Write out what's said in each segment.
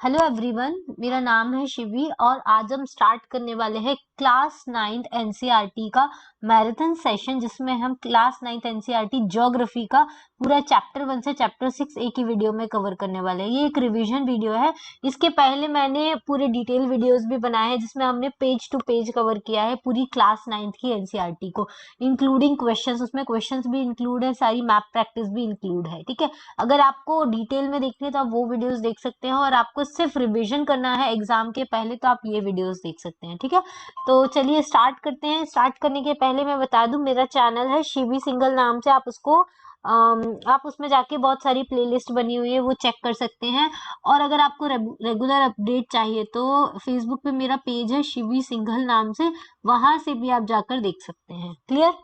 Hello everyone, मेरा नाम है शिवी और आज हम स्टार्ट करने वाले हैं क्लास 9th एनसीईआरटी का मैराथन सेशन, जिसमें हम क्लास 9th एनसीईआरटी ज्योग्राफी का पूरा चैप्टर 1 से चैप्टर 6 एक ही वीडियो में कवर करने वाले हैं। ये एक रिवीजन वीडियो है। इसके पहले मैंने पूरे डिटेल वीडियोस भी बनाए हैं जिसमें हमने पेज टू पेज कवर किया है पूरी क्लास 9th की एनसीईआरटी को, इंक्लूडिंग क्वेश्चंस। उसमें क्वेश्चंस भी इंक्लूड है, सारी मैप प्रैक्टिस भी इंक्लूड है। ठीक है, अगर आपको डिटेल में देखनी है तो आप वो वीडियोस देख सकते हैं, और आपको सिर्फ रिवीजन करना है एग्जाम के पहले तो आप ये वीडियोस देख सकते हैं। ठीक है, तो चलिए स्टार्ट करते हैं। स्टार्ट करने के पहले मैं बता दूं, मेरा चैनल है शिवी सिंगल नाम से। आप उसको आप उसमें जाके बहुत सारी प्लेलिस्ट बनी हुई है, वो चेक कर सकते हैं। और अगर आपको रेगुलर अपडेट चाहिए तो फेसबुक पे मेरा पेज है शिवी सिंघल नाम से, वहां से भी आप जाकर देख सकते हैं। क्लियर?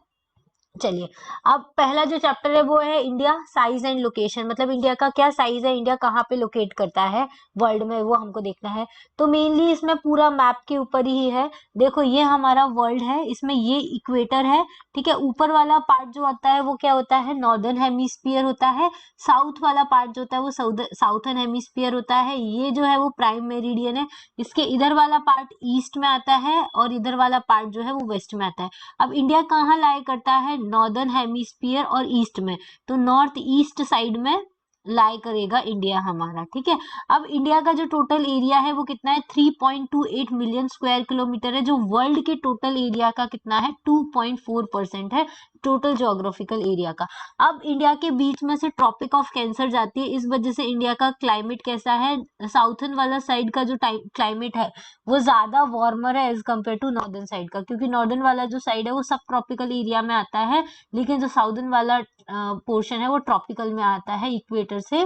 चलिए, अब पहला जो चैप्टर है वो है इंडिया साइज एंड लोकेशन। मतलब इंडिया का क्या साइज है, इंडिया कहाँ पे लोकेट करता है वर्ल्ड में, वो हमको देखना है। तो मेनली इसमें पूरा मैप के ऊपर ही है। देखो, ये हमारा वर्ल्ड है, इसमें ये इक्वेटर है। ठीक है, ऊपर वाला पार्ट जो होता है वो क्या होता है, नॉर्दर्न हेमिस्फीयर होता है। साउथ वाला पार्ट जो होता है वो साउथर्न हेमिस्फीयर होता है। ये जो है वो प्राइम मेरिडियन है। इसके इधर वाला पार्ट ईस्ट में आता है और इधर वाला पार्ट जो है वो वेस्ट में आता है। अब इंडिया कहाँ लाई करता है, नॉर्दर्न हेमिस्फीयर और ईस्ट में, तो नॉर्थ ईस्ट साइड में लाई करेगा इंडिया हमारा। ठीक है, अब इंडिया का जो टोटल एरिया है वो कितना है, 3.28 मिलियन स्क्वायर किलोमीटर है, जो वर्ल्ड के टोटल एरिया का कितना है, 2.4% है टोटल ज्योग्राफिकल एरिया का। अब इंडिया के बीच में से ट्रॉपिक ऑफ कैंसर जाती है, इस वजह से इंडिया का क्लाइमेट कैसा है, साउथर्न वाला साइड का जो क्लाइमेट है वो ज्यादा वार्मर है as compared to northern side का, क्योंकि नॉर्दर्न वाला जो साइड है वो सब ट्रॉपिकल एरिया में आता है, लेकिन जो साउदर्न वाला पोर्शन है वो ट्रॉपिकल में आता है, इक्वेटर से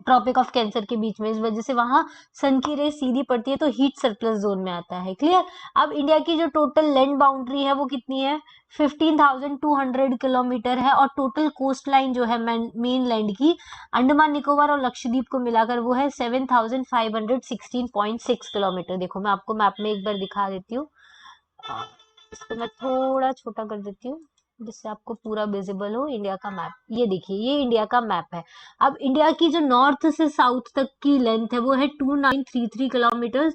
ट्रॉपिक ऑफ कैंसर के बीच में। इस वजह से वहां सन की रे सीधी पड़ती है तो हीट सरप्लस जोन में आता है। क्लियर? अब इंडिया की जो टोटल लैंड बाउंड्री है वो कितनी है, 15,200 किलोमीटर है। और टोटल कोस्ट लाइन जो है मेन लैंड की, अंडमान निकोबार और लक्षद्वीप को मिलाकर वो है 7,516.6 किलोमीटर। देखो, मैं आपको मैप में एक बार दिखा देती हूँ। इसको मैं थोड़ा छोटा कर देती हूँ जिससे आपको पूरा विजिबल हो इंडिया का मैप। ये देखिए, ये इंडिया का मैप है। अब इंडिया की जो नॉर्थ से साउथ तक की लेंथ है वो है 2933 किलोमीटर,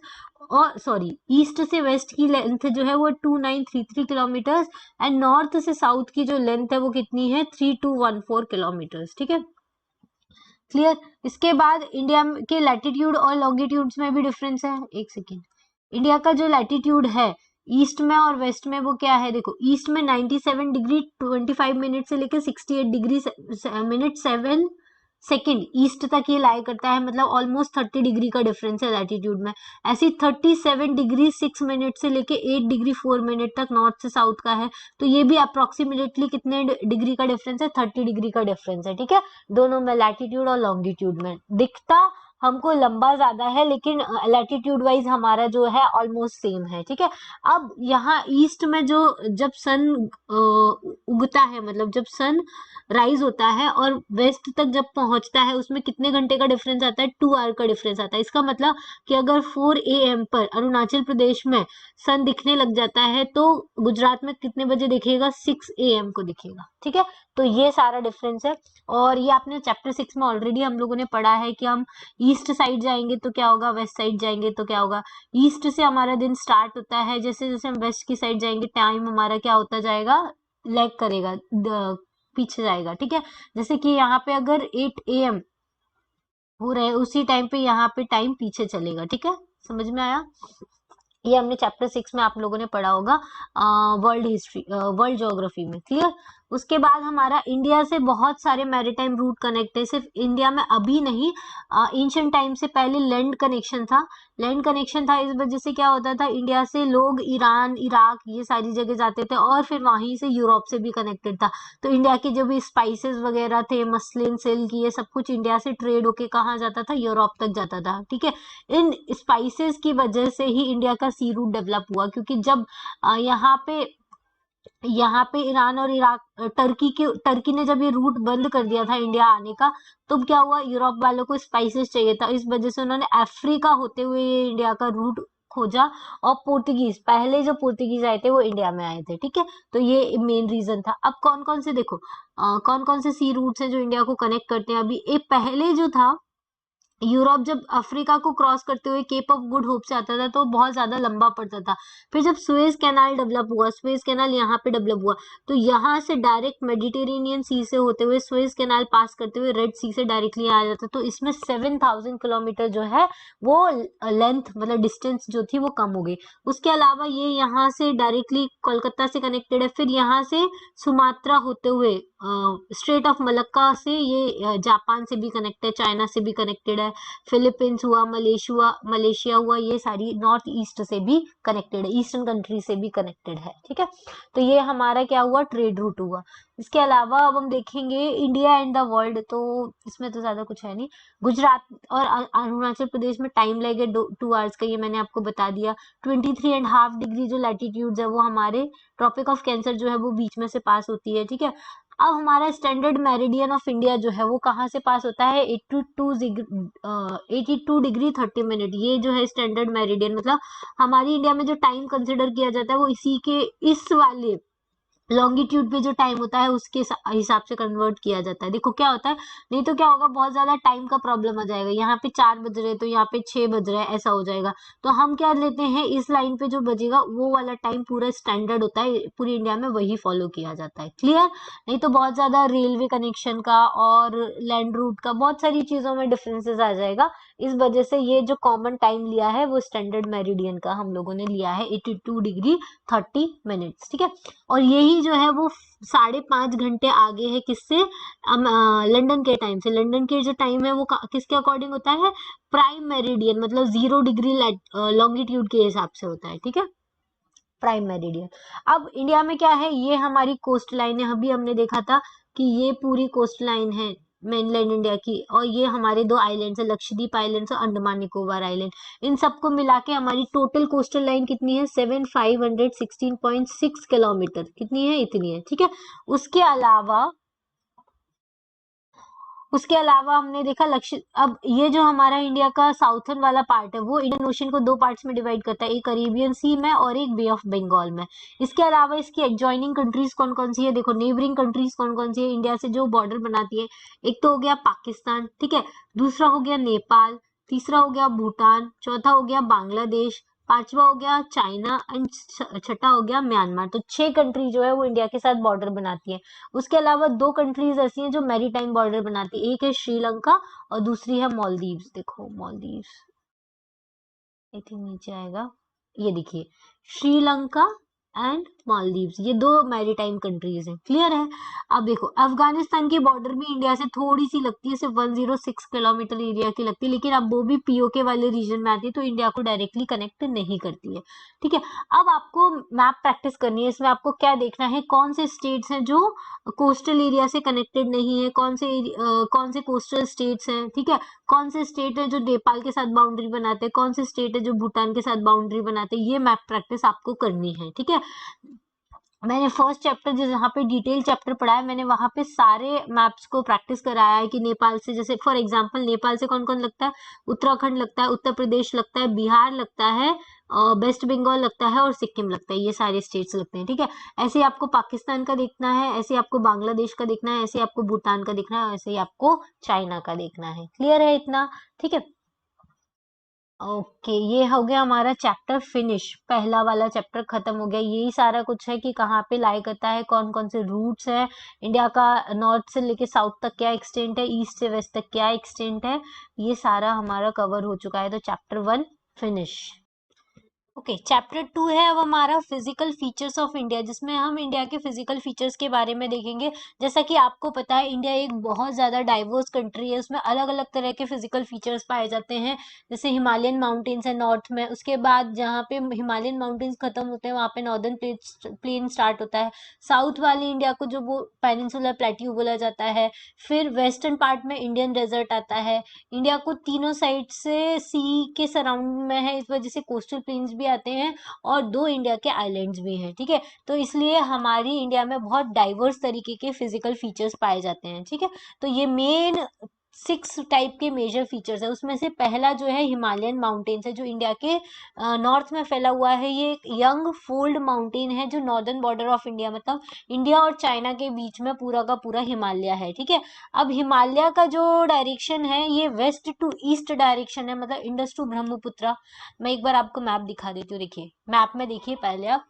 और सॉरी, ईस्ट से वेस्ट की लेंथ जो है वो 2933 किलोमीटर, एंड नॉर्थ से साउथ की जो लेंथ है वो कितनी है, 3214 किलोमीटर। ठीक है, क्लियर? इसके बाद इंडिया के लैटिट्यूड और लॉन्गिट्यूड्स में भी डिफरेंस है। एक सेकेंड, इंडिया का जो लैटिट्यूड है ईस्ट में और वेस्ट में वो क्या है, देखो, ईस्ट में 97 डिग्री 25 मिनट से लेकर 68 डिग्री मिनट 7 सेकेंड ईस्ट तक ये लाई करता है, मतलब ऑलमोस्ट 30 डिग्री का डिफरेंस है लैटिट्यूड में। ऐसी 37 डिग्री 6 मिनट से लेके 8 डिग्री 4 मिनट तक नॉर्थ से साउथ का है। तो ये भी अप्रोक्सीमेटली कितने डिग्री का डिफरेंस है, 30 डिग्री का डिफरेंस है। ठीक है, दोनों में, लैटिट्यूड और लॉन्गिट्यूड में। दिखता हमको लंबा ज्यादा है, लेकिन लैटिट्यूड वाइज हमारा जो है ऑलमोस्ट सेम है। ठीक है, अब यहाँ ईस्ट में जो जब सन उगता है, मतलब जब सन राइज होता है और वेस्ट तक जब पहुंचता है, उसमें कितने घंटे का डिफरेंस आता है, 2 आवर का डिफरेंस आता है। इसका मतलब कि अगर 4 AM पर अरुणाचल प्रदेश में सन दिखने लग जाता है तो गुजरात में कितने बजे दिखेगा, 6 AM को दिखेगा। ठीक है, तो ये सारा डिफरेंस है। और ये आपने चैप्टर 6 में ऑलरेडी हम लोगों ने पढ़ा है कि हम ईस्ट साइड जाएंगे तो क्या होगा, वेस्ट साइड जाएंगे तो क्या होगा। ईस्ट से हमारा दिन स्टार्ट होता है, जैसे जैसे हम वेस्ट की साइड जाएंगे टाइम हमारा क्या होता जाएगा, लैग करेगा, पीछे जाएगा। ठीक है, जैसे कि यहाँ पे अगर 8 AM हो रहे हैं, उसी टाइम पे यहाँ पे टाइम पीछे चलेगा। ठीक है, समझ में आया? ये हमने चैप्टर 6 में आप लोगों ने पढ़ा होगा, वर्ल्ड हिस्ट्री, वर्ल्ड ज्योग्राफी में। क्लियर? उसके बाद हमारा इंडिया से बहुत सारे मैरीटाइम रूट कनेक्ट है, सिर्फ इंडिया में अभी नहीं, एंशिएंट टाइम से पहले लैंड कनेक्शन था। लैंड कनेक्शन था, इस वजह से क्या होता था, इंडिया से लोग ईरान, इराक, ये सारी जगह जाते थे, और फिर वहीं से यूरोप से भी कनेक्टेड था। तो इंडिया के जो भी स्पाइसेस वगैरह थे, मसलिन, सिल्क, ये सब कुछ इंडिया से ट्रेड होके कहाँ जाता था, यूरोप तक जाता था। ठीक है, इन स्पाइसेस की वजह से ही इंडिया का सी रूट डेवलप हुआ, क्योंकि जब यहाँ पे ईरान और इराक, टर्की ने जब ये रूट बंद कर दिया था इंडिया आने का, तो क्या हुआ, यूरोप वालों को स्पाइसेस चाहिए था, इस वजह से उन्होंने अफ्रीका होते हुए ये इंडिया का रूट खोजा। और पोर्तुगीज, पहले जो पोर्तुगीज आए थे वो इंडिया में आए थे। ठीक है, तो ये मेन रीजन था। अब कौन कौन से, देखो, कौन कौन से सी रूट्स हैं जो इंडिया को कनेक्ट करते हैं। अभी एक पहले जो था, यूरोप जब अफ्रीका को क्रॉस करते हुए केप ऑफ गुड होप से आता था तो बहुत ज्यादा लंबा पड़ता था। फिर जब सुएज कैनाल डेवलप हुआ, सुएज कैनाल यहाँ पे डेवलप हुआ, तो यहाँ से डायरेक्ट मेडिटेरेनियन सी से होते हुए सुएज कैनाल पास करते हुए रेड सी से डायरेक्टली आ जाता। तो इसमें 7,000 किलोमीटर जो है वो लेंथ मतलब डिस्टेंस जो थी वो कम हो गई। उसके अलावा ये यहाँ से डायरेक्टली कोलकाता से कनेक्टेड है। फिर यहाँ से सुमात्रा होते हुए स्ट्रेट ऑफ मलक्का से ये जापान से भी कनेक्टेड है, चाइना से भी कनेक्टेड है, फिलीपींस हुआ, मलेशिया हुआ, ये सारी नॉर्थ ईस्ट से भी कनेक्टेड है, ईस्टर्न कंट्री से भी कनेक्टेड है। ठीक है, तो ये हमारा क्या हुआ, ट्रेड रूट हुआ। इसके अलावा अब हम देखेंगे इंडिया एंड द वर्ल्ड, तो इसमें तो ज्यादा कुछ है नहीं। गुजरात और अरुणाचल प्रदेश में टाइम लगेगा 2 आवर्स का, ये मैंने आपको बता दिया। 23.5 डिग्री जो लैटिट्यूड है वो हमारे ट्रॉपिक ऑफ कैंसर जो है वो बीच में से पास होती है। ठीक है, अब हमारा स्टैंडर्ड मेरिडियन ऑफ इंडिया जो है वो कहाँ से पास होता है, 82 डिग्री 30 मिनट, ये जो है स्टैंडर्ड मेरिडियन, मतलब हमारी इंडिया में जो टाइम कंसिडर किया जाता है वो इसी के इस वाले लॉन्गिट्यूड पे जो टाइम होता है उसके हिसाब से कन्वर्ट किया जाता है। देखो क्या होता है, नहीं तो क्या होगा, बहुत ज्यादा टाइम का प्रॉब्लम आ जाएगा, यहाँ पे 4 बज रहे तो यहाँ पे 6 बज रहे हैं, ऐसा हो जाएगा। तो हम क्या लेते हैं, इस लाइन पे जो बजेगा वो वाला टाइम पूरा स्टैंडर्ड होता है, पूरी इंडिया में वही फॉलो किया जाता है। क्लियर, नहीं तो बहुत ज्यादा रेलवे कनेक्शन का और लैंड रूट का बहुत सारी चीजों में डिफरेंसेस आ जाएगा। इस वजह से ये जो कॉमन टाइम लिया है वो स्टैंडर्ड मेरिडियन का हम लोगों ने लिया है 82 डिग्री 30 मिनट्स। ठीक है, और यही जो है वो 5.5 घंटे आगे है किससे, लंदन के टाइम से। लंदन के जो टाइम है वो किसके अकॉर्डिंग होता है, प्राइम मेरिडियन, मतलब 0 डिग्री लॉन्गिट्यूड के हिसाब से होता है। ठीक है, प्राइम मेरिडियन। अब इंडिया में क्या है, ये हमारी कोस्ट लाइन है, अभी हमने देखा था कि ये पूरी कोस्ट लाइन है मेनलैंड इंडिया की, और ये हमारे 2 आइलैंड्स है, लक्षद्वीप आइलैंड्स और अंडमान निकोबार आइलैंड। इन सबको मिला के हमारी टोटल कोस्टल लाइन कितनी है, 7516.6 किलोमीटर, कितनी है, इतनी है। ठीक है, उसके अलावा उसके अलावा हमने देखा लक्ष्य, अब ये जो हमारा इंडिया का साउथर्न वाला पार्ट है वो इंडियन ओशन को 2 पार्ट्स में डिवाइड करता है, एक अरेबियन सी में और एक बे ऑफ बंगाल में। इसके अलावा इसकी एडजॉइनिंग कंट्रीज कौन कौन सी है, देखो नेबरिंग कंट्रीज कौन कौन सी है इंडिया से जो बॉर्डर बनाती है। एक तो हो गया पाकिस्तान, ठीक है, दूसरा हो गया नेपाल, तीसरा हो गया भूटान, चौथा हो गया बांग्लादेश, पांचवा हो गया चाइना एंड छठा हो गया म्यांमार। तो 6 कंट्री जो है वो इंडिया के साथ बॉर्डर बनाती है। उसके अलावा 2 कंट्रीज ऐसी हैं जो मैरीटाइम बॉर्डर बनाती है, एक है श्रीलंका और दूसरी है मालदीव्स। देखो मालदीव्स आई थिंक नीचे आएगा, ये देखिए, श्रीलंका एंड मालदीव्स, ये 2 मैरीटाइम कंट्रीज हैं। क्लियर है, अब देखो अफगानिस्तान की बॉर्डर भी इंडिया से थोड़ी सी लगती है, सिर्फ 106 किलोमीटर एरिया की लगती है, लेकिन अब वो भी पीओके वाले रीजन में आती है तो इंडिया को डायरेक्टली कनेक्ट नहीं करती है। ठीक है, अब आपको मैप प्रैक्टिस करनी है, इसमें आपको क्या देखना है, कौन से स्टेट्स हैं जो कोस्टल एरिया से कनेक्टेड नहीं है, कौन से कोस्टल स्टेट्स हैं। ठीक है, कौन से स्टेट है जो नेपाल के साथ बाउंड्री बनाते हैं, कौन से स्टेट है जो भूटान के साथ बाउंड्री बनाते हैं, ये मैप प्रैक्टिस आपको करनी है। ठीक है, मैंने फर्स्ट चैप्टर जहाँ पे डिटेल चैप्टर पढ़ा है मैंने वहां पे सारे मैप्स को प्रैक्टिस कराया है कि नेपाल से, जैसे फॉर एग्जांपल नेपाल से कौन कौन लगता है, उत्तराखंड लगता है, उत्तर प्रदेश लगता है, बिहार लगता है, वेस्ट बंगाल लगता है और सिक्किम लगता है, ये सारे स्टेट्स लगते हैं। ठीक है, ऐसे ही आपको पाकिस्तान का देखना है, ऐसे ही आपको बांग्लादेश का देखना है, ऐसे ही आपको भूटान का देखना है, ऐसे ही आपको चाइना का देखना है। क्लियर है इतना, ठीक है। ओके, ये हो गया हमारा चैप्टर फिनिश, पहला वाला चैप्टर खत्म हो गया। यही सारा कुछ है कि कहाँ पे लाई करता है, कौन कौन से रूट्स है, इंडिया का नॉर्थ से लेके साउथ तक क्या एक्सटेंट है, ईस्ट से वेस्ट तक क्या एक्सटेंट है, ये सारा हमारा कवर हो चुका है। तो चैप्टर 1 फिनिश। ओके, चैप्टर 2 है अब हमारा फिजिकल फीचर्स ऑफ इंडिया, जिसमें हम इंडिया के फिजिकल फीचर्स के बारे में देखेंगे। जैसा कि आपको पता है इंडिया एक बहुत ज्यादा डाइवर्स कंट्री है, उसमें अलग अलग तरह के फिजिकल फीचर्स पाए जाते हैं। जैसे हिमालयन माउंटेन्स है नॉर्थ में, उसके बाद जहाँ पे हिमालयन माउंटेन्स खत्म होते हैं वहाँ पे नॉर्दर्न प्लेन स्टार्ट होता है। साउथ वाली इंडिया को जो वो पेनिनसुलर प्लेट्यू बोला जाता है। फिर वेस्टर्न पार्ट में इंडियन डेजर्ट आता है। इंडिया को तीनों साइड से सी के सराउंड में है, इस वजह से कोस्टल प्लेन्स भी आते हैं और 2 इंडिया के आइलैंड्स भी हैं। ठीक है, तो इसलिए हमारी इंडिया में बहुत डाइवर्स तरीके के फिजिकल फीचर्स पाए जाते हैं। ठीक है, तो ये मेन 6 टाइप के मेजर फीचर्स है। उसमें से पहला जो है हिमालयन माउंटेन्स है, जो इंडिया के नॉर्थ में फैला हुआ है। ये एक यंग फोल्ड माउंटेन है जो नॉर्दर्न बॉर्डर ऑफ इंडिया, मतलब इंडिया और चाइना के बीच में पूरा का पूरा हिमालय है, ठीक है। अब हिमालय का जो डायरेक्शन है ये वेस्ट टू ईस्ट डायरेक्शन है, मतलब इंडस टू ब्रह्मपुत्र। मैं एक बार आपको मैप दिखा देती हूँ, देखिए मैप में देखिए पहले आप,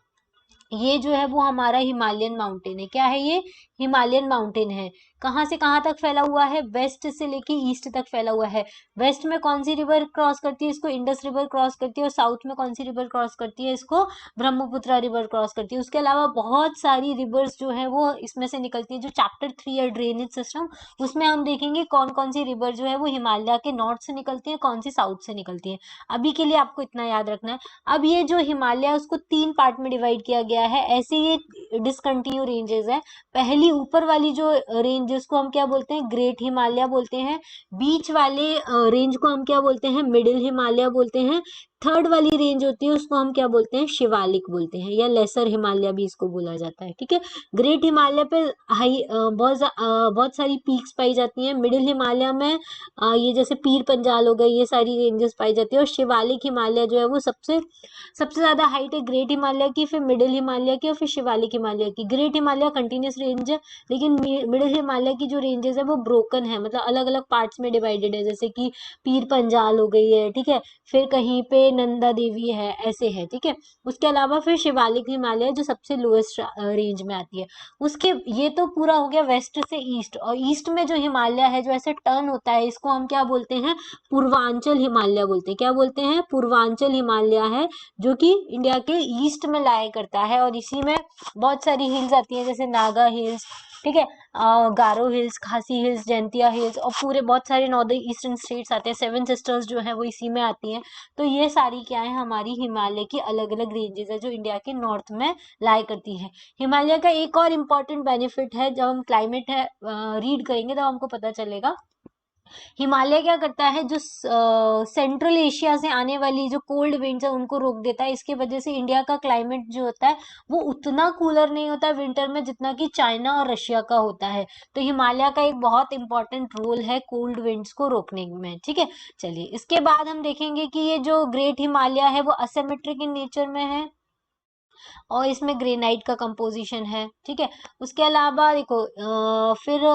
ये जो है वो हमारा हिमालयन माउंटेन है। क्या है ये? हिमालयन माउंटेन है। कहाँ से कहाँ तक फैला हुआ है? वेस्ट से लेके ईस्ट तक फैला हुआ है। वेस्ट में कौन सी रिवर क्रॉस करती है? इसको इंडस रिवर क्रॉस करती है। और साउथ में कौन सी रिवर क्रॉस करती है? इसको ब्रह्मपुत्र रिवर क्रॉस करती है। उसके अलावा बहुत सारी रिवर्स जो है वो इसमें से निकलती है। जो चैप्टर 3 है ड्रेनेज सिस्टम, उसमें हम देखेंगे कौन कौन सी रिवर जो है वो हिमालय के नॉर्थ से निकलती है, कौन सी साउथ से निकलती है। अभी के लिए आपको इतना याद रखना है। अब ये जो हिमालय है उसको 3 पार्ट में डिवाइड किया गया है। ऐसे ये डिसकंटिन्यू रेंजेस है। पहली ऊपर वाली जो रेंज, जिसको हम क्या बोलते हैं? ग्रेट हिमालय बोलते हैं। बीच वाले रेंज को हम क्या बोलते हैं? मिडिल हिमालय बोलते हैं। थर्ड वाली रेंज होती है उसको हम क्या बोलते हैं? शिवालिक बोलते हैं, या लेसर हिमालय भी इसको बोला जाता है, ठीक है। ग्रेट हिमालय पे बहुत सारी पीक्स पाई जाती हैं। मिडिल हिमालय में ये जैसे पीर पंजाल हो गई, ये सारी रेंजेस पाई जाती है। और शिवालिक हिमालय जो है वो सबसे सबसे ज्यादा हाइट है ग्रेट हिमालय की, फिर मिडिल हिमालय की, और फिर शिवालिक हिमालय की। ग्रेट हिमालय कंटिन्यूस रेंज है, लेकिन मिडिल हिमालय की जो रेंजेस है वो ब्रोकन है, मतलब अलग अलग पार्ट्स में डिवाइडेड है। जैसे कि पीर पंजाल हो गई है, ठीक है, फिर कहीं पे नंदा देवी है, ऐसे है, ठीक है। उसके अलावा फिर शिवालिक हिमालय जो सबसे लोएस्ट रेंज में आती है। उसके ये तो पूरा हो गया वेस्ट से ईस्ट। और ईस्ट में जो हिमालय है जो ऐसे टर्न होता है, इसको हम क्या बोलते हैं? पूर्वांचल हिमालय बोलते हैं। क्या बोलते हैं? पूर्वांचल हिमालय है, जो कि इंडिया के ईस्ट में लाया करता है। और इसी में बहुत सारी हिल्स आती हैं, जैसे नागा हिल्स, ठीक है, गारो हिल्स, खासी हिल्स, जैंतिया हिल्स, और पूरे बहुत सारे नॉर्दर्न ईस्टर्न स्टेट्स आते हैं। 7 सिस्टर्स जो है वो इसी में आती हैं। तो ये सारी क्या है? हमारी हिमालय की अलग अलग रेंजेस है जो इंडिया के नॉर्थ में लाई करती है। हिमालय का एक और इम्पॉर्टेंट बेनिफिट है, जब हम क्लाइमेट है रीड करेंगे तब हमको पता चलेगा। हिमालय क्या करता है? जो सेंट्रल एशिया से आने वाली जो कोल्ड विंड्स है उनको रोक देता है। इसके वजह से इंडिया का क्लाइमेट जो होता है वो उतना कूलर नहीं होता विंटर में जितना कि चाइना और रशिया का होता है। तो हिमालय का एक बहुत इंपॉर्टेंट रोल है कोल्ड विंड्स को रोकने में, ठीक है। चलिए, इसके बाद हम देखेंगे कि ये जो ग्रेट हिमालय है वो असिमेट्रिक इन नेचर में है, और इसमें ग्रेनाइट का कंपोजिशन है, ठीक है। उसके अलावा देखो फिर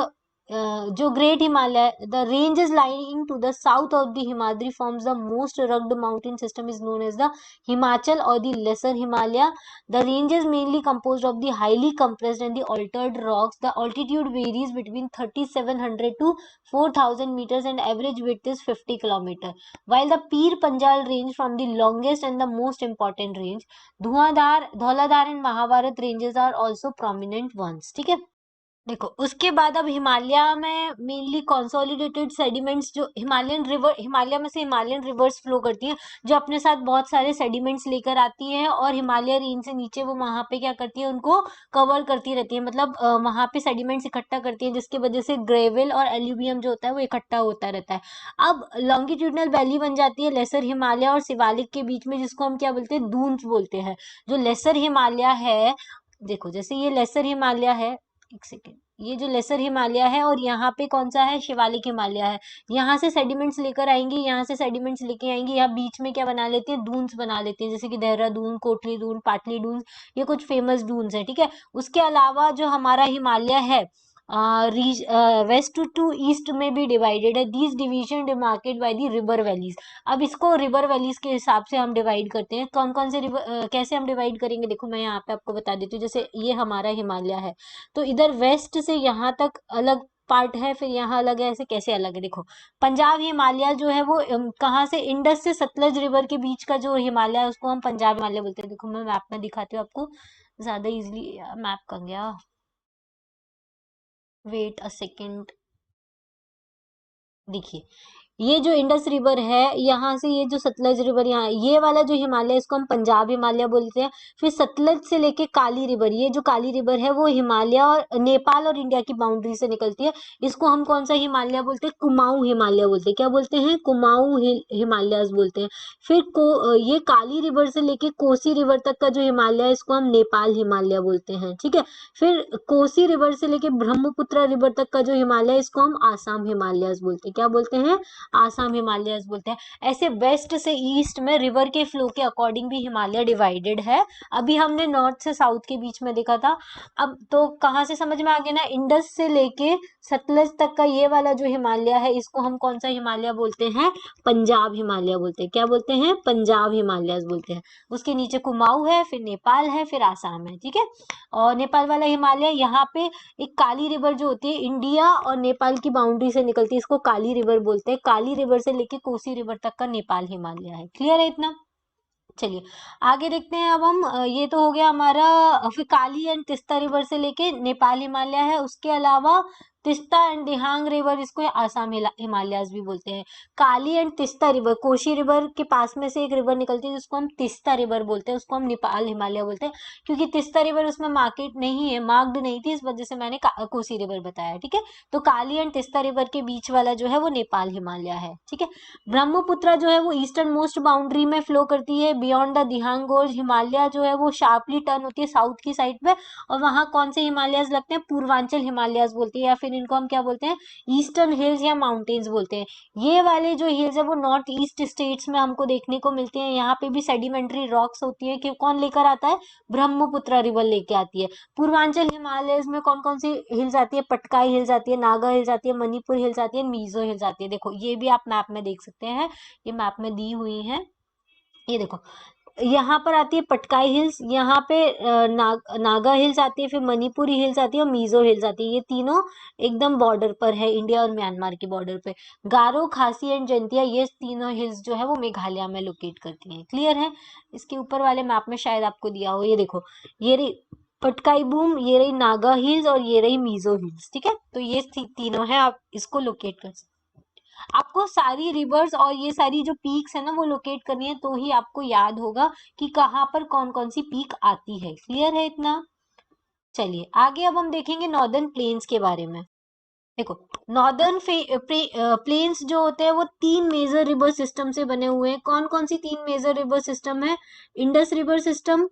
जो great Himalaya, the range is lying to the south of the Himadri forms the most rugged mountain system is known as the Himachal और the lesser Himalaya. The range is mainly composed of the highly compressed and the altered rocks. The altitude varies between 3700 to 4000 meters and average width is 50 kilometer. While the Pir Panjal range from the longest and the most important range, Dhuandhar, Dhauladhar and Mahabharat ranges are also prominent ones, ठीक है। देखो, उसके बाद अब हिमालय में mainly consolidated sediments, जो Himalayan river, Himalaya में से हिमालयन रिवर्स फ्लो करती हैं, जो अपने साथ बहुत सारे सेडिमेंट्स लेकर आती हैं, और हिमालय रेंज से नीचे वो वहां पे क्या करती है? उनको कवर करती रहती है, मतलब वहां पे सेडिमेंट्स इकट्ठा करती है, जिसकी वजह से ग्रेवल और एल्यूवियम जो होता है वो इकट्ठा होता रहता है। अब लॉन्गिट्यूडनल वैली बन जाती है लेसर हिमालय और शिवालिक के बीच में, जिसको हम क्या बोलते हैं? दून्स बोलते हैं। जो लेसर हिमालय है, देखो जैसे ये लेसर हिमालय है, एक सेकेंड, ये जो लेसर हिमालय है और यहाँ पे कौन सा है? शिवालिक हिमालय है। यहाँ से सेडिमेंट्स लेकर आएंगी, यहाँ से सेडिमेंट्स लेके आएंगी, यहाँ बीच में क्या बना लेते हैं? दून्स बना लेते हैं, जैसे कि देहरादून, कोटली दून, पाटली दून, ये कुछ फेमस दून्स है, ठीक है। उसके अलावा जो हमारा हिमालय है वेस्ट टू ईस्ट में भी डिवाइडेड है। These division demarcate by the river valleys. अब इसको रिवर वैलीज के हिसाब से हम डिवाइड करते हैं। कौन कौन से रिवर, कैसे हम डिवाइड करेंगे? देखो मैं यहाँ पे आपको बता देती हूँ। जैसे ये हमारा हिमालय है, तो इधर वेस्ट से यहाँ तक अलग पार्ट है, फिर यहाँ अलग है, ऐसे कैसे अलग है? देखो, पंजाब हिमालय जो है वो कहाँ से? इंडस से सतलज रिवर के बीच का जो हिमालय है उसको हम पंजाब हिमालय बोलते हैं। देखो मैं मैप में दिखाती हूँ आपको, ज्यादा इजिली मैप कर गया, वेट अ सेकेंड। देखिए, ये जो इंडस रिवर है, यहाँ से ये जो सतलज रिवर, यहाँ ये वाला जो हिमालय, इसको हम पंजाब हिमालय बोलते हैं। फिर सतलज से लेके काली रिवर, ये जो काली रिवर है वो हिमालय और नेपाल और इंडिया की बाउंड्री से निकलती है। इसको हम कौन सा हिमालय बोलते हैं? कुमाऊं हिमालय बोलते हैं। क्या बोलते हैं? कुमाऊं हिमालयस बोलते हैं। फिर ये काली रिवर से लेके कोसी रिवर तक का जो हिमालय है, इसको हम नेपाल हिमालय बोलते हैं। ठीक है। फिर कोसी रिवर से लेके ब्रह्मपुत्र रिवर तक का जो हिमालय है, इसको हम आसाम हिमालयस बोलते हैं। क्या बोलते हैं? आसाम हिमालयस बोलते हैं। ऐसे वेस्ट से ईस्ट में रिवर के फ्लो के अकॉर्डिंग भी हिमालय डिवाइडेड है। अभी हमने नॉर्थ से साउथ के बीच में देखा था। अब तो कहाँ से समझ में आ गया ना? इंडस से लेके सतलज तक का ये वाला जो हिमालय है, इसको हम कौन सा हिमालय बोलते हैं? पंजाब हिमालय बोलते हैं। क्या बोलते हैं? पंजाब हिमालयस बोलते हैं। उसके नीचे कुमाऊं है, फिर नेपाल है, फिर आसाम है। ठीक है। और नेपाल वाला हिमालय, यहाँ पे एक काली रिवर जो होती है, इंडिया और नेपाल की बाउंड्री से निकलती है, इसको काली रिवर बोलते हैं। काली रिवर से लेके कोसी रिवर तक का नेपाल हिमालय है। क्लियर है इतना? चलिए आगे देखते हैं। अब हम ये तो हो गया हमारा। फिर काली एंड तिस्ता रिवर से लेके नेपाल हिमालय है। उसके अलावा तिस्ता एंड दिहांग रिवर, इसको आसाम हिमालयाज भी बोलते हैं। Kali and Teesta river, Kosi river के पास में से एक रिवर निकलती है जिसको हम तिस्ता रिवर बोलते हैं, उसको हम नेपाल हिमालय बोलते हैं। क्योंकि तिस्ता रिवर उसमें मार्केट नहीं है, मार्क्ड नहीं थी, इस वजह से मैंने कोसी रिवर बताया। ठीक है। तो काली एंड तिस्ता रिवर के बीच वाला जो है वो नेपाल हिमालय है। ठीक है। ब्रह्मपुत्र जो है वो ईस्टर्न मोस्ट बाउंड्री में फ्लो करती है बियॉन्ड द दिहांग गोर्ज। हिमालय जो है वो शार्पली टर्न होती है साउथ की साइड पे, और वहां कौन से हिमालयस लगते हैं? पूर्वांचल हिमालयस बोलते हैं, या फिर इनको हम क्या बोलते हैं? ईस्टर्न हिल्स या माउंटेन्स बोलते हैं। ये वाले जो हिल्स है वो नॉर्थ ईस्ट स्टेट्स में हमको देखने को मिलते हैं। यहाँ पे भी सेडिमेंट्री रॉक्स होती है कि कौन लेकर आता है? ब्रह्मपुत्र रिवर लेके आती है। पूर्वांचल हिमालयस में कौन कौन सी हिल्स आती है? पटकाई हिल्स आती है, नागा हिल्स आती है, मणिपुर हिल्स आती है, मीजो हिल्स आती है। देखो ये भी आप मैप में देख सकते हैं, ये मैप में दी हुई है। ये देखो यहाँ पर आती है पटकाई हिल्स, यहाँ पे नागा हिल्स आती है, फिर मणिपुरी हिल्स आती है और मीजो हिल्स आती है। ये तीनों एकदम बॉर्डर पर है, इंडिया और म्यांमार के बॉर्डर पे। गारो, खासी एंड जंतिया, ये तीनों हिल्स जो है वो मेघालय में लोकेट करती हैं। क्लियर है? इसके ऊपर वाले मैप में शायद आपको दिया हो। ये देखो, ये रही पटकाई बूम, ये रही नागा हिल्स और ये रही मीजो हिल्स। ठीक है। तो ये तीनों है, आप इसको लोकेट कर सकते। आपको सारी रिवर्स और ये सारी जो पीक्स है ना वो लोकेट करनी है, तो ही आपको याद होगा कि कहाँ पर कौन कौन सी पीक आती है। क्लियर है इतना? चलिए आगे अब हम देखेंगे नॉर्दर्न प्लेन्स के बारे में। देखो, नॉर्दर्न प्लेन्स जो होते हैं वो तीन मेजर रिवर सिस्टम से बने हुए हैं। कौन कौन सी तीन मेजर रिवर सिस्टम है? इंडस रिवर सिस्टम,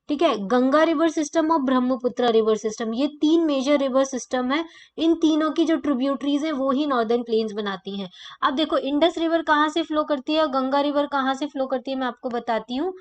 ठीक है, गंगा रिवर सिस्टम और ब्रह्मपुत्र रिवर सिस्टम। ये तीन मेजर रिवर सिस्टम है। इन तीनों की जो ट्रिब्यूटरीज है वो ही नॉर्दर्न प्लेन्स बनाती हैं। अब देखो, इंडस रिवर कहाँ से फ्लो करती है और गंगा रिवर कहाँ से फ्लो करती है, मैं आपको बताती हूँ।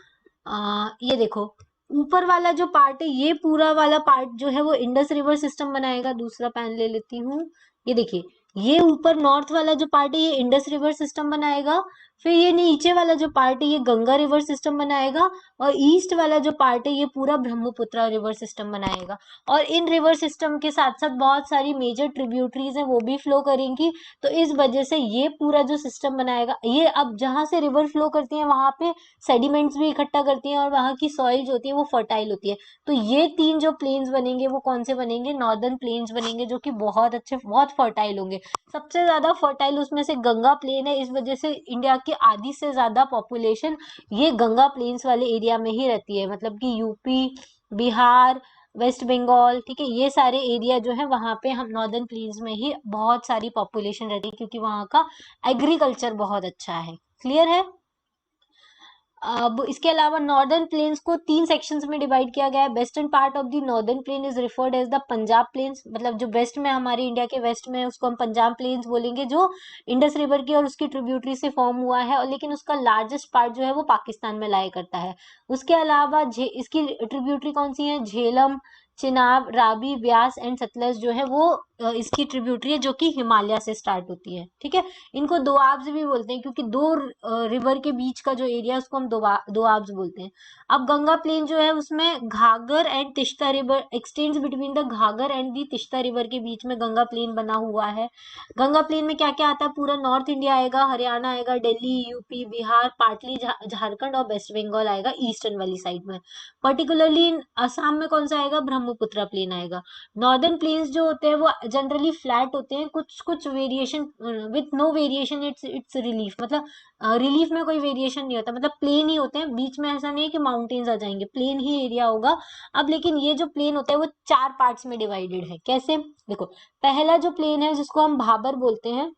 ये देखो, ऊपर वाला जो पार्ट है, ये पूरा वाला पार्ट जो है वो इंडस रिवर सिस्टम बनाएगा। दूसरा पैन ले लेती हूँ। ये देखिए, ये ऊपर नॉर्थ वाला जो पार्ट है ये इंडस रिवर सिस्टम बनाएगा। फिर ये नीचे वाला जो पार्ट है ये गंगा रिवर सिस्टम बनाएगा। और ईस्ट वाला जो पार्ट है ये पूरा ब्रह्मपुत्र रिवर सिस्टम बनाएगा। और इन रिवर सिस्टम के साथ साथ बहुत सारी मेजर ट्रिब्यूटरीज है वो भी फ्लो करेंगी। तो इस वजह से ये पूरा जो सिस्टम बनाएगा, ये अब जहां से रिवर फ्लो करती है वहां पे सेडिमेंट्स भी इकट्ठा करती हैं और वहां की सॉइल जो होती है वो फर्टाइल होती है। तो ये तीन जो प्लेन्स बनेंगे वो कौन से बनेंगे? नॉर्दर्न प्लेन्स बनेंगे, जो कि बहुत अच्छे, बहुत फर्टाइल होंगे। सबसे ज्यादा फर्टाइल उसमें से गंगा प्लेन है। इस वजह से इंडिया की आधी से ज्यादा पॉपुलेशन ये गंगा प्लेन्स वाले एरिया में ही रहती है। मतलब कि यूपी, बिहार, वेस्ट बंगाल, ठीक है, ये सारे एरिया जो है वहां पे हम नॉर्दर्न प्लेन्स में ही बहुत सारी पॉपुलेशन रहती है, क्योंकि वहां का एग्रीकल्चर बहुत अच्छा है। क्लियर है? अब इसके अलावा नॉर्दर्न प्लेन्स को तीन सेक्शंस में डिवाइड किया गया है। Western part of the northern plain is referred as the Punjab plains, मतलब जो वेस्ट में, हमारे इंडिया के वेस्ट में, उसको हम पंजाब प्लेन्स बोलेंगे, जो इंडस रिवर की और उसकी ट्रिब्यूटरी से फॉर्म हुआ है। और लेकिन उसका लार्जेस्ट पार्ट जो है वो पाकिस्तान में लाया करता है। उसके अलावा इसकी ट्रिब्यूटरी कौन सी है? झेलम, चिनाब, रावी, ब्यास एंड सतलज जो है वो इसकी ट्रिब्यूटरी है, जो कि हिमालय से स्टार्ट होती है। ठीक है। इनको दोआब्स भी बोलते हैं, क्योंकि दो रिवर के बीच का जो एरिया है उसको हम दोआब्स बोलते हैं। अब गंगा प्लेन जो है उसमें Ghaghara and Teesta river extends between the Ghaghara and the Teesta river के बीच में गंगा प्लेन बना हुआ है। गंगा प्लेन में क्या क्या आता है? पूरा नॉर्थ इंडिया आएगा, हरियाणा आएगा, दिल्ली, यूपी, बिहार, पार्टली झारखंड और वेस्ट बंगाल आएगा ईस्टर्न वाली साइड में। पर्टिकुलरली असम में कौन सा आएगा? ब्रह्मपुत्र ब्रह्मपुत्र प्लेन आएगा। नॉर्दर्न प्लेन्स जो होते हैं वो जनरली फ्लैट होते हैं, कुछ कुछ variation with no variation, it's relief, मतलब रिलीफ में कोई वेरिएशन नहीं होता, मतलब प्लेन ही होते हैं, बीच में ऐसा नहीं है कि माउंटेन्स आ जाएंगे, प्लेन ही एरिया होगा। अब लेकिन ये जो प्लेन होता है वो 4 पार्ट्स में डिवाइडेड है। कैसे? देखो, पहला जो प्लेन है जिसको हम भाबर बोलते हैं,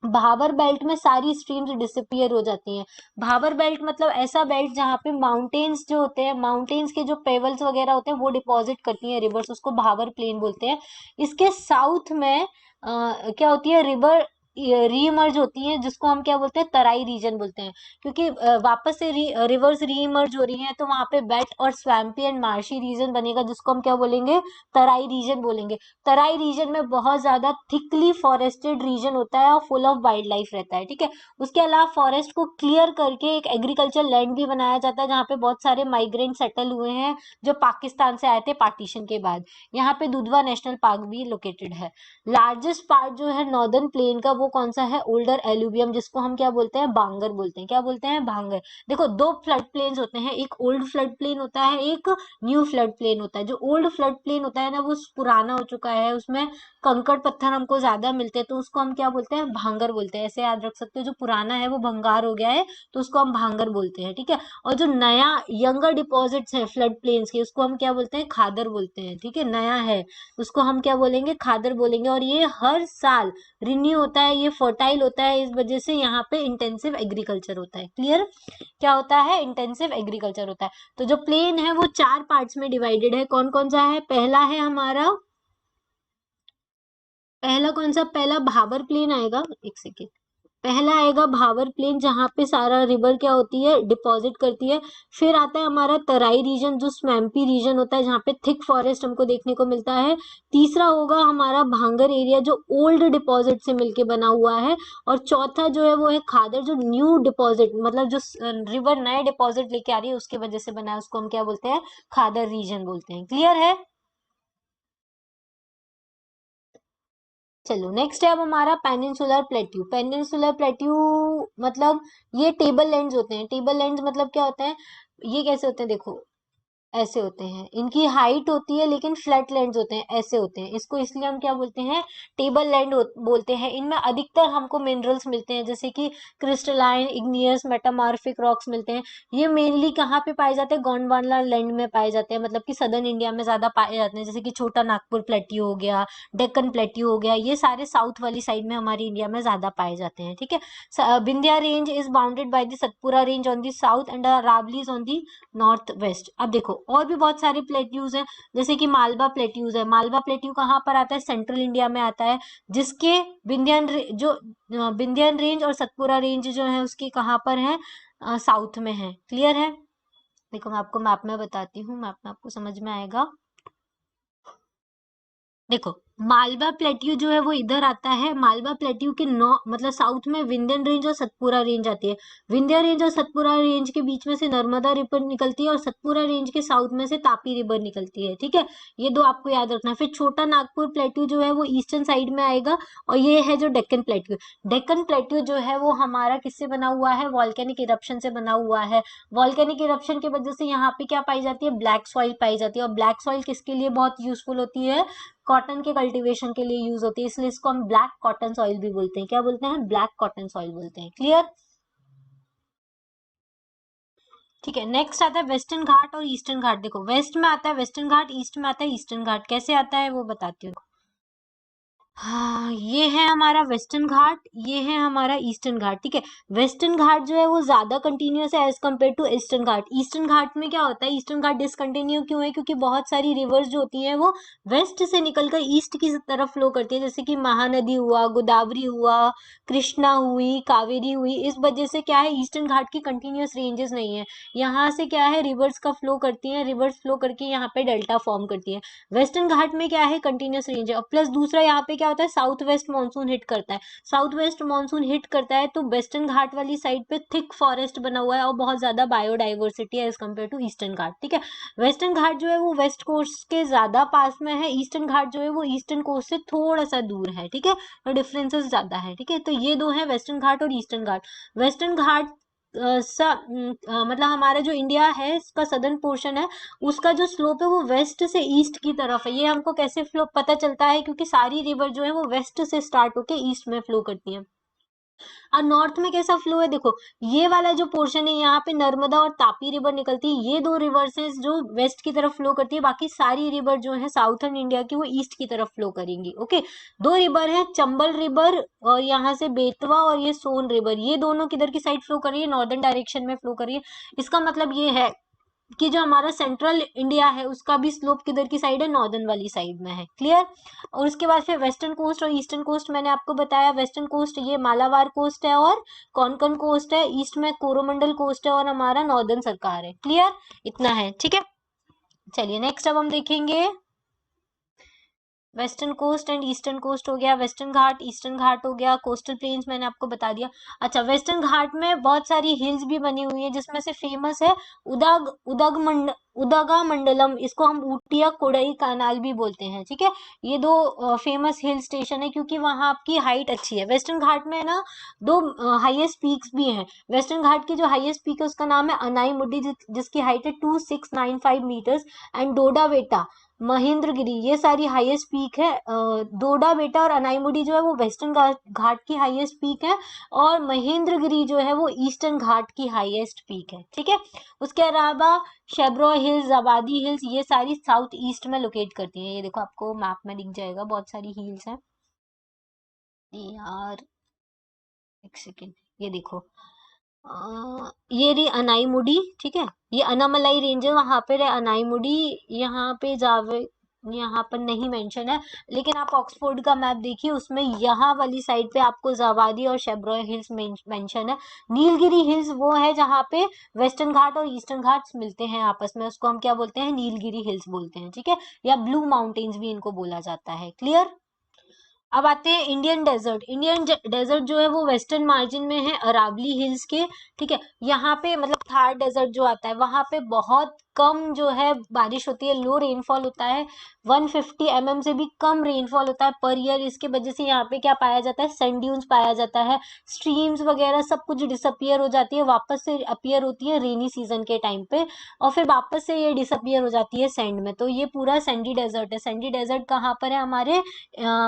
भाबर बेल्ट में सारी स्ट्रीम्स डिसअपियर हो जाती हैं। भाबर बेल्ट मतलब ऐसा बेल्ट जहाँ पे माउंटेन्स जो होते हैं, माउंटेन्स के जो पेवल्स वगैरह होते हैं वो डिपॉजिट करती हैं रिवर्स, उसको भाबर प्लेन बोलते हैं। इसके साउथ में क्या होती है, रिवर रीइमर्ज होती हैं, जिसको हम क्या बोलते हैं, तराई रीजन बोलते हैं, क्योंकि वापस से रिवर्स रीइमर्ज हो रही हैं, तो वहां पे वेट और स्वैम्पी एंड मार्शी रीजन बनेगा, जिसको हम क्या बोलेंगे, तराई रीजन बोलेंगे। तराई रीजन में बहुत ज्यादा थिकली फॉरेस्टेड रीजन होता है और फुल ऑफ वाइल्ड लाइफ रहता है, ठीक है। उसके अलावा फॉरेस्ट को क्लियर करके एक एग्रीकल्चर लैंड भी बनाया जाता है, जहाँ पे बहुत सारे माइग्रेंट सेटल हुए हैं जो पाकिस्तान से आए थे पार्टीशन के बाद। यहाँ पे दुधवा नेशनल पार्क भी लोकेटेड है। लार्जेस्ट पार्ट जो है नॉर्दर्न प्लेन का वो कौन सा है, ओल्डर एलुवियम, जिसको हम क्या बोलते हैं, भांगर बोलते हैं। क्या बोलते हैं, भांगर। देखो, दो फ्लड प्लेन्स होते हैं, एक ओल्ड फ्लड प्लेन होता है, एक न्यू फ्लड प्लेन होता है। जो ओल्ड फ्लड प्लेन होता है ना, वो पुराना हो चुका है, उसमें कंकड़ पत्थर हमको ज्यादा मिलते हैं, तो उसको हम क्या बोलते हैं, भांगर बोलते हैं। ऐसे याद रख सकते हो, जो पुराना है वो भंगार हो गया है, तो उसको हम भांगर बोलते हैं, ठीक है। और जो नया यंगर डिपॉजिट्स है फ्लड प्लेन्स के, उसको हम क्या बोलते हैं, खादर बोलते हैं, ठीक है। नया है उसको हम क्या बोलेंगे, खादर बोलेंगे। और ये हर साल रिन्यू होता है, ये फर्टाइल होता है, इस वजह से यहाँ पे इंटेंसिव एग्रीकल्चर होता है। क्लियर? क्या होता है, इंटेंसिव एग्रीकल्चर होता है। तो जो प्लेन है वो 4 पार्ट्स में डिवाइडेड है। कौन कौन सा है? पहला है हमारा, पहला कौन सा, पहला भाबर प्लेन आएगा, एक सेकेंड, पहला आएगा भावर प्लेन, जहां पे सारा रिवर क्या होती है, डिपॉजिट करती है। फिर आता है हमारा तराई रीजन, जो स्वैम्पी रीजन होता है, जहाँ पे थिक फॉरेस्ट हमको देखने को मिलता है। तीसरा होगा हमारा भांगर एरिया, जो ओल्ड डिपॉजिट से मिलके बना हुआ है। और चौथा जो है वो है खादर, जो न्यू डिपॉजिट, मतलब जो रिवर नए डिपॉजिट लेके आ रही है उसकी वजह से बना है, उसको हम क्या बोलते हैं, खादर रीजन बोलते हैं। क्लियर है? चलो, नेक्स्ट है अब हमारा पेनिनसुलर प्लेट्यू। पेनिनसुलर प्लेट्यू मतलब ये टेबल लैंड्स होते हैं। टेबल लैंड्स मतलब क्या होते हैं, ये कैसे होते हैं, देखो ऐसे होते हैं, इनकी हाइट होती है लेकिन फ्लैट लैंड्स होते हैं, ऐसे होते हैं। इसको इसलिए हम क्या बोलते हैं, टेबल लैंड बोलते हैं। इनमें अधिकतर हमको मिनरल्स मिलते हैं, जैसे कि क्रिस्टलाइन, इग्नियस, मेटामॉर्फिक रॉक्स मिलते हैं। ये मेनली कहाँ पे पाए जाते हैं, गोंडवाना लैंड में पाए जाते हैं, मतलब कि सदर्न इंडिया में ज्यादा पाए जाते हैं, जैसे कि छोटा नागपुर प्लेट्यू हो गया, डेक्कन प्लेट्यू हो गया, ये सारे साउथ वाली साइड में हमारी इंडिया में ज्यादा पाए जाते हैं, ठीक है। Vindhya range is bounded by the Satpura range on the south and Aravallis on the north west. अब देखो, और भी बहुत सारे प्लेट्यूज हैं, जैसे कि मालवा प्लेट्यूज है। मालवा प्लेट्यू कहाँ पर आता है, सेंट्रल इंडिया में आता है, जिसके विंध्यन रेंज और सतपुरा रेंज जो है उसकी कहाँ पर है, साउथ में है। क्लियर है? देखो, मैं आपको मैप में बताती हूँ, मैप में आपको समझ में आएगा। देखो, मालवा प्लेट्यू जो है वो इधर आता है। मालवा प्लेट्यू के नौ मतलब साउथ में विंध्यन रेंज और सतपुरा रेंज आती है। विंध्या रेंज और सतपुरा रेंज के बीच में से नर्मदा रिवर निकलती है, और सतपुरा रेंज के साउथ में से तापी रिवर निकलती है, ठीक है। ये दो आपको याद रखना है। फिर छोटा नागपुर प्लेट्यू जो है वो ईस्टर्न साइड में आएगा, और ये है जो डेक्कन प्लेट्यू। डेक्कन प्लेट्यू जो है वो हमारा किससे बना हुआ है, वॉल्केनिक इरप्शन से बना हुआ है। वॉल्केनिक इरप्शन की वजह से यहाँ पे क्या पाई जाती है, ब्लैक सॉइल पाई जाती है। और ब्लैक सॉइल किसके लिए बहुत यूजफुल होती है, कॉटन के कल्टीवेशन के लिए यूज होती है, इसलिए इसको हम ब्लैक कॉटन सॉइल भी बोलते हैं। क्या बोलते हैं, ब्लैक कॉटन सॉइल बोलते हैं। क्लियर? ठीक है, नेक्स्ट आता है वेस्टर्न घाट और ईस्टर्न घाट। देखो, वेस्ट में आता है वेस्टर्न घाट, ईस्ट में आता है ईस्टर्न घाट। कैसे आता है वो बताती हूँ। हाँ, ये है हमारा वेस्टर्न घाट, ये है हमारा ईस्टर्न घाट, ठीक है। वेस्टर्न घाट जो है वो ज्यादा कंटिन्यूअस है as compared to eastern Ghat. Eastern Ghat में क्या होता है, ईस्टर्न घाट डिसकंटिन्यू क्यों है, क्योंकि बहुत सारी रिवर्स जो होती हैं वो वेस्ट से निकलकर ईस्ट की तरफ फ्लो करती है, जैसे कि महानदी हुआ, गोदावरी हुआ, कृष्णा हुई, कावेरी हुई। इस वजह से क्या है, ईस्टर्न घाट की कंटिन्यूअस रेंजेस नहीं है। यहाँ से क्या है, रिवर्स का फ्लो करती है, रिवर्स फ्लो करके यहाँ पे डेल्टा फॉर्म करती है। वेस्टर्न घाट में क्या है, कंटिन्यूअस रेंज है। और प्लस दूसरा यहाँ पे क्या होता है, साउथ वेस्ट मानसून हिट करता है। साउथ वेस्ट मानसून हिट करता है तो वेस्टर्न घाट वाली साइड पे थिक फॉरेस्ट बना हुआ है और बहुत ज्यादा बायोडाइवर्सिटी है एज कम्पेयर टू ईस्टर्न घाट, ठीक है। वेस्टर्न घाट जो है वो वेस्ट कोस्ट के ज्यादा पास में है, ईस्टर्न घाट जो है वो ईस्टर्न कोस्ट से थोड़ा सा दूर है, ठीक है। और डिफरेंसेस ज्यादा है, ठीक है। तो ये दो है, वेस्टर्न घाट और ईस्टर्न घाट। वेस्टर्न घाट मतलब हमारा जो इंडिया है इसका सदर्न पोर्शन है, उसका जो स्लोप है वो वेस्ट से ईस्ट की तरफ है। ये हमको कैसे फ्लो पता चलता है, क्योंकि सारी रिवर जो है वो वेस्ट से स्टार्ट होके ईस्ट में फ्लो करती है। और नॉर्थ में कैसा फ्लो है, देखो ये वाला जो पोर्शन है यहाँ पे नर्मदा और तापी रिवर निकलती है, ये दो रिवर्स हैं जो वेस्ट की तरफ फ्लो करती है, बाकी सारी रिवर जो है साउथर्न इंडिया की वो ईस्ट की तरफ फ्लो करेंगी। ओके, दो रिवर है, चंबल रिवर और यहाँ से बेतवा और ये सोन रिवर, ये दोनों किधर की साइड फ्लो कर रही है, नॉर्दर्न डायरेक्शन में फ्लो कर रही है। इसका मतलब ये है कि जो हमारा सेंट्रल इंडिया है उसका भी स्लोप किधर की साइड है, नॉर्दर्न वाली साइड में है। क्लियर। और उसके बाद फिर वेस्टर्न कोस्ट और ईस्टर्न कोस्ट मैंने आपको बताया। वेस्टर्न कोस्ट ये मालाबार कोस्ट है और कोंकण कोस्ट है, ईस्ट में कोरोमंडल कोस्ट है और हमारा नॉर्दर्न सरकार है। क्लियर, इतना है। ठीक है, चलिए नेक्स्ट अब हम देखेंगे western coast and eastern coast हो गया, वेस्टर्न घाट ईस्टर्न घाट हो गया, कोस्टल प्लेन्स मैंने आपको बता दिया। अच्छा, वेस्टर्न घाट में बहुत सारी हिल्स भी बनी हुई है, जिसमें से फेमस है उदगा मंडलम, इसको हम ऊटी या कोडई कनाल भी बोलते हैं। ठीक है, ये दो फेमस हिल स्टेशन है क्योंकि वहां आपकी हाइट अच्छी है। वेस्टर्न घाट में ना दो हाईएस्ट पीक्स भी हैं। वेस्टर्न घाट की जो हाईएस्ट पीक है उसका नाम है अनाई मुड्डी, जिसकी हाइट है 2695 मीटर्स, एंड डोडा बेटा, महेंद्रगिरी, ये सारी हाईएस्ट पीक है। डोडा बेटा और अनाईमुडी जो है वो वेस्टर्न घाट की हाईएस्ट पीक है, और महेंद्रगिरी जो है वो ईस्टर्न घाट की हाईएस्ट पीक है। ठीक है, उसके अलावा शेब्रो हिल्स, आबादी हिल्स, ये सारी साउथ ईस्ट में लोकेट करती हैं। ये देखो आपको मैप में दिख जाएगा, बहुत सारी हिल्स हैं यार। एक सेकेंड, ये देखो ये रही अनाईमुडी। ठीक है, ये अनामलाई रेंज है, वहां पे रहे अनाईमुडी, यहाँ पे जावे, यहाँ पर नहीं मेंशन है, लेकिन आप ऑक्सफोर्ड का मैप देखिए, उसमें यहाँ वाली साइड पे आपको जावादी और शेब्रॉय हिल्स मेंशन है। नीलगिरी हिल्स वो है जहाँ पे वेस्टर्न घाट और ईस्टर्न घाट्स मिलते हैं आपस में, उसको हम क्या बोलते हैं, नीलगिरी हिल्स बोलते हैं। ठीक है, या ब्लू माउंटेन्स भी इनको बोला जाता है। क्लियर। अब आते हैं इंडियन डेजर्ट। इंडियन डेजर्ट जो है वो वेस्टर्न मार्जिन में है अरावली हिल्स के। ठीक है, यहाँ पे मतलब थार डेजर्ट जो आता है वहां पे बहुत कम जो है बारिश होती है, लो रेनफॉल होता है, 150 mm से भी कम रेनफॉल होता है पर ईयर। इसके वजह से यहाँ पे क्या पाया जाता है, सैंड ड्यून्स पाया जाता है, स्ट्रीम्स वगैरह सब कुछ डिसअपियर हो जाती है, वापस से अपीयर होती है रेनी सीजन के टाइम पे, और फिर वापस से ये डिसअपियर हो जाती है सैंड में। तो ये पूरा सैंडी डेजर्ट है। सैंडी डेजर्ट कहाँ पर है, हमारे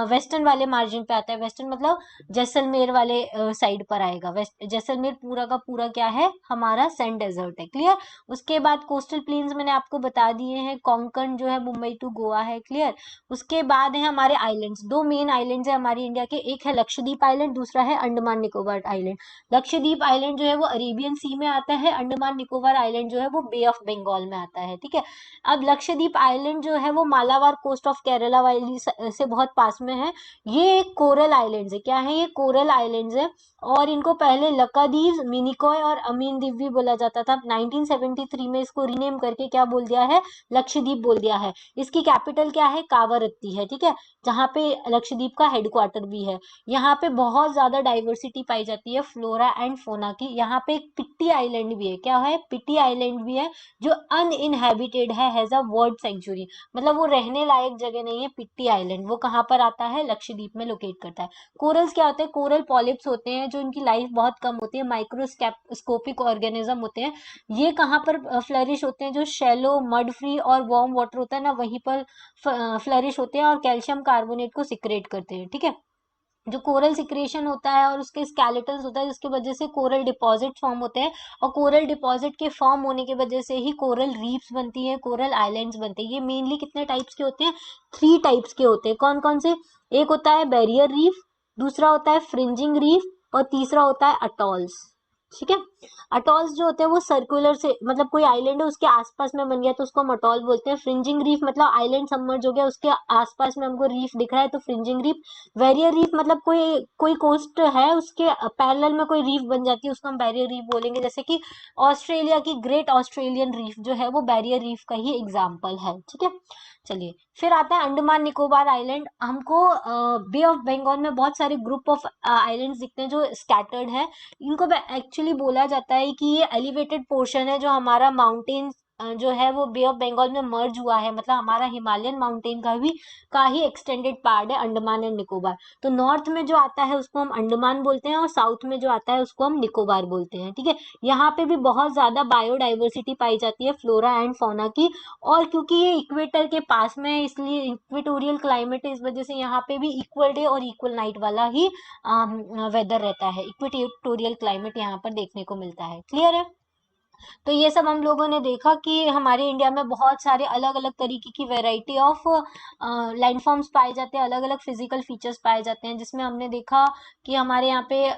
वेस्टर्न वाले मार्जिन पे आता है। वेस्टर्न मतलब जैसलमेर वाले साइड पर आएगा। वेस्ट जैसलमेर पूरा का पूरा क्या है, हमारा सैंड डेजर्ट है। क्लियर। उसके बाद कोस्टल प्लेन्स मैंने आपको बता दिए हैं, कोंकण जो है मुंबई टू गोवा है। क्लियर। उसके बाद है हमारे आइलैंड्स, दो मेन आइलैंड्स है हमारी इंडिया के, एक है लक्षद्वीप आइलैंड, दूसरा है अंडमान निकोबार आइलैंड। लक्षद्वीप आइलैंड जो है वो अरेबियन सी में आता है, अंडमान निकोबार आइलैंड जो है वो बे ऑफ बंगाल में आता है। ठीक है, अब लक्षद्वीप आइलैंड जो है वो मालाबार कोस्ट ऑफ केरला वाली से बहुत पास में है। ये एक कोरल आइलैंड्स है। क्या है, ये कोरल आइलैंड्स है, और इनको पहले लक्षद्वीप, मिनिकॉय और अमीन द्वीप भी बोला जाता था। 1973 में इसको रीनेम करके क्या बोल दिया है, लक्षद्वीप बोल दिया है। इसकी कैपिटल क्या है, कावरत्ती है। ठीक है, जहाँ पे लक्षद्वीप का हेडक्वार्टर भी है। यहाँ पे बहुत ज्यादा डाइवर्सिटी पाई जाती है फ्लोरा एंड फोना की। यहाँ पे एक पिट्टी आइलैंड भी है। क्या है, पिट्टी आइलैंड भी है, जो अनइनहेबिटेड है, हैज अ वर्ल्ड सेंचुरी, मतलब वो रहने लायक जगह नहीं है। पिट्टी आइलैंड वो कहाँ पर आता है, लक्षद्वीप में लोकेट करता है। कोरल्स क्या होते हैं, कोरल पॉलिप्स होते हैं जो इनकी लाइफ बहुत कम होती है, माइक्रोस्कोपिक ऑर्गेनिज्म होते हैं। ये कहाँ पर फ्लरिश होते हैं, जो शैलो मड फ्री और वार्म वाटर होता है ना, वहीं पर फ्लरिश होते हैं और कैल्शियम कार्बोनेट को सिक्रेट करते हैं। ठीक है, जो कोरल सिक्रेशन होता है और उसके स्केलेटल्स होता है, जिसकी वजह से कोरल डिपॉजिट फॉर्म होते हैं, और कोरल डिपॉजिट के फॉर्म होने की वजह से ही कोरल रीफ्स बनती हैं, कोरल आइलैंड्स बनते हैं। ये मेनली कितने टाइप्स के होते हैं, 3 टाइप्स के होते हैं। कौन कौन से, एक होता है बैरियर रीफ, दूसरा होता है फ्रिंजिंग रीफ, और तीसरा होता है अटॉल्स। ठीक है, अटॉल्स जो होते हैं वो सर्कुलर से, मतलब कोई आइलैंड है उसके आसपास में बन गया तो उसको हम अटॉल बोलते हैं। फ्रिंजिंग रीफ मतलब आइलैंड सबमर्ज हो गया, उसके आसपास में हमको रीफ दिख रहा है तो फ्रिंजिंग रीफ। बैरियर रीफ मतलब कोई कोई कोस्ट है उसके पैरेलल में कोई रीफ बन जाती है, उसको हम बैरियर रीफ बोलेंगे। जैसे कि ऑस्ट्रेलिया की ग्रेट ऑस्ट्रेलियन रीफ जो है वो बैरियर रीफ का ही एग्जाम्पल है। ठीक है, चलिए फिर आता है अंडमान निकोबार आइलैंड। हमको बे ऑफ बंगाल में बहुत सारे ग्रुप ऑफ आइलैंड्स दिखते हैं जो स्कैटर्ड है। इनको एक्चुअली बोला जाता है कि ये एलिवेटेड पोर्शन है जो हमारा माउंटेन जो है वो बे ऑफ बंगाल में मर्ज हुआ है, मतलब हमारा हिमालयन माउंटेन का ही एक्सटेंडेड पार्ट है अंडमान एंड निकोबार। तो नॉर्थ में जो आता है उसको हम अंडमान बोलते हैं और साउथ में जो आता है उसको हम निकोबार बोलते हैं, ठीक है। यहाँ पे भी बहुत ज्यादा बायोडाइवर्सिटी पाई जाती है फ्लोरा एंड फौना की, और क्योंकि ये इक्वेटर के पास में है इसलिए इक्वेटोरियल क्लाइमेट है, इस वजह से यहाँ पे भी इक्वल डे और इक्वल नाइट वाला ही वेदर रहता है। इक्वेटोरियल क्लाइमेट यहाँ पर देखने को मिलता है। क्लियर है? तो ये सब हम लोगों ने देखा कि हमारे इंडिया में बहुत सारे अलग अलग तरीके की वैरायटी ऑफ लैंडफॉर्म्स पाए जाते हैं, अलग अलग फिजिकल फीचर्स पाए जाते हैं, जिसमें हमने देखा कि हमारे यहाँ पे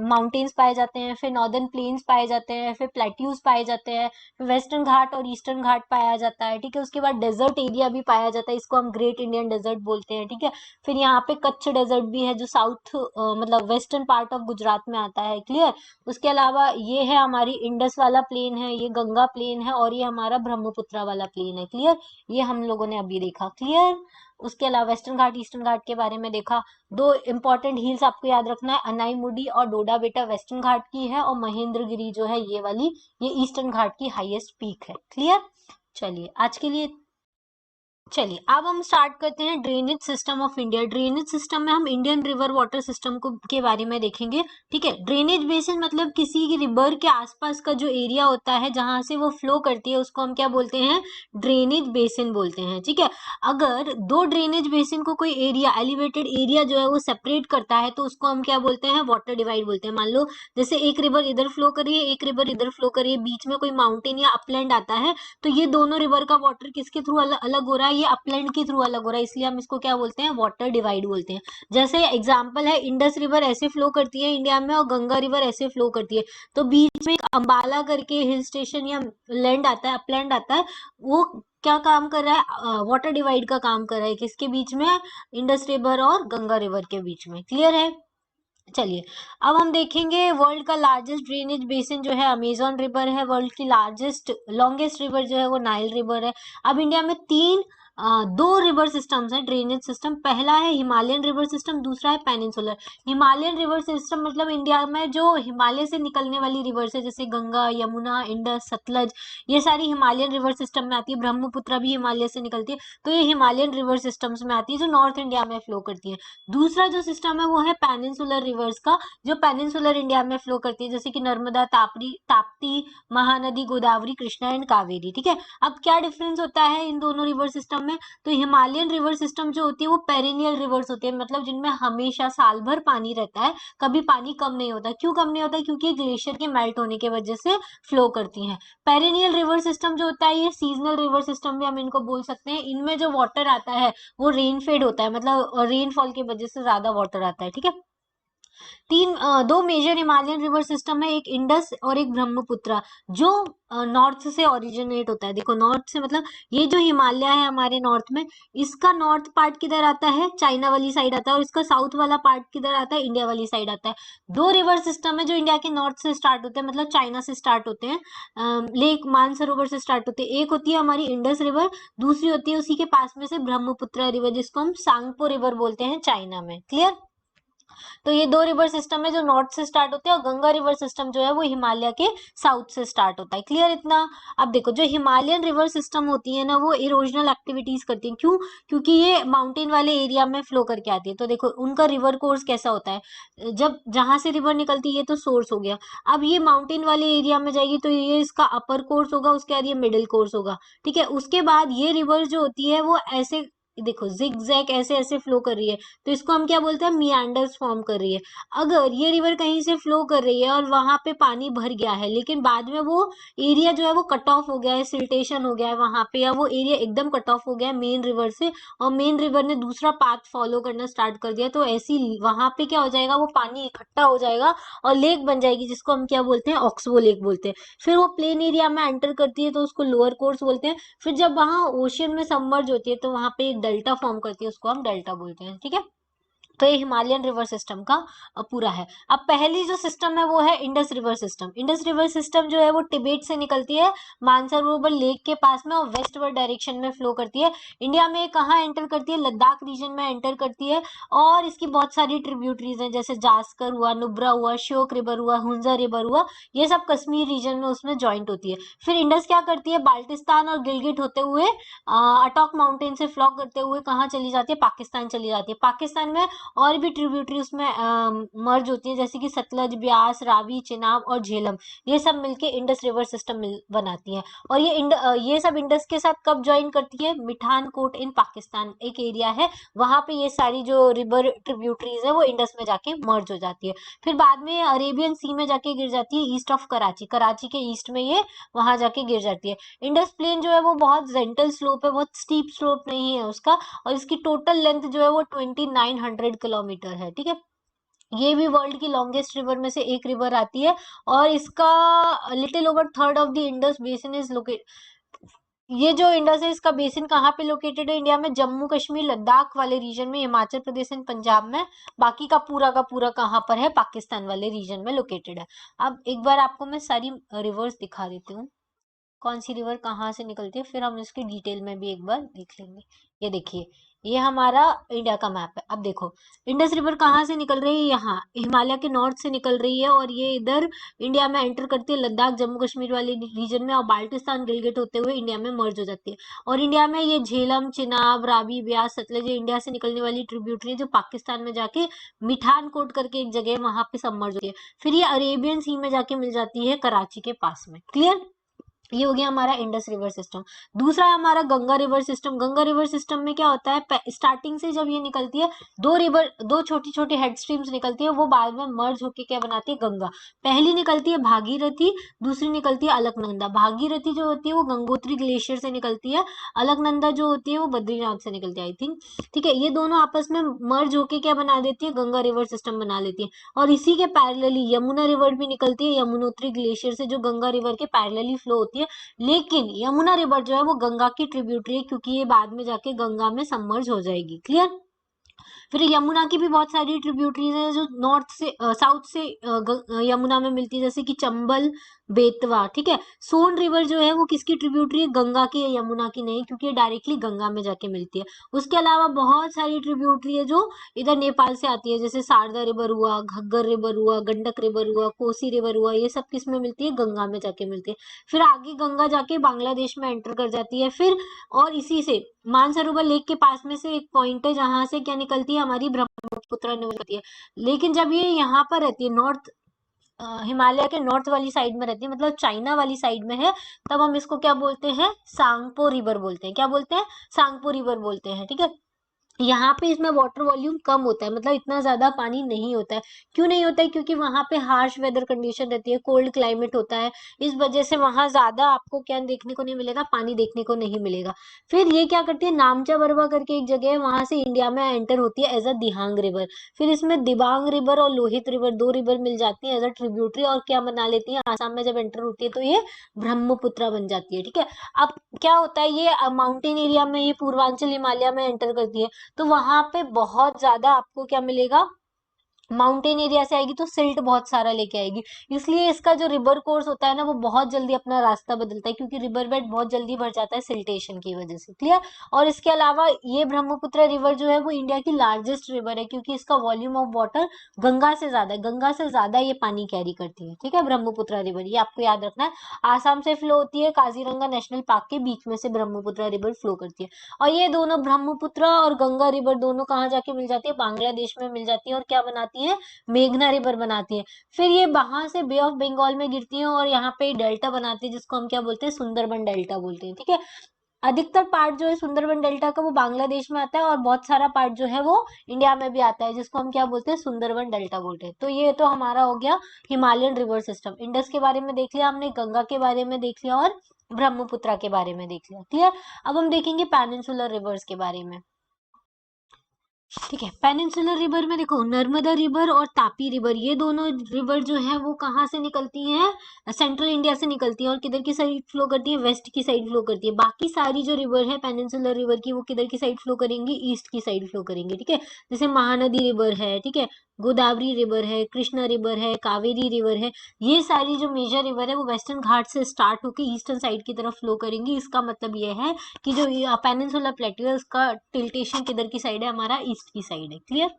माउंटेन्स पाए जाते हैं, फिर नॉर्दर्न प्लेन्स पाए जाते हैं, फिर प्लेट्यूज पाए जाते हैं, फिर वेस्टर्न घाट और ईस्टर्न घाट पाया जाता है, ठीक है। उसके बाद डेजर्ट एरिया भी पाया जाता है, इसको हम ग्रेट इंडियन डेजर्ट बोलते हैं, ठीक है। फिर यहाँ पे कच्छ डेजर्ट भी है जो साउथ मतलब वेस्टर्न पार्ट ऑफ गुजरात में आता है। क्लियर? उसके अलावा ये है हमारी इंडस वाला प्लेन है, ये गंगा प्लेन है, और ये हमारा ब्रह्मपुत्रा वाला प्लेन है। क्लियर? ये हम लोगों ने अभी देखा। क्लियर? उसके अलावा वेस्टर्न घाट ईस्टर्न घाट के बारे में देखा। दो इंपॉर्टेंट हिल्स आपको याद रखना है, अनाईमुडी और डोडा बेटा वेस्टर्न घाट की है, और महेंद्रगिरी जो है ये वाली, ये ईस्टर्न घाट की हाईएस्ट पीक है। क्लियर? चलिए आज के लिए, चलिए अब हम स्टार्ट करते हैं drainage system of India. Drainage system में हम इंडियन रिवर वाटर सिस्टम को के बारे में देखेंगे, ठीक है। ड्रेनेज बेसिन मतलब किसी की रिवर के आसपास का जो एरिया होता है जहां से वो फ्लो करती है उसको हम क्या बोलते हैं? ड्रेनेज बेसिन बोलते हैं, ठीक है। अगर दो ड्रेनेज बेसिन को कोई एरिया एलिवेटेड एरिया जो है वो सेपरेट करता है तो उसको हम क्या बोलते हैं? वाटर डिवाइड बोलते हैं। मान लो जैसे एक रिवर इधर फ्लो करिए, एक रिवर इधर फ्लो करिए, बीच में कोई माउंटेन या अपलैंड आता है, तो ये दोनों रिवर का वाटर किसके थ्रू अलग अलग हो रहा है? ये अपलैंड के थ्रू अलग हो रहा है, इसलिए हम इसको क्या बोलते हैं? वाटर डिवाइड बोलते हैं। जैसे एग्जांपल है, इंडस रिवर ऐसे फ्लो करती है इंडिया में और गंगा रिवर ऐसे फ्लो करती है, तो बीच में एक अंबाला करके हिल स्टेशन या लैंड आता है, अपलैंड आता है, वो क्या काम कर रहा है? वाटर डिवाइड का काम कर रहा है। किसके बीच में? इंडस रिवर और गंगा रिवर के बीच में। क्लियर है? चलिए अब हम देखेंगे वर्ल्ड का लार्जेस्ट ड्रेनेज बेसिन जो है अमेजोन रिवर है, वर्ल्ड की लार्जेस्ट लॉन्गेस्ट रिवर जो है वो नाइल रिवर है। अब इंडिया में दो रिवर सिस्टम्स हैं ड्रेनेज सिस्टम। पहला है हिमालयन रिवर सिस्टम, दूसरा है पेनिनसुलर। हिमालयन रिवर सिस्टम मतलब इंडिया में जो हिमालय से निकलने वाली रिवर्स है, जैसे गंगा, यमुना, इंडस, सतलज, ये सारी हिमालयन रिवर सिस्टम में आती है। ब्रह्मपुत्र भी हिमालय से निकलती है, तो ये हिमालयन रिवर सिस्टम्स में आती है जो नॉर्थ इंडिया में फ्लो करती है। दूसरा जो सिस्टम है वो है पेनिनसुलर रिवर्स का, जो पेनिनसुलर इंडिया में फ्लो करती है, जैसे कि नर्मदा, ताप्ती, महानदी, गोदावरी, कृष्णा एंड कावेरी, ठीक है। अब क्या डिफरेंस होता है इन दोनों रिवर सिस्टम में? तो हिमालयन रिवर सिस्टम जो होती है वो पेरिनियल रिवर्स होती है, मतलब जिनमें हमेशा साल भर पानी रहता है, कभी पानी कम नहीं होता। क्यों कम नहीं होता? क्योंकि ग्लेशियर के मेल्ट होने की वजह से फ्लो करती हैं। पेरिनियल रिवर सिस्टम जो होता है ये सीजनल रिवर सिस्टम भी हम इनको बोल सकते हैं। इनमें जो वाटर आता है वो रेन फेड होता है, मतलब रेनफॉल की वजह से ज्यादा वाटर आता है, ठीक है। दो मेजर हिमालयन रिवर सिस्टम है, एक इंडस और एक ब्रह्मपुत्र, जो नॉर्थ से ओरिजिनेट होता है। देखो नॉर्थ से मतलब ये जो हिमालय है हमारे नॉर्थ में, इसका नॉर्थ पार्ट किधर आता है? चाइना वाली साइड आता है, और इसका साउथ वाला पार्ट किधर आता है? इंडिया वाली साइड आता है। दो रिवर सिस्टम है जो इंडिया के नॉर्थ से स्टार्ट होते हैं, मतलब चाइना से स्टार्ट होते हैं, लेक मानसरोवर से स्टार्ट होते हैं। एक होती है हमारी इंडस रिवर, दूसरी होती है उसी के पास में से ब्रह्मपुत्र रिवर, जिसको हम सांगपो रिवर बोलते हैं चाइना में। क्लियर? तो ये दो रिवर सिस्टम है जो नॉर्थ से स्टार्ट होते हैं, और गंगा रिवर सिस्टम जो है वो हिमालय के साउथ से स्टार्ट होता है। क्लियर इतना? अब देखो जो हिमालयन रिवर सिस्टम होती है ना वो इरोजनल एक्टिविटीज करती है। क्यों? क्योंकि ये माउंटेन वाले एरिया में फ्लो करके आती है। तो देखो उनका रिवर कोर्स कैसा होता है, जब जहां से रिवर निकलती है ये तो सोर्स हो गया, अब ये माउंटेन वाले एरिया में जाएगी तो ये इसका अपर कोर्स होगा, उसके बाद ये मिडिल कोर्स होगा, ठीक है। उसके बाद ये रिवर जो होती है वो ऐसे देखो जिग जैग ऐसे ऐसे फ्लो कर रही है, तो इसको हम क्या बोलते हैं? मियांडर्स फॉर्म कर रही है। अगर ये रिवर कहीं से फ्लो कर रही है और वहां पे पानी भर गया है, लेकिन बाद में वो एरिया जो है वो कट ऑफ हो गया है, सिल्टेशन हो गया है वहां पे, या वो एरिया एकदम कट ऑफ हो गया है मेन रिवर से, और मेन रिवर ने दूसरा पाथ फॉलो करना स्टार्ट कर दिया, तो ऐसी वहां पे क्या हो जाएगा? वो पानी इकट्ठा हो जाएगा और लेक बन जाएगी, जिसको हम क्या बोलते हैं? ऑक्सबो लेक बोलते हैं। फिर वो प्लेन एरिया में एंटर करती है तो उसको लोअर कोर्स बोलते हैं। फिर जब वहां ओशियन में सबमर्ज होती है तो वहां पे एक डेल्टा फॉर्म करती है, उसको हम डेल्टा बोलते हैं, ठीक है। तो ये हिमालयन रिवर सिस्टम का पूरा है। अब पहली जो सिस्टम है वो है Indus river system. Indus river system जो है वो तिब्बत से निकलती है मानसरोवर लेक के पास में और वेस्टवर्ड डायरेक्शन में फ्लो करती है। इंडिया में कहाँ एंटर करती है? लद्दाख रीजन में एंटर करती है। और इसकी बहुत सारी ट्रिब्यूटरीज हैं, जैसे जास्कर हुआ, नुब्रा हुआ, श्योक रिवर हुआ, हुंजा रिवर हुआ, ये सब कश्मीर रीजन में उसमें ज्वाइंट होती है। फिर इंडस क्या करती है? बाल्टिस्तान और गिलगिट होते हुए अटॉक माउंटेन से फ्लो करते हुए कहाँ चली जाती है? पाकिस्तान चली जाती है। पाकिस्तान में और भी ट्रिब्यूटरी उसमें मर्ज होती है, जैसे कि सतलज, ब्यास, रावी, चिनाब और झेलम, ये सब मिलके इंडस रिवर सिस्टम बनाती है। और ये सब इंडस के साथ कब ज्वाइन करती है? मिठानकोट इन पाकिस्तान एक एरिया है, वहां पे ये सारी जो रिवर ट्रिब्यूटरीज है वो इंडस में जाके मर्ज हो जाती है। फिर बाद में अरेबियन सी में जाके गिर जाती है, ईस्ट ऑफ कराची, कराची के ईस्ट में ये वहां जाके गिर जाती है। इंडस प्लेन जो है वो बहुत जेंटल स्लोप है, बहुत स्टीप स्लोप नहीं है उसका, और इसकी टोटल लेंथ जो है वो 2900 किलोमीटर है। ठीक है, ये भी वर्ल्ड की लॉन्गेस्ट रिवर में से एक रिवर आती है। और इसका little over third of the Indus basin is locate, ये जो इंडस है इसका बेसिन कहाँ पे लोकेटेड है इंडिया में? जम्मू कश्मीर लद्दाख वाले रीजन में, हिमाचल प्रदेश एंड पंजाब में। बाकी का पूरा कहाँ पर है? पाकिस्तान वाले रीजन में लोकेटेड है। अब एक बार आपको मैं सारी रिवर्स दिखा देती हूँ, कौन सी रिवर कहाँ से निकलती है, फिर हम इसकी डिटेल में भी एक बार देख लेंगे। ये देखिए, ये हमारा इंडिया का मैप है। अब देखो, इंडस रिवर कहाँ से निकल रही है? यहाँ हिमालय के नॉर्थ से निकल रही है, और ये इधर इंडिया में एंटर करती है लद्दाख जम्मू कश्मीर वाले रीजन में, और बाल्टिस्तान गिलगिट होते हुए इंडिया में मर्ज हो जाती है। और इंडिया में ये झेलम, चिनाब, रावी, ब्यास, सतलज, ये इंडिया से निकलने वाली ट्रिब्यूटरी जो पाकिस्तान में जाके मिठानकोट करके एक जगह है वहां पे सबमर्ज होती है। फिर ये अरेबियन सी में जाके मिल जाती है कराची के पास में। क्लियर? ये हो गया हमारा इंडस रिवर सिस्टम। दूसरा है हमारा Ganga river system. Ganga river system में क्या होता है? स्टार्टिंग से जब ये निकलती है, दो छोटी छोटी हेड स्ट्रीम्स निकलती है, वो बाद में मर्ज होके क्या बनाती है? गंगा। पहली निकलती है भागीरथी, दूसरी निकलती है अलकनंदा। भागीरथी जो होती है वो गंगोत्री ग्लेशियर से निकलती है, अलकनंदा जो होती है वो बद्रीनाथ से निकलती है, आई थिंक। ठीक है, ये दोनों आपस में मर्ज होके क्या बना देती है? गंगा रिवर सिस्टम बना लेती है। और इसी के पैरेलली यमुना रिवर भी निकलती है, यमुनोत्री ग्लेशियर से, जो गंगा रिवर के पैरेलली फ्लो होती है। लेकिन यमुना रिवर जो है वो गंगा की ट्रिब्यूटरी है, क्योंकि ये बाद में जाके गंगा में सबमर्ज हो जाएगी। क्लियर? फिर यमुना की भी बहुत सारी ट्रिब्यूटरीज हैं जो नॉर्थ से साउथ से यमुना में मिलती है, जैसे कि चंबल, बेतवा। ठीक है, सोन रिवर जो है वो किसकी ट्रिब्यूटरी है? गंगा की है, यमुना की नहीं, क्योंकि ये डायरेक्टली गंगा में जाके मिलती है। उसके अलावा बहुत सारी ट्रिब्यूटरी है जो इधर नेपाल से आती है, जैसे शारदा रिवर हुआ, घग्गर रिवर हुआ, गंडक रिवर हुआ, कोसी रिवर हुआ, ये सब किस में मिलती है? गंगा में जाके मिलती है। फिर आगे गंगा जाके बांग्लादेश में एंटर कर जाती है। फिर और इसी से मानसरोवर लेक के पास में से एक पॉइंट है जहां से क्या निकलती है? हमारी ब्रह्मपुत्र निकलती है। लेकिन जब ये यहाँ पर रहती है, नॉर्थ हिमालय के नॉर्थ वाली साइड में रहती है, मतलब चाइना वाली साइड में है, तब हम इसको क्या बोलते हैं? सांगपो रिवर बोलते हैं। क्या बोलते हैं? सांगपो रिवर बोलते हैं। ठीक है, यहाँ पे इसमें वाटर वॉल्यूम कम होता है, मतलब इतना ज्यादा पानी नहीं होता है। क्यों नहीं होता है? क्योंकि वहां पे हार्श वेदर कंडीशन रहती है, कोल्ड क्लाइमेट होता है, इस वजह से वहां ज्यादा आपको क्या देखने को नहीं मिलेगा? पानी देखने को नहीं मिलेगा। फिर ये क्या करती है? नामचा बरवा करके एक जगह है, वहां से इंडिया में एंटर होती है एज अ दिहांग रिवर। फिर इसमें दिबांग रिवर और लोहित रिवर, दो रिवर मिल जाती है एज अ ट्रिब्यूटरी, और क्या बना लेती है? आसाम में जब एंटर होती है तो ये ब्रह्मपुत्र बन जाती है। ठीक है, अब क्या होता है? ये माउंटेन एरिया में, ये पूर्वांचल हिमालय में एंटर करती है, तो वहां पे बहुत ज्यादा आपको क्या मिलेगा? माउंटेन एरिया से आएगी तो सिल्ट बहुत सारा लेके आएगी, इसलिए इसका जो रिवर कोर्स होता है ना वो बहुत जल्दी अपना रास्ता बदलता है, क्योंकि रिवर बेड बहुत जल्दी भर जाता है सिल्टेशन की वजह से। क्लियर? और इसके अलावा ये ब्रह्मपुत्र रिवर जो है वो इंडिया की लार्जेस्ट रिवर है, क्योंकि इसका वॉल्यूम ऑफ वाटर गंगा से ज्यादा है, गंगा से ज्यादा ये पानी कैरी करती है। ठीक है, ब्रह्मपुत्र रिवर, ये आपको याद रखना है। आसाम से फ्लो होती है, काजीरंगा नेशनल पार्क के बीच में से ब्रह्मपुत्र रिवर फ्लो करती है। और ये दोनों ब्रह्मपुत्र और गंगा रिवर दोनों कहाँ जाके मिल जाती है? बांग्लादेश में मिल जाती है, और क्या बनाती है? मेघना रिवर बनाती है। फिर ये वहां से बे ऑफ बंगाल में गिरती है, और यहाँ पे डेल्टा बनाती है, जिसको हम क्या बोलते हैं? सुंदरबन डेल्टा बोलते हैं। ठीक है, अधिकतर पार्ट जो है सुंदरबन डेल्टा का वो बांग्लादेश में आता है, और बहुत सारा पार्ट जो है वो इंडिया में भी आता है, जिसको हम क्या बोलते हैं? सुंदरबन डेल्टा बोलते हैं। तो ये तो हमारा हो गया हिमालयन रिवर सिस्टम। इंडस के बारे में देख लिया हमने, गंगा के बारे में देख लिया, और ब्रह्मपुत्र के बारे में देख लिया। क्लियर? अब हम देखेंगे पेनिनसुलर रिवर्स के बारे में। ठीक है। पेनिनसुलर रिवर में देखो नर्मदा रिवर और तापी रिवर, ये दोनों रिवर जो है वो कहाँ से निकलती हैं, सेंट्रल इंडिया से निकलती है और किधर की साइड फ्लो करती है, वेस्ट की साइड फ्लो करती है। बाकी सारी जो रिवर है पेनिनसुलर रिवर की वो किधर की साइड फ्लो करेंगी, ईस्ट की साइड फ्लो करेंगी। ठीक है, जैसे महानदी रिवर है, ठीक है, गोदावरी रिवर है, कृष्णा रिवर है, कावेरी रिवर है, ये सारी जो मेजर रिवर है वो वेस्टर्न घाट से स्टार्ट होकर ईस्टर्न साइड की तरफ फ्लो करेंगी। इसका मतलब ये है कि जो पेनिनसुलर प्लेटू है उसका टिल्टेशन किधर की साइड है, हमारा ईस्ट की साइड है। क्लियर।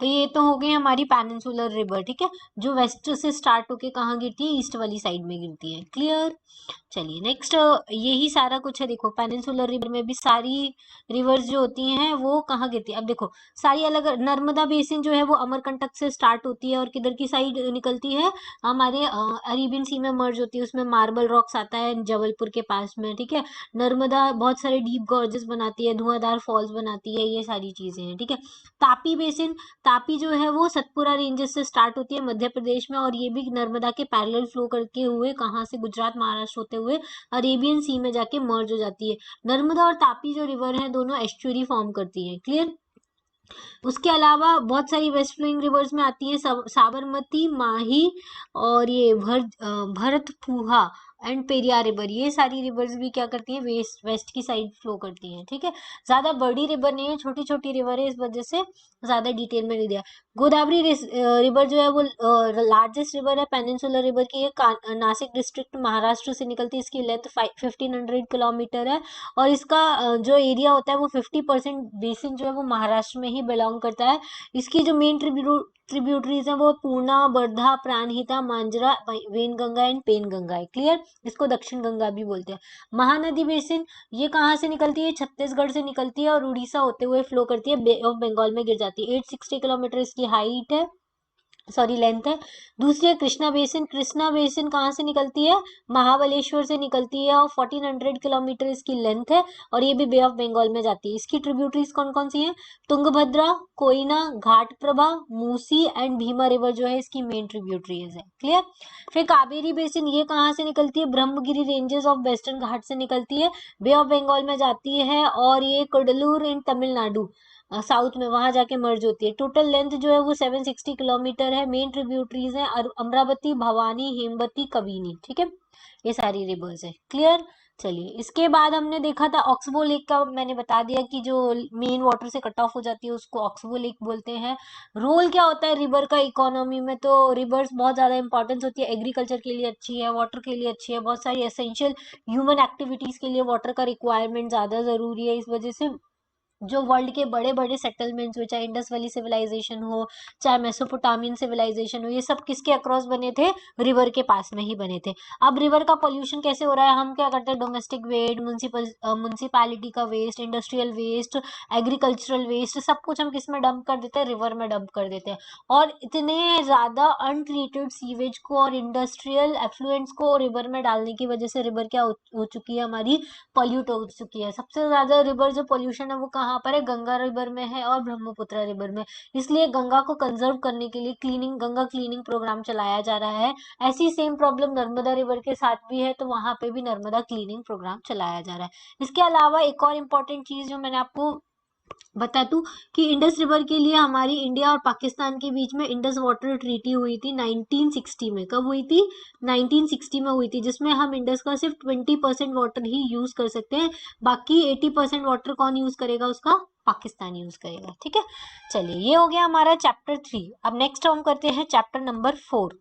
तो ये तो हो गई हमारी पेनिनसुलर रिवर। ठीक है, जो वेस्ट से स्टार्ट होके कहाँ गिरती है, ईस्ट वाली साइड में गिरती है। क्लियर। चलिए नेक्स्ट, यही सारा कुछ है। देखो पेनिनसुलर रिवर में भी सारी रिवर्स जो होती हैं वो कहाँ गिरती है। अब देखो सारी अलग, नर्मदा बेसिन जो है वो अमरकंटक से स्टार्ट होती है और किधर की साइड निकलती है, हमारे अरेबियन सी में मर्ज होती है, उसमें मार्बल रॉक्स आता है जबलपुर के पास में। ठीक है, नर्मदा बहुत सारे डीप गॉर्जेस बनाती है, धुआंधार फॉल्स बनाती है, ये सारी चीजें हैं। ठीक है, तापी बेसिन, तापी जो है वो सतपुरा रेंजेस से स्टार्ट होती है मध्य प्रदेश में और ये भी नर्मदा के पैरेलल फ्लो करके हुए कहाँ से, गुजरात महाराष्ट्र होते हुए अरेबियन सी में जाके मर्ज हो जाती है। नर्मदा और तापी जो रिवर है दोनों एस्चुरी फॉर्म करती है। क्लियर। उसके अलावा बहुत सारी वेस्ट फ्लोइंग रिवर्स में आती है, साबरमती, माही और ये भरतपुहा एंड पेरियार रिवर, ये सारी रिवर्स भी क्या करती है, वेस्ट वेस्ट की साइड फ्लो करती हैं। ठीक है, ज्यादा बड़ी रिवर नहीं है, छोटी छोटी रिवर है, इस वजह से ज्यादा डिटेल में नहीं दिया। गोदावरी रिवर जो है वो लार्जेस्ट रिवर है पेनिनसुलर रिवर की, नासिक डिस्ट्रिक्ट महाराष्ट्र से निकलती है, इसकी लेंथ 1500 किलोमीटर है और इसका जो एरिया होता है वो 50% बेसिन जो है वो महाराष्ट्र में ही बिलोंग करता है। इसकी जो मेन ट्रिब्यूटरीज हैं वो पूर्णा, वर्धा, प्राणहिता, मांजरा, वेनगंगा एंड पेनगंगा है। क्लियर, इसको दक्षिण गंगा भी बोलते हैं। महानदी बेसिन ये कहाँ से निकलती है, छत्तीसगढ़ से निकलती है और उड़ीसा होते हुए फ्लो करती है, बे ऑफ बंगाल में गिर जाती है। 860 किलोमीटर इसकी हाइट है, सॉरी लेंथ है। दूसरी है कृष्णा बेसिन, कृष्णा बेसिन कहाँ से निकलती है, महाबलेश्वर से निकलती है और 1400 किलोमीटर इसकी लेंथ है और ये भी बे ऑफ बंगाल में जाती है। इसकी ट्रिब्यूटरीज कौन कौन सी हैं, तुंगभद्रा, कोयना, घाट प्रभा, मूसी एंड भीमा रिवर जो है इसकी मेन ट्रिब्यूटरीज है। क्लियर। फिर कावेरी बेसिन ये कहाँ से निकलती है, ब्रह्मगिरी रेंजेस ऑफ वेस्टर्न घाट से निकलती है, बे ऑफ बंगाल में जाती है और ये कुडलूर इन तमिलनाडु साउथ में वहां जाके मर्ज होती है। टोटल लेंथ जो है वो 760 किलोमीटर है। मेन ट्रिब्यूटरीज हैं अमरावती, भवानी, हेमवती, कबिनी। ठीक है, ये सारी रिवर्स है। क्लियर। चलिए इसके बाद हमने देखा था ऑक्सबो लेक का, मैंने बता दिया कि जो मेन वाटर से कट ऑफ हो जाती है उसको ऑक्सबो लेक बोलते हैं। रोल क्या होता है रिवर का इकोनॉमी में, तो रिवर्स बहुत ज्यादा इंपॉर्टेंस होती है, एग्रीकल्चर के लिए अच्छी है, वाटर के लिए अच्छी है, बहुत सारी एसेंशियल ह्यूमन एक्टिविटीज के लिए वाटर का रिक्वायरमेंट ज्यादा जरूरी है। इस वजह से जो वर्ल्ड के बड़े बड़े सेटलमेंट्स हुए, चाहे इंडस वैली सिविलाइजेशन हो, चाहे मेसोपोटामियन सिविलाइजेशन हो, ये सब किसके अक्रॉस बने थे, रिवर के पास में ही बने थे। अब रिवर का पोल्यूशन कैसे हो रहा है, हम क्या करते हैं, डोमेस्टिक वेस्ट, म्यूनसिपैलिटी का waste, industrial waste, agricultural waste, सब कुछ हम किस में डंप कर देते हैं, रिवर में डंप कर देते हैं। और इतने ज्यादा अनट्रीटेड सीवेज को और इंडस्ट्रियल एफ्लुएंट्स को रिवर में डालने की वजह से रिवर क्या हो चुकी है, हमारी पॉल्यूट हो चुकी है। सबसे ज्यादा रिवर जो पोल्यूशन है वो कहाँ पर है, गंगा रिवर में है और ब्रह्मपुत्र रिवर में। इसलिए गंगा को कंजर्व करने के लिए गंगा क्लीनिंग प्रोग्राम चलाया जा रहा है। ऐसी सेम प्रॉब्लम नर्मदा रिवर के साथ भी है, तो वहां पे भी नर्मदा क्लीनिंग प्रोग्राम चलाया जा रहा है। इसके अलावा एक और इम्पोर्टेंट चीज जो मैंने आपको बता दूं कि इंडस रिवर के लिए हमारी इंडिया और पाकिस्तान के बीच में इंडस वाटर ट्रीटी हुई थी 1960 में। कब हुई थी, 1960 में हुई थी, जिसमें हम इंडस का सिर्फ 20% वाटर ही यूज कर सकते हैं, बाकी 80% वाटर कौन यूज करेगा, उसका पाकिस्तान यूज करेगा। ठीक है, चलिए ये हो गया हमारा चैप्टर 3। अब नेक्स्ट हम करते हैं चैप्टर नंबर 4।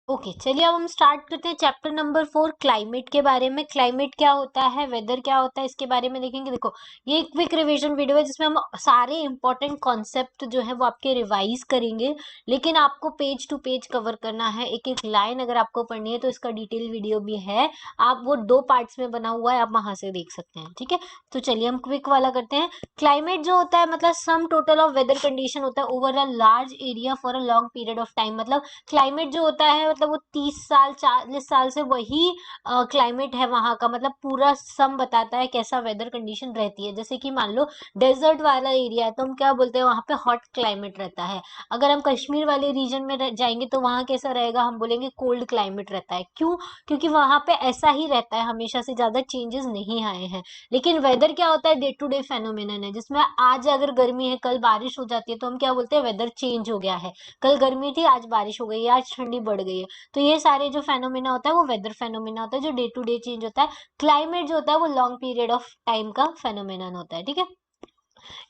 ओके चलिए अब हम स्टार्ट करते हैं चैप्टर नंबर 4, क्लाइमेट के बारे में। क्लाइमेट क्या होता है, वेदर क्या होता है, इसके बारे में देखेंगे। देखो ये एक क्विक रिवीजन वीडियो है जिसमें हम सारे इंपॉर्टेंट कॉन्सेप्ट जो है वो आपके रिवाइज करेंगे, लेकिन आपको पेज टू पेज कवर करना है, एक एक लाइन अगर आपको पढ़नी है तो इसका डिटेल वीडियो भी है, आप वो 2 पार्ट्स में बना हुआ है, आप वहां से देख सकते हैं। ठीक है, तो चलिए हम क्विक वाला करते हैं। क्लाइमेट जो होता है मतलब sum total of weather condition होता है over a large area for a long period of time. मतलब क्लाइमेट जो होता है मतलब वो 30 साल 40 साल से वही क्लाइमेट है वहां का, मतलब पूरा सम बताता है कैसा वेदर कंडीशन रहती है। जैसे कि मान लो डेजर्ट वाला एरिया है तो हम क्या बोलते हैं, वहां पे हॉट क्लाइमेट रहता है। अगर हम कश्मीर वाले रीजन में जाएंगे तो वहां कैसा रहेगा, हम बोलेंगे कोल्ड क्लाइमेट रहता है। क्यों? क्योंकि वहां पे ऐसा ही रहता है, हमेशा से ज्यादा चेंजेस नहीं आए हैं। लेकिन वेदर क्या होता है, डे टू डे फेनोमेनन है, जिसमें आज अगर गर्मी है कल बारिश हो जाती है तो हम क्या बोलते हैं, वेदर चेंज हो गया है। कल गर्मी थी आज बारिश हो गई है, आज ठंडी बढ़ गई है। तो ये सारे जो फेनोमेना होता है वो वेदर फेनोमेना होता है, जो डे टू डे चेंज होता है। क्लाइमेट जो होता है वो लॉन्ग पीरियड ऑफ टाइम का फेनोमेनन होता है, ठीक है।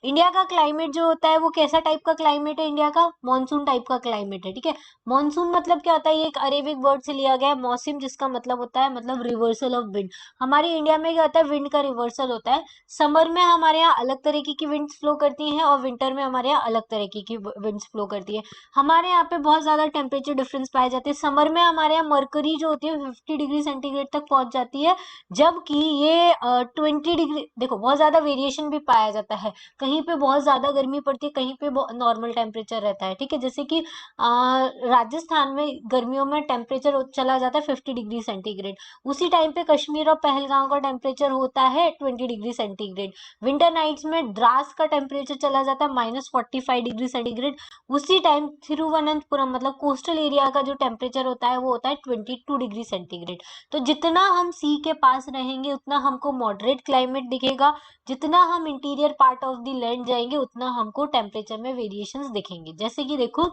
इंडिया का क्लाइमेट जो होता है वो कैसा टाइप का क्लाइमेट है, इंडिया का मॉनसून टाइप का क्लाइमेट है, ठीक है। मॉनसून मतलब क्या होता है, ये एक अरेबिक वर्ड से लिया गया है, मौसम, जिसका मतलब होता है मतलब रिवर्सल ऑफ विंड। हमारे इंडिया में क्या होता है, विंड का रिवर्सल होता है। समर में हमारे यहाँ अलग तरीके की विंड्स फ्लो करती हैं और विंटर में हमारे यहाँ अलग तरीके की विंड्स फ्लो करती है। हमारे यहाँ पे बहुत ज्यादा टेम्परेचर डिफरेंस पाए जाते हैं। समर में हमारे यहाँ मरकरी जो होती है 50 डिग्री सेंटीग्रेड तक पहुंच जाती है, जबकि ये 20 डिग्री, देखो बहुत ज्यादा वेरिएशन भी पाया जाता है। कहीं पे बहुत ज्यादा गर्मी पड़ती है, कहीं पे नॉर्मल टेम्परेचर रहता है, ठीक है। जैसे कि राजस्थान में गर्मियों में टेम्परेचर चला जाता है 50 डिग्री सेंटीग्रेड, उसी टाइम पे कश्मीर और पहलगांव का टेम्परेचर होता है 20 डिग्री सेंटीग्रेड। विंटर नाइट्स में द्रास का टेम्परेचर चला जाता है -45 डिग्री सेंटीग्रेड। उसी टाइम थिरुवनंतपुरम मतलब कोस्टल एरिया का जो टेम्परेचर होता है वो होता है 22 डिग्री सेंटीग्रेड। तो जितना हम सी के पास रहेंगे उतना हमको मॉडरेट क्लाइमेट दिखेगा, जितना हम interior part of the land जाएंगे उतना हमको टेम्परेचर में वेरिएशंस दिखेंगे। जैसे कि देखो,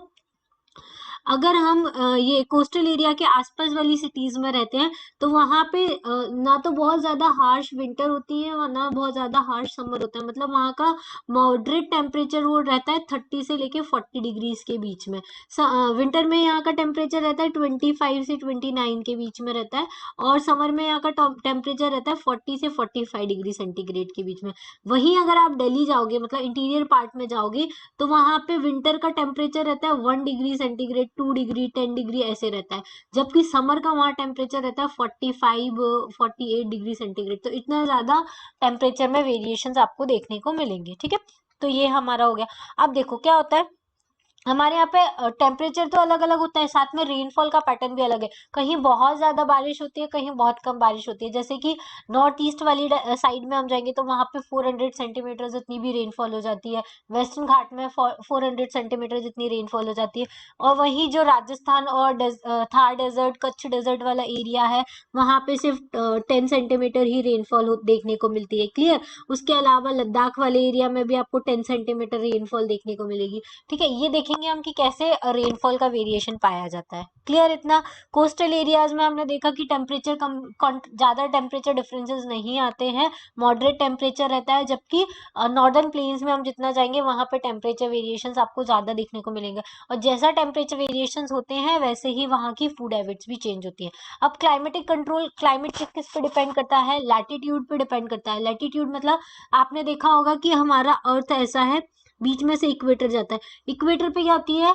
अगर हम ये कोस्टल एरिया के आसपास वाली सिटीज में रहते हैं तो वहां पे ना तो बहुत ज्यादा हार्श विंटर होती है और ना बहुत ज्यादा हार्श समर होता है, मतलब वहां का मॉडरेट टेम्परेचर वो रहता है 30 से लेके 40 डिग्रीज के बीच में। विंटर में यहाँ का टेम्परेचर रहता है 25 से 29 के बीच में रहता है, और समर में यहाँ का टेम्परेचर रहता है 40 से 45 डिग्री सेंटीग्रेड के बीच में। वहीं अगर आप दिल्ली जाओगे, मतलब इंटीरियर पार्ट में जाओगे, तो वहां पे विंटर का टेम्परेचर रहता है 1 डिग्री सेंटीग्रेड, 2 डिग्री, 10 डिग्री ऐसे रहता है, जबकि समर का वहां टेम्परेचर रहता है 45 48 डिग्री सेंटीग्रेड। तो इतना ज्यादा टेम्परेचर में वेरिएशन आपको देखने को मिलेंगे, ठीक है। तो ये हमारा हो गया। अब देखो क्या होता है, हमारे यहाँ पे टेम्परेचर तो अलग अलग होता है, साथ में रेनफॉल का पैटर्न भी अलग है। कहीं बहुत ज्यादा बारिश होती है, कहीं बहुत कम बारिश होती है। जैसे कि नॉर्थ ईस्ट वाली साइड में हम जाएंगे तो वहां पे 400 सेंटीमीटर जितनी भी रेनफॉल हो जाती है। वेस्टर्न घाट में 400 सेंटीमीटर जितनी रेनफॉल हो जाती है। और वही जो राजस्थान और थार डेजर्ट, कच्छ डेजर्ट वाला एरिया है, वहां पे सिर्फ 10 सेंटीमीटर ही रेनफॉल देखने को मिलती है। क्लियर? उसके अलावा लद्दाख वाले एरिया में भी आपको 10 सेंटीमीटर रेनफॉल देखने को मिलेगी, ठीक है। ये देखेंगे हम कि कैसे रेनफॉल का वेरिएशन पाया जाता है। क्लियर इतना? कोस्टल एरियाज में हमने देखा कि टेम्परेचर ज्यादा टेम्परेचर डिफरेंसेस नहीं आते हैं, मॉडरेट टेम्परेचर रहता है, जबकि नॉर्दर्न प्लेन्स में हम जितना जाएंगे वहां पे टेम्परेचर वेरिएशंस आपको ज्यादा देखने को मिलेंगे। और जैसा टेम्परेचर वेरिएशंस होते हैं वैसे ही वहां की फूड हैबिट्स भी चेंज होती है। अब क्लाइमेटिक कंट्रोल, क्लाइमेट किस पे डिपेंड करता है, लैटिट्यूड पे डिपेंड करता है। लैटिट्यूड मतलब आपने देखा होगा कि हमारा अर्थ ऐसा है, बीच में से इक्वेटर जाता है। इक्वेटर पे क्या होती है,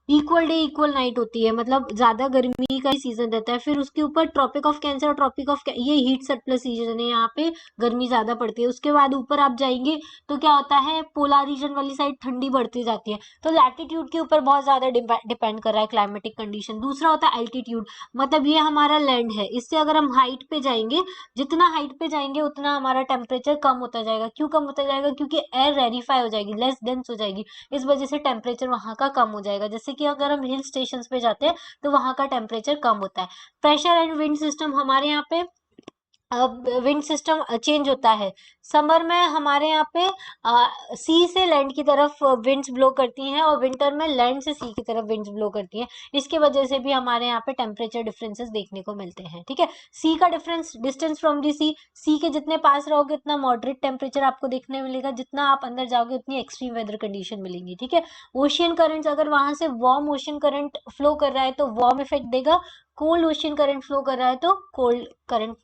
इक्वल डे इक्वल नाइट होती है, मतलब ज्यादा गर्मी का ही सीजन रहता है। फिर उसके ऊपर ट्रॉपिक ऑफ कैंसर और ट्रॉपिक ऑफ ये हीट सरप्लस सीजन है, यहाँ पे गर्मी ज्यादा पड़ती है। उसके बाद ऊपर आप जाएंगे तो क्या होता है, पोलर रीजन वाली साइड ठंडी बढ़ती जाती है। तो लैटिट्यूड के ऊपर बहुत ज्यादा डिपेंड कर रहा है क्लाइमेटिक कंडीशन। दूसरा होता है एल्टीट्यूड, मतलब ये हमारा लैंड है, इससे अगर हम हाइट पे जाएंगे, जितना हाइट पे जाएंगे उतना हमारा टेम्परेचर कम होता जाएगा। क्यों कम होता जाएगा? क्योंकि एयर रेरिफाई हो जाएगी, लेस डेंस हो जाएगी, इस वजह से टेम्परेचर वहां का कम हो जाएगा। जैसे कि अगर हम हिल स्टेशन पे जाते हैं तो वहां का टेम्परेचर कम होता है। प्रेशर एंड विंड सिस्टम हमारे यहाँ पे, अब विंड सिस्टम चेंज होता है। समर में हमारे यहाँ पे सी से लैंड की तरफ विंड्स ब्लो करती हैं, और विंटर में लैंड से सी की तरफ विंड्स ब्लो करती हैं। इसके वजह से भी हमारे यहाँ पे टेम्परेचर डिफरेंसेस देखने को मिलते हैं, ठीक है। सी का डिफरेंस, डिस्टेंस फ्रॉम दी सी के जितने पास रहोगे उतना मॉडरेट टेम्परेचर आपको देखने मिलेगा, जितना आप अंदर जाओगे उतनी एक्सट्रीम वेदर कंडीशन मिलेंगी, ठीक है। ओशियन करंट्स, अगर वहां से वार्म ओशियन करंट फ्लो कर रहा है तो वार्म इफेक्ट देगा, कोल्ड ओशियन करंट फ्लो कर रहा है तो cold current,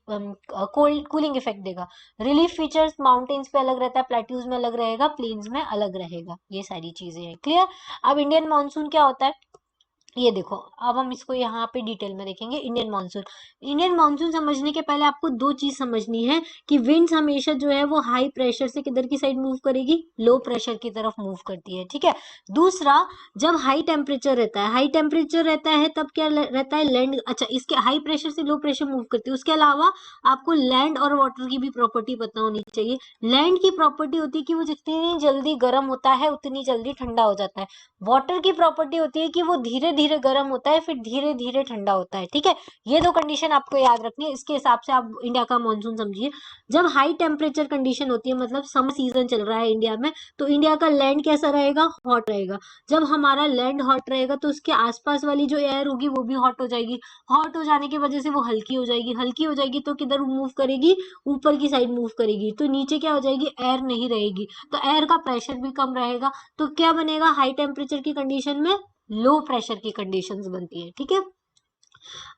cold cooling effect देगा। रिलीफ फीचर्स माउंटेन्स पे अलग रहता है, प्लेट्यूज में अलग रहेगा, प्लेन्स में अलग रहेगा। ये सारी चीजें हैं। क्लियर? अब इंडियन मानसून क्या होता है, ये देखो, अब हम इसको यहाँ पे डिटेल में देखेंगे। इंडियन मानसून, इंडियन मानसून समझने के पहले आपको दो चीज समझनी है कि विंड्स हमेशा जो है वो हाई प्रेशर से किधर की साइड मूव करेगी, लो प्रेशर की तरफ मूव करती है, ठीक है। दूसरा, जब हाई टेम्परेचर रहता है, हाई टेम्परेचर रहता है तब क्या रहता है, लैंड, अच्छा इसके हाई प्रेशर से लो प्रेशर मूव करती है। उसके अलावा आपको लैंड और वाटर की भी प्रॉपर्टी पता होनी चाहिए। लैंड की प्रॉपर्टी होती है कि वो जितनी जल्दी गर्म होता है उतनी जल्दी ठंडा हो जाता है। वाटर की प्रॉपर्टी होती है कि वो धीरे धीरे गर्म होता है फिर धीरे धीरे ठंडा होता है, ठीक है। ये दो कंडीशन आपको याद रखनी है, इसके हिसाब से आप इंडिया का मानसून समझिए। जब हाई टेम्परेचर कंडीशन होती है, मतलब समर सीजन चल रहा है इंडिया में, तो इंडिया का लैंड कैसा रहेगा, हॉट रहेगा। जब हमारा लैंड हॉट रहेगा तो उसके आसपास वाली जो एयर होगी वो भी हॉट हो जाएगी। हॉट हो जाने की वजह से वो हल्की हो जाएगी, हल्की हो जाएगी तो किधर मूव करेगी, ऊपर की साइड मूव करेगी, तो नीचे क्या हो जाएगी, एयर नहीं रहेगी, तो एयर का प्रेशर भी कम रहेगा। तो क्या बनेगा, हाई टेम्परेचर की कंडीशन में लो प्रेशर की कंडीशंस बनती है, ठीक है।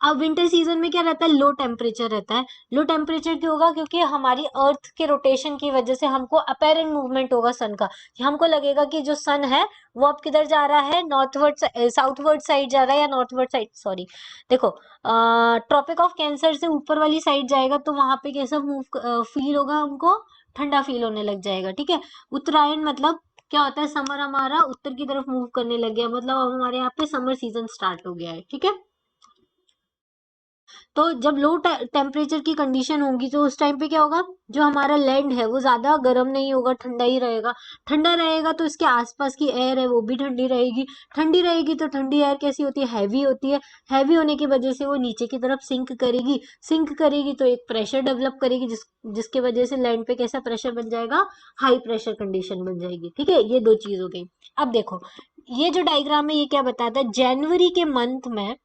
अब विंटर सीजन में क्या रहता है, लो टेम्परेचर रहता है। लो टेम्परेचर क्यों होगा, क्योंकि हमारी अर्थ के रोटेशन की वजह से हमको अपेरेंट मूवमेंट होगा सन का, कि हमको लगेगा कि जो सन है वो अब किधर जा रहा है, नॉर्थवर्ड, साउथवर्ड साइड जा रहा है, या नॉर्थवर्ड साइड, सॉरी, देखो, ट्रॉपिक ऑफ कैंसर से ऊपर वाली साइड जाएगा तो वहां पे कैसा मूव फील होगा हमको, ठंडा फील होने लग जाएगा, ठीक है। उत्तरायण मतलब क्या होता है, समर हमारा उत्तर की तरफ मूव करने लग गया, मतलब अब हमारे यहाँ पे समर सीजन स्टार्ट हो गया है, ठीक है। तो जब लो टेम्परेचर की कंडीशन होगी तो उस टाइम पे क्या होगा, जो हमारा लैंड है वो ज्यादा गर्म नहीं होगा, ठंडा ही रहेगा। ठंडा रहेगा तो इसके आसपास की एयर है वो भी ठंडी रहेगी। ठंडी रहेगी तो ठंडी एयर कैसी होती है, हैवी होती है। हैवी होने की वजह से वो नीचे की तरफ सिंक करेगी, सिंक करेगी तो एक प्रेशर डेवलप करेगी, जिसके वजह से लैंड पे कैसा प्रेशर बन जाएगा, हाई प्रेशर कंडीशन बन जाएगी, ठीक है। ये दो चीज हो गई। अब देखो, ये जो डायग्राम है ये क्या बताता है, जनवरी के मंथ में,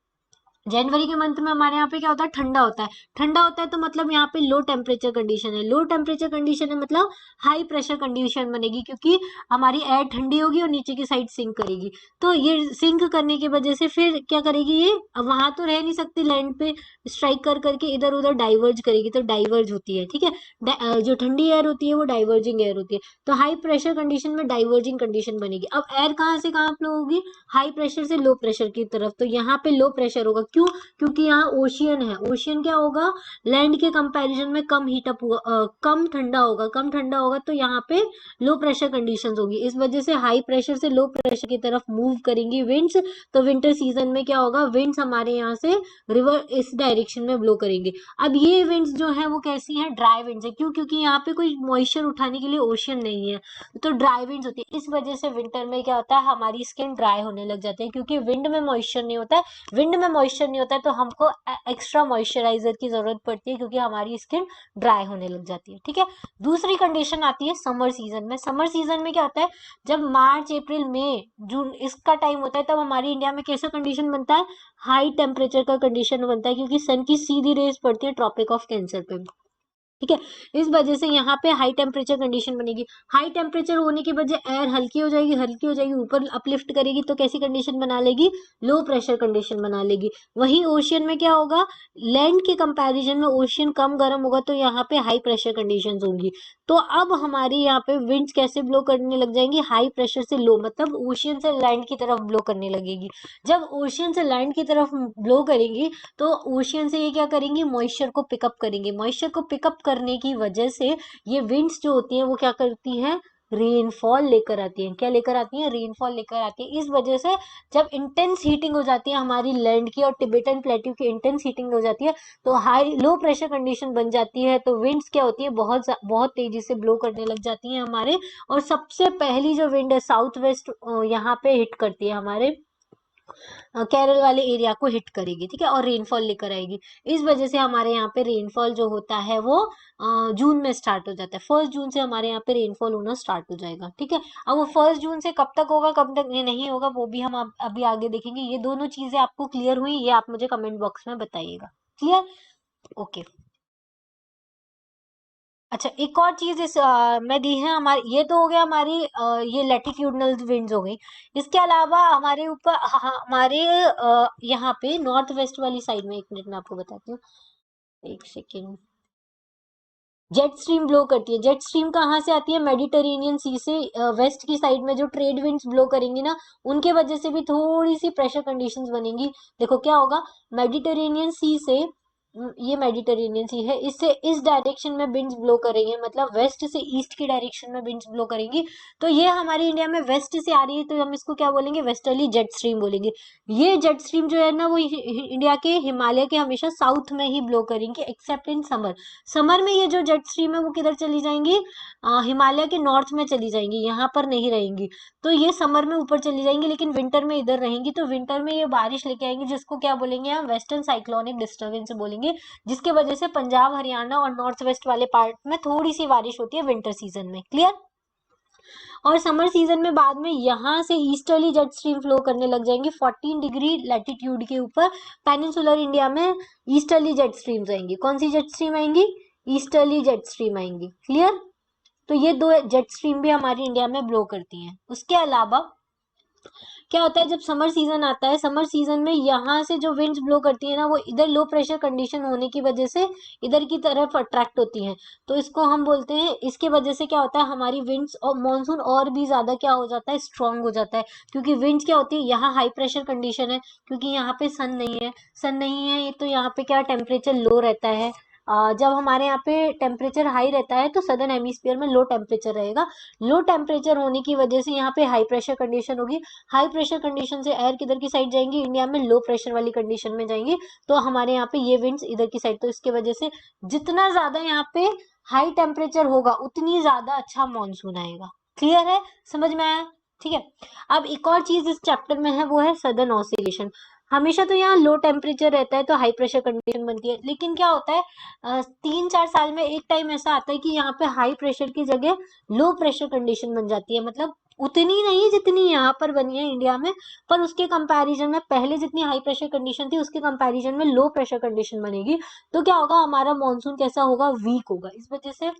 जनवरी के मंथ में हमारे यहाँ पे क्या होता है, ठंडा होता है। ठंडा होता है तो मतलब यहाँ पे लो टेम्परेचर कंडीशन है, लो टेम्परेचर कंडीशन है मतलब हाई प्रेशर कंडीशन बनेगी, क्योंकि हमारी एयर ठंडी होगी और नीचे की साइड सिंक करेगी। तो ये सिंक करने की वजह से फिर क्या करेगी, ये अब वहां तो रह नहीं सकती, लैंड पे स्ट्राइक कर करके इधर उधर डाइवर्ज करेगी, तो डाइवर्ज होती है, ठीक है। जो ठंडी एयर होती है वो डाइवर्जिंग एयर होती है, तो हाई प्रेशर कंडीशन में डाइवर्जिंग कंडीशन बनेगी। अब एयर कहाँ से कहाँ फ्लो होगी, हाई प्रेशर से लो प्रेशर की तरफ, तो यहाँ पे लो प्रेशर होगा, क्यों, क्योंकि यहाँ ओशियन है। ओशियन क्या होगा, लैंड के कंपैरिजन में कम हीट अप होगा, कम ठंडा होगा, कम ठंडा होगा, तो यहाँ पे लो प्रेशर कंडीशंस होगी। इस वजह से हाई प्रेशर से लो प्रेशर की तरफ मूव करेंगी विंड्स। तो विंटर सीजन में क्या होगा, विंड्स हमारे यहाँ से रिवर इस डायरेक्शन में ब्लो करेंगे। अब ये विंड्स जो है वो कैसी है, ड्राई विंड्स है, क्यों, क्योंकि यहाँ पे कोई मॉइस्चर उठाने के लिए ओशियन नहीं है, तो ड्राई विंड्स होती है। इस वजह से विंटर में क्या होता है, हमारी स्किन ड्राई होने लग जाती है, क्योंकि विंड में मॉइस्चर नहीं होता है। विंड में मॉइस्चर नहीं होता है तो हमको एक्स्ट्रा मॉइस्चराइजर की जरूरत पड़ती है, क्योंकि हमारी स्किन ड्राई होने लग जाती है, ठीक है। दूसरी कंडीशन आती है समर सीजन में। समर सीजन में क्या होता है, जब मार्च अप्रैल मई जून इसका टाइम होता है, तब हमारी इंडिया में कैसा कंडीशन बनता है, हाई टेम्परेचर का कंडीशन बनता है, क्योंकि सन की सीधी रेज पड़ती है ट्रॉपिक ऑफ कैंसर पे, ठीक है। इस वजह से यहाँ पे हाई टेम्परेचर कंडीशन बनेगी। हाई टेम्परेचर होने की वजह एयर हल्की हो जाएगी, हल्की हो जाएगी, ऊपर अपलिफ्ट करेगी तो कैसी कंडीशन बना लेगी, लो प्रेशर कंडीशन बना लेगी। वहीं ओशियन में क्या होगा, लैंड के कंपैरिजन में ओशियन कम गर्म होगा तो यहाँ पे हाई प्रेशर कंडीशंस होंगी। तो अब हमारी यहाँ पे विंड्स कैसे ब्लो करने लग जाएंगी, हाई प्रेशर से लो, मतलब ओशियन से लैंड की तरफ ब्लो करने लगेगी। जब ओशियन से लैंड की तरफ ब्लो करेंगी तो ओशियन से ये क्या करेंगी, मॉइस्चर को पिकअप करेंगे। मॉइस्चर को पिकअप करने की वजह से ये विंड्स जो होती हैं वो क्या करती हैं, रेनफॉल लेकर आती हैं। क्या लेकर आती हैं, रेनफॉल लेकर आती है। इस वजह से जब इंटेंस हीटिंग हो जाती है हमारी लैंड की और टिबेटन प्लेट्यू की इंटेंस हीटिंग हो जाती है, तो हाई लो प्रेशर कंडीशन बन जाती है, तो विंड्स क्या होती है, बहुत तेजी से ब्लो करने लग जाती हैं हमारे। और सबसे पहली जो विंड है साउथ वेस्ट यहाँ पे हिट करती है, हमारे केरल वाले एरिया को हिट करेगी, ठीक है, और रेनफॉल लेकर आएगी। इस वजह से हमारे यहाँ पे रेनफॉल जो होता है वो जून में स्टार्ट हो जाता है। 1 जून से हमारे यहाँ पे रेनफॉल होना स्टार्ट हो जाएगा, ठीक है। अब वो 1 जून से कब तक होगा, कब तक ये नहीं होगा, वो भी हम अभी आगे देखेंगे। ये दोनों चीजें आपको क्लियर हुई, ये आप मुझे कमेंट बॉक्स में बताइएगा। Clear, okay. अच्छा, एक और चीज में दी है हमारी, ये तो हो गया हमारी ये लैटिट्यूडनल विंड्स हो गई। इसके अलावा हमारे ऊपर हमारे यहाँ पे नॉर्थ वेस्ट वाली साइड में, एक मिनट में आपको बताती हूँ, एक सेकेंड। जेट स्ट्रीम ब्लो करती है। जेट स्ट्रीम कहाँ से आती है? मेडिटेरेनियन सी से वेस्ट की साइड में जो ट्रेड विंड्स ब्लो करेंगी ना, उनके वजह से भी थोड़ी सी प्रेशर कंडीशंस बनेंगी। देखो क्या होगा, मेडिटेरेनियन सी से ये मेडिटेरेनियन सी है, इससे इस डायरेक्शन में विंड्स ब्लो करेंगे, मतलब वेस्ट से ईस्ट की डायरेक्शन में विंड्स ब्लो करेंगी। तो ये हमारी इंडिया में वेस्ट से आ रही है, तो हम इसको क्या बोलेंगे? वेस्टर्ली जेट स्ट्रीम बोलेंगे। ये जेट स्ट्रीम जो है ना, वो इंडिया के हिमालय के हमेशा साउथ में ही ब्लो करेंगे, एक्सेप्ट इन समर। समर में ये जो जेट स्ट्रीम है वो किधर चली जाएंगी? हिमालय के नॉर्थ में चली जाएंगी, यहाँ पर नहीं रहेंगी। तो ये समर में ऊपर चली जाएंगी, लेकिन विंटर में इधर रहेंगी। तो विंटर में ये बारिश लेके आएंगी, जिसको क्या बोलेंगे हम? वेस्टर्न साइक्लोनिक डिस्टर्बेंस बोलेंगे, जिसके वजह से पंजाब, हरियाणा और नॉर्थ वेस्ट वाले पार्ट में थोड़ी सी बारिश होती है विंटर सीजन में। क्लियर? और समर सीजन में बाद में यहाँ से ईस्टर्ली जेट स्ट्रीम फ्लो करने लग जाएंगी 14 डिग्री लैटिट्यूड के ऊपर। पेनिनसुलर इंडिया में ईस्टर्ली जेट स्ट्रीम्स आएंगी। कौन सी जेट स्ट्रीम आएंगी? ईस्टर्ली जेट स्ट्रीम आएंगी। क्लियर? तो ये दो जेट स्ट्रीम भी हमारी इंडिया में ब्लो करती हैं। उसके अलावा क्या होता है, जब समर सीजन आता है, समर सीजन में यहाँ से जो विंड्स ब्लो करती है ना, वो इधर लो प्रेशर कंडीशन होने की वजह से इधर की तरफ अट्रैक्ट होती हैं। तो इसको हम बोलते हैं, इसके वजह से क्या होता है, हमारी विंड्स और मॉनसून और भी ज्यादा क्या हो जाता है? स्ट्रांग हो जाता है। क्योंकि विंड्स क्या होती है, यहाँ हाई प्रेशर कंडीशन है, क्योंकि यहाँ पे सन नहीं है। सन नहीं है तो यहाँ पे क्या टेम्परेचर लो रहता है। जब हमारे यहाँ पे टेम्परेचर हाई रहता है तो सदर्न हेमिस्फीयर में लो टेम्परेचर रहेगा। लो टेम्परेचर होने की वजह से यहाँ पे हाई प्रेशर कंडीशन होगी। हाई प्रेशर कंडीशन से एयर किधर की साइड जाएंगी? इंडिया में लो प्रेशर वाली कंडीशन में जाएंगी। तो हमारे यहाँ पे ये विंड्स इधर की साइड, तो इसके वजह से जितना ज्यादा यहाँ पे हाई टेम्परेचर होगा उतनी ज्यादा अच्छा मानसून आएगा। क्लियर है? समझ में आया? ठीक है। अब एक और चीज इस चैप्टर में है, वो है सदर्न ऑसिलेशन। हमेशा तो यहाँ लो टेम्परेचर रहता है तो हाई प्रेशर कंडीशन बनती है, लेकिन क्या होता है 3-4 साल में एक टाइम ऐसा आता है कि यहाँ पे हाई प्रेशर की जगह लो प्रेशर कंडीशन बन जाती है। मतलब उतनी नहीं जितनी यहाँ पर बनी है इंडिया में, पर उसके कंपैरिजन में पहले जितनी हाई प्रेशर कंडीशन थी उसके कंपैरिजन में लो प्रेशर कंडीशन बनेगी। तो क्या होगा, हमारा मानसून कैसा होगा? वीक होगा। इस वजह से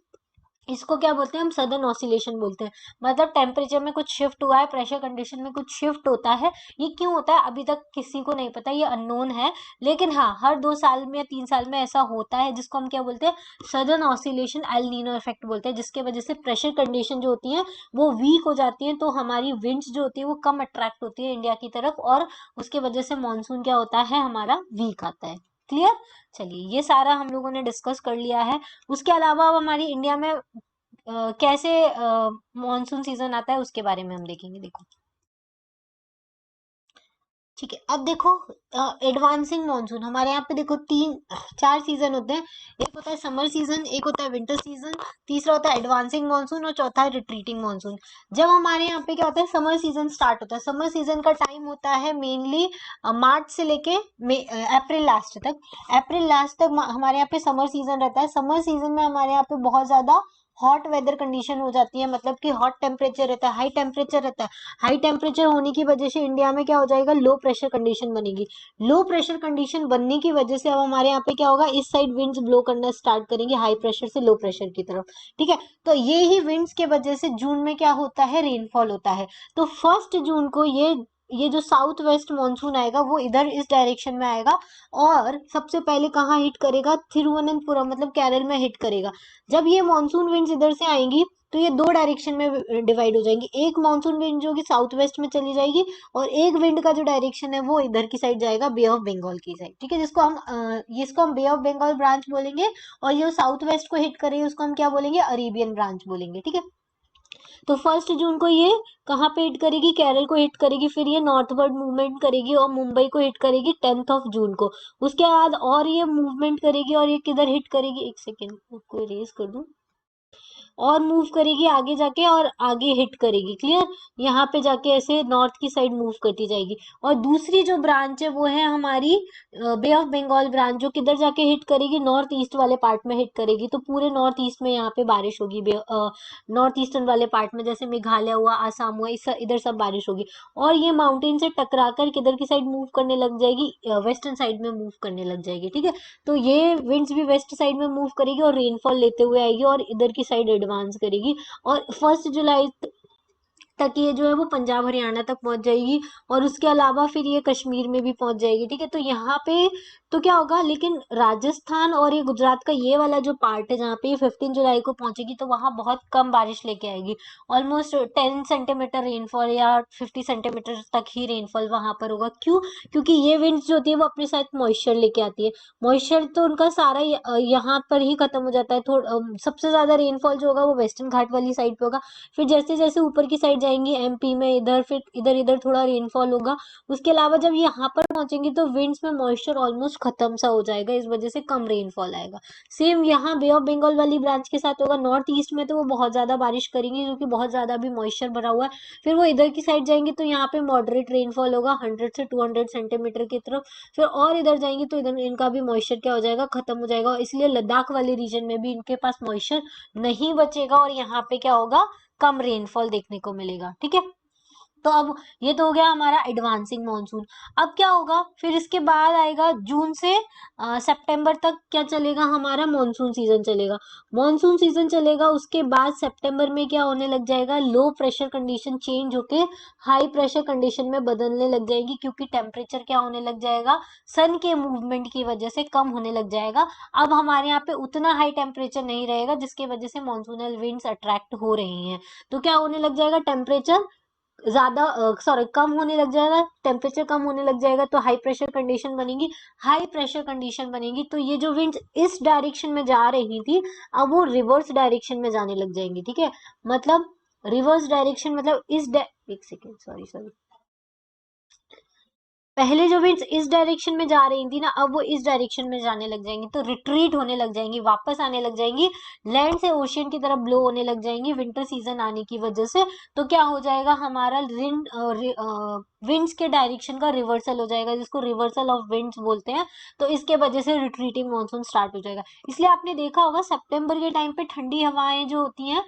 इसको क्या बोलते हैं हम? सदर्न ऑसिलेशन बोलते हैं। मतलब टेम्परेचर में कुछ शिफ्ट हुआ है, प्रेशर कंडीशन में कुछ शिफ्ट होता है। ये क्यों होता है अभी तक किसी को नहीं पता, ये अननोन है। लेकिन हाँ, हर 2 साल में या 3 साल में ऐसा होता है, जिसको हम क्या बोलते हैं? Southern oscillation, El Nino effect बोलते हैं, जिसके वजह से प्रेशर कंडीशन जो होती है वो वीक हो जाती है। तो हमारी विंड्स जो होती है वो कम अट्रैक्ट होती है इंडिया की तरफ, और उसके वजह से मानसून क्या होता है? हमारा वीक आता है। क्लियर? चलिए, ये सारा हम लोगों ने डिस्कस कर लिया है। उसके अलावा अब हमारी इंडिया में कैसे मॉनसून सीजन आता है उसके बारे में हम देखेंगे। देखो, ठीक है। अब देखो, एडवांसिंग मॉनसून हमारे यहाँ पे देखो 3-4 सीजन होते हैं। एक होता है समर सीजन, एक होता है विंटर सीजन, तीसरा होता है एडवांसिंग मॉनसून और चौथा है रिट्रीटिंग मॉनसून। जब हमारे यहाँ पे क्या होता है, समर सीजन स्टार्ट होता है। समर सीजन का टाइम होता है मेनली मार्च से लेके अप्रैल लास्ट तक। अप्रैल लास्ट तक हमारे यहाँ पे समर सीजन रहता है। समर सीजन में हमारे यहाँ पे बहुत ज्यादा हॉट वेदर कंडीशन हो जाती है, मतलब कि हॉट टेम्परेचर रहता है, हाई टेम्परेचर रहता है। हाई टेम्परेचर होने की वजह से इंडिया में क्या हो जाएगा? लो प्रेशर कंडीशन बनेगी। लो प्रेशर कंडीशन बनने की वजह से अब हमारे यहाँ पे क्या होगा? इस साइड विंड्स ब्लो करना स्टार्ट करेंगे, हाई प्रेशर से लो प्रेशर की तरफ। ठीक है। तो ये ही विंड्स के वजह से जून में क्या होता है? रेनफॉल होता है। तो 1 जून को ये जो साउथ वेस्ट मानसून आएगा वो इधर इस डायरेक्शन में आएगा, और सबसे पहले कहाँ हिट करेगा? थिरुवनंतपुरम, मतलब केरल में हिट करेगा। जब ये मानसून विंड्स इधर से आएंगी तो ये दो डायरेक्शन में डिवाइड हो जाएंगी। एक मानसून विंड जो कि साउथ वेस्ट में चली जाएगी, और एक विंड का जो डायरेक्शन है वो इधर की साइड जाएगा, बे ऑफ बंगाल की साइड। ठीक है, जिसको हम बे ऑफ बंगाल ब्रांच बोलेंगे, और ये साउथ वेस्ट को हिट करेगी उसको हम क्या बोलेंगे? अरेबियन ब्रांच बोलेंगे। ठीक है। तो 1 जून को ये कहाँ पे हिट करेगी? केरल को हिट करेगी। फिर ये नॉर्थवर्ड मूवमेंट करेगी और मुंबई को हिट करेगी 10 जून को। उसके बाद और ये मूवमेंट करेगी, और ये किधर हिट करेगी? एक सेकेंड, उसको इरेज कर दूं। और मूव करेगी आगे जाके, और आगे हिट करेगी। क्लियर? यहाँ पे जाके ऐसे नॉर्थ की साइड मूव करती जाएगी। और दूसरी जो ब्रांच है वो है हमारी बे ऑफ बंगाल ब्रांच, जो किधर जाके हिट करेगी? नॉर्थ ईस्ट वाले पार्ट में हिट करेगी। तो पूरे नॉर्थ ईस्ट में यहाँ पे बारिश होगी। नॉर्थ ईस्टर्न वाले पार्ट में, जैसे मेघालय हुआ, आसाम हुआ, इधर सब बारिश होगी। और ये माउंटेन से टकरा कर किधर की साइड मूव करने लग जाएगी? वेस्टर्न साइड में मूव करने लग जाएगी। ठीक है। तो ये विंड्स भी वेस्ट साइड में मूव करेगी और रेनफॉल लेते हुए आएगी, और इधर की साइड एडवांस करेगी। और 1 जुलाई तक ये जो है वो पंजाब हरियाणा तक पहुंच जाएगी, और उसके अलावा फिर ये कश्मीर में भी पहुंच जाएगी। ठीक है। तो यहाँ पे तो क्या होगा, लेकिन राजस्थान और ये गुजरात का ये वाला जो पार्ट है जहाँ पे ये 15 जुलाई को पहुंचेगी तो वहां बहुत कम बारिश लेके आएगी। ऑलमोस्ट 10 सेंटीमीटर रेनफॉल या 50 सेंटीमीटर तक ही रेनफॉल वहां पर होगा। क्यों? क्योंकि ये विंड्स जो होती है वो अपने साथ मॉइस्चर लेके आती है। मॉइस्चर तो उनका सारा यहाँ पर ही खत्म हो जाता है। सबसे ज्यादा रेनफॉल जो होगा वो वेस्टर्न घाट वाली साइड पे होगा। फिर जैसे जैसे ऊपर की साइड जाएंगी एमपी में, इधर फिर इधर इधर थोड़ा रेनफॉल होगा। उसके अलावा जब यहाँ पर पहुंचेंगे तो विंड्स में मॉइस्चर ऑलमोस्ट खत्म सा हो जाएगा, इस वजह से कम रेनफॉल आएगा। सेम यहाँ बे ऑफ बंगाल वाली ब्रांच के साथ होगा। नॉर्थ ईस्ट में तो वो बहुत ज्यादा बारिश करेंगे क्योंकि बहुत ज्यादा भी मॉइस्चर भरा हुआ है। फिर वो इधर की साइड जाएंगे तो यहाँ पे मॉडरेट रेनफॉल होगा 100 से 200 सेंटीमीटर की तरफ। फिर और इधर जाएंगे तो इधर इनका भी मॉइस्चर क्या हो जाएगा, खत्म हो जाएगा। इसलिए लद्दाख वाले रीजन में भी इनके पास मॉइस्चर नहीं बचेगा और यहाँ पे क्या होगा, कम रेनफॉल देखने को मिलेगा। ठीक है, तो अब ये तो हो गया हमारा एडवांसिंग मॉनसून। अब क्या होगा, फिर इसके बाद आएगा जून से सितंबर तक क्या चलेगा, हमारा मॉनसून सीजन चलेगा। मॉनसून सीजन चलेगा, उसके बाद सितंबर में क्या होने लग जाएगा, लो प्रेशर कंडीशन चेंज होके हाई प्रेशर कंडीशन में बदलने लग जाएगी, क्योंकि टेम्परेचर क्या होने लग जाएगा, सन के मूवमेंट की वजह से कम होने लग जाएगा। अब हमारे यहाँ पे उतना हाई टेम्परेचर नहीं रहेगा, जिसकी वजह से मॉनसूनल विंड्स अट्रैक्ट हो रही हैं। तो क्या होने लग जाएगा, टेम्परेचर ज्यादा सॉरी कम होने लग जाएगा। टेम्परेचर कम होने लग जाएगा तो हाई प्रेशर कंडीशन बनेगी। हाई प्रेशर कंडीशन बनेगी तो ये जो विंड्स इस डायरेक्शन में जा रही थी, अब वो रिवर्स डायरेक्शन में जाने लग जाएंगी। ठीक है, मतलब रिवर्स डायरेक्शन मतलब एक सेकेंड, सॉरी सॉरी, पहले जो विंड्स इस डायरेक्शन में जा रही थी ना, अब वो इस डायरेक्शन में जाने लग जाएंगी, तो रिट्रीट होने लग जाएंगी, वापस आने लग जाएंगी, लैंड से ओशियन की तरफ ब्लो होने लग जाएंगी विंटर सीजन आने की वजह से। तो क्या हो जाएगा, हमारा विंड्स के डायरेक्शन का रिवर्सल हो जाएगा, जिसको रिवर्सल ऑफ विंड्स बोलते हैं। तो इसके वजह से रिट्रीटिंग मानसून स्टार्ट हो जाएगा। इसलिए आपने देखा होगा सितंबर के टाइम पे ठंडी हवाएं जो होती हैं,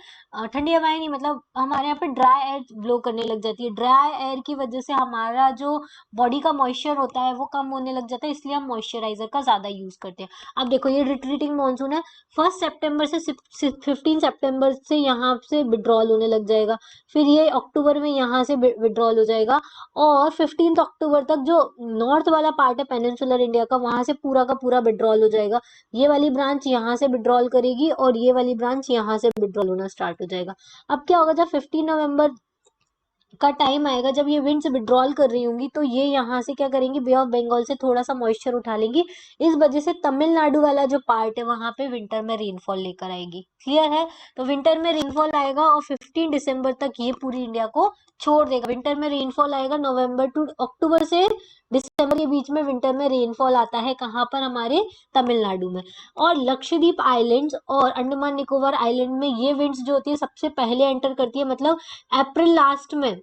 ठंडी हवाएं नहीं, मतलब हमारे यहाँ पे ड्राई एयर ब्लो करने लग जाती है। ड्राई एयर की वजह से हमारा जो बॉडी का मॉइस्चर होता है वो कम होने लग जाता है, इसलिए हम मॉइस्चराइजर का ज्यादा यूज करते हैं। अब देखो ये रिट्रीटिंग मानसून है, 1 सितंबर से 15 सितंबर से यहाँ से विड्रॉल होने लग जाएगा। फिर ये अक्टूबर में यहाँ से विड्रॉल हो जाएगा, और 15 अक्टूबर तक जो नॉर्थ वाला पार्ट है पेनिनसुलर इंडिया का, वहां से पूरा का पूरा विड्रॉल हो जाएगा। ये वाली ब्रांच यहाँ से विड्रॉल करेगी और ये वाली ब्रांच यहाँ से विड्रॉल होना स्टार्ट हो जाएगा। अब क्या होगा, जब 15 नवंबर का टाइम आएगा जब ये विंड्स विड्रॉल कर रही होंगी, तो ये यहाँ से क्या करेंगी, बे ऑफ बंगाल से थोड़ा सा मॉइस्चर उठा लेंगी। इस वजह से तमिलनाडु वाला जो पार्ट है वहां पे विंटर में रेनफॉल लेकर आएगी। क्लियर है? तो विंटर में रेनफॉल आएगा और 15 दिसंबर तक ये पूरी इंडिया को छोड़ देगा। विंटर में रेनफॉल आएगा, नवंबर टू अक्टूबर से दिसंबर के बीच में विंटर में रेनफॉल आता है। कहाँ पर? हमारे तमिलनाडु में। और लक्षद्वीप आइलैंड्स और अंडमान निकोबार आइलैंड में ये विंड्स जो होती है सबसे पहले एंटर करती है, मतलब अप्रैल लास्ट में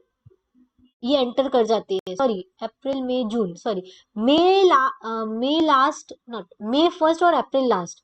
ये एंटर कर जाती है। Sorry, April May June, sorry, May last, not May first और अप्रैल लास्ट,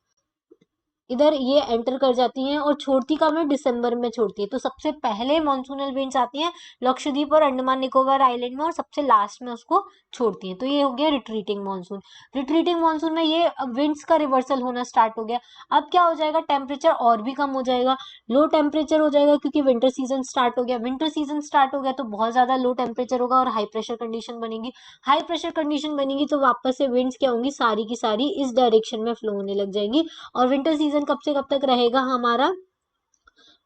इधर ये एंटर कर जाती हैं। और छोड़ती कब है? दिसंबर में छोड़ती है। तो सबसे पहले मॉनसूनल विंड्स आती हैं लक्षद्वीप और अंडमान निकोबार आइलैंड में, और सबसे लास्ट में उसको छोड़ती हैं। तो ये हो गया रिट्रीटिंग मॉनसून। रिट्रीटिंग मॉनसून में ये विंड्स का रिवर्सल होना स्टार्ट हो गया। अब क्या हो जाएगा, टेम्परेचर और भी कम हो जाएगा, लो टेम्परेचर हो जाएगा, क्योंकि विंटर सीजन स्टार्ट हो गया। विंटर सीजन स्टार्ट हो गया तो बहुत ज्यादा लो टेम्परेचर होगा और हाई प्रेशर कंडीशन बनेगी। हाई प्रेशर कंडीशन बनेगी तो वापस से विंड्स क्या होंगी, सारी की सारी इस डायरेक्शन में फ्लो होने लग जाएंगी। और विंटर सीजन कब से कब तक रहेगा हमारा?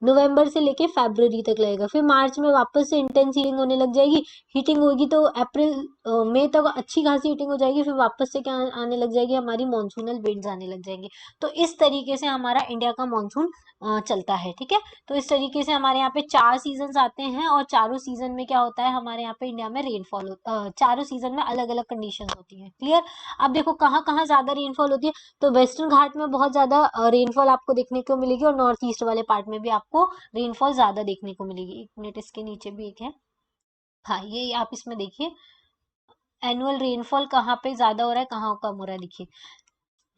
नवंबर से लेके फरवरी तक लगेगा। फिर मार्च में वापस से इंटेंस हीटिंग होने लग जाएगी। हीटिंग होगी तो अप्रैल मई तक अच्छी खासी हीटिंग हो जाएगी। फिर वापस से क्या आने लग जाएगी, हमारी मॉनसूनल विंड्स आने लग जाएंगे। तो इस तरीके से हमारा इंडिया का मॉनसून चलता है। ठीक है, तो इस तरीके से हमारे यहाँ पे 4 सीजन आते हैं, और चारों सीजन में क्या होता है, हमारे यहाँ पे इंडिया में रेनफॉल चारों सीजन में अलग अलग कंडीशन होती है। क्लियर? अब देखो कहाँ कहाँ ज्यादा रेनफॉल होती है। तो वेस्टर्न घाट में बहुत ज्यादा रेनफॉल आपको देखने को मिलेगी, और नॉर्थ ईस्ट वाले पार्ट में भी आपको रेनफॉल ज्यादा देखने को मिलेगी। एक मिनट, इसके नीचे भी एक है, हाँ ये आप इसमें देखिए एनुअल रेनफॉल कहाँ पे ज्यादा हो रहा है, कहाँ कम हो रहा है, देखिए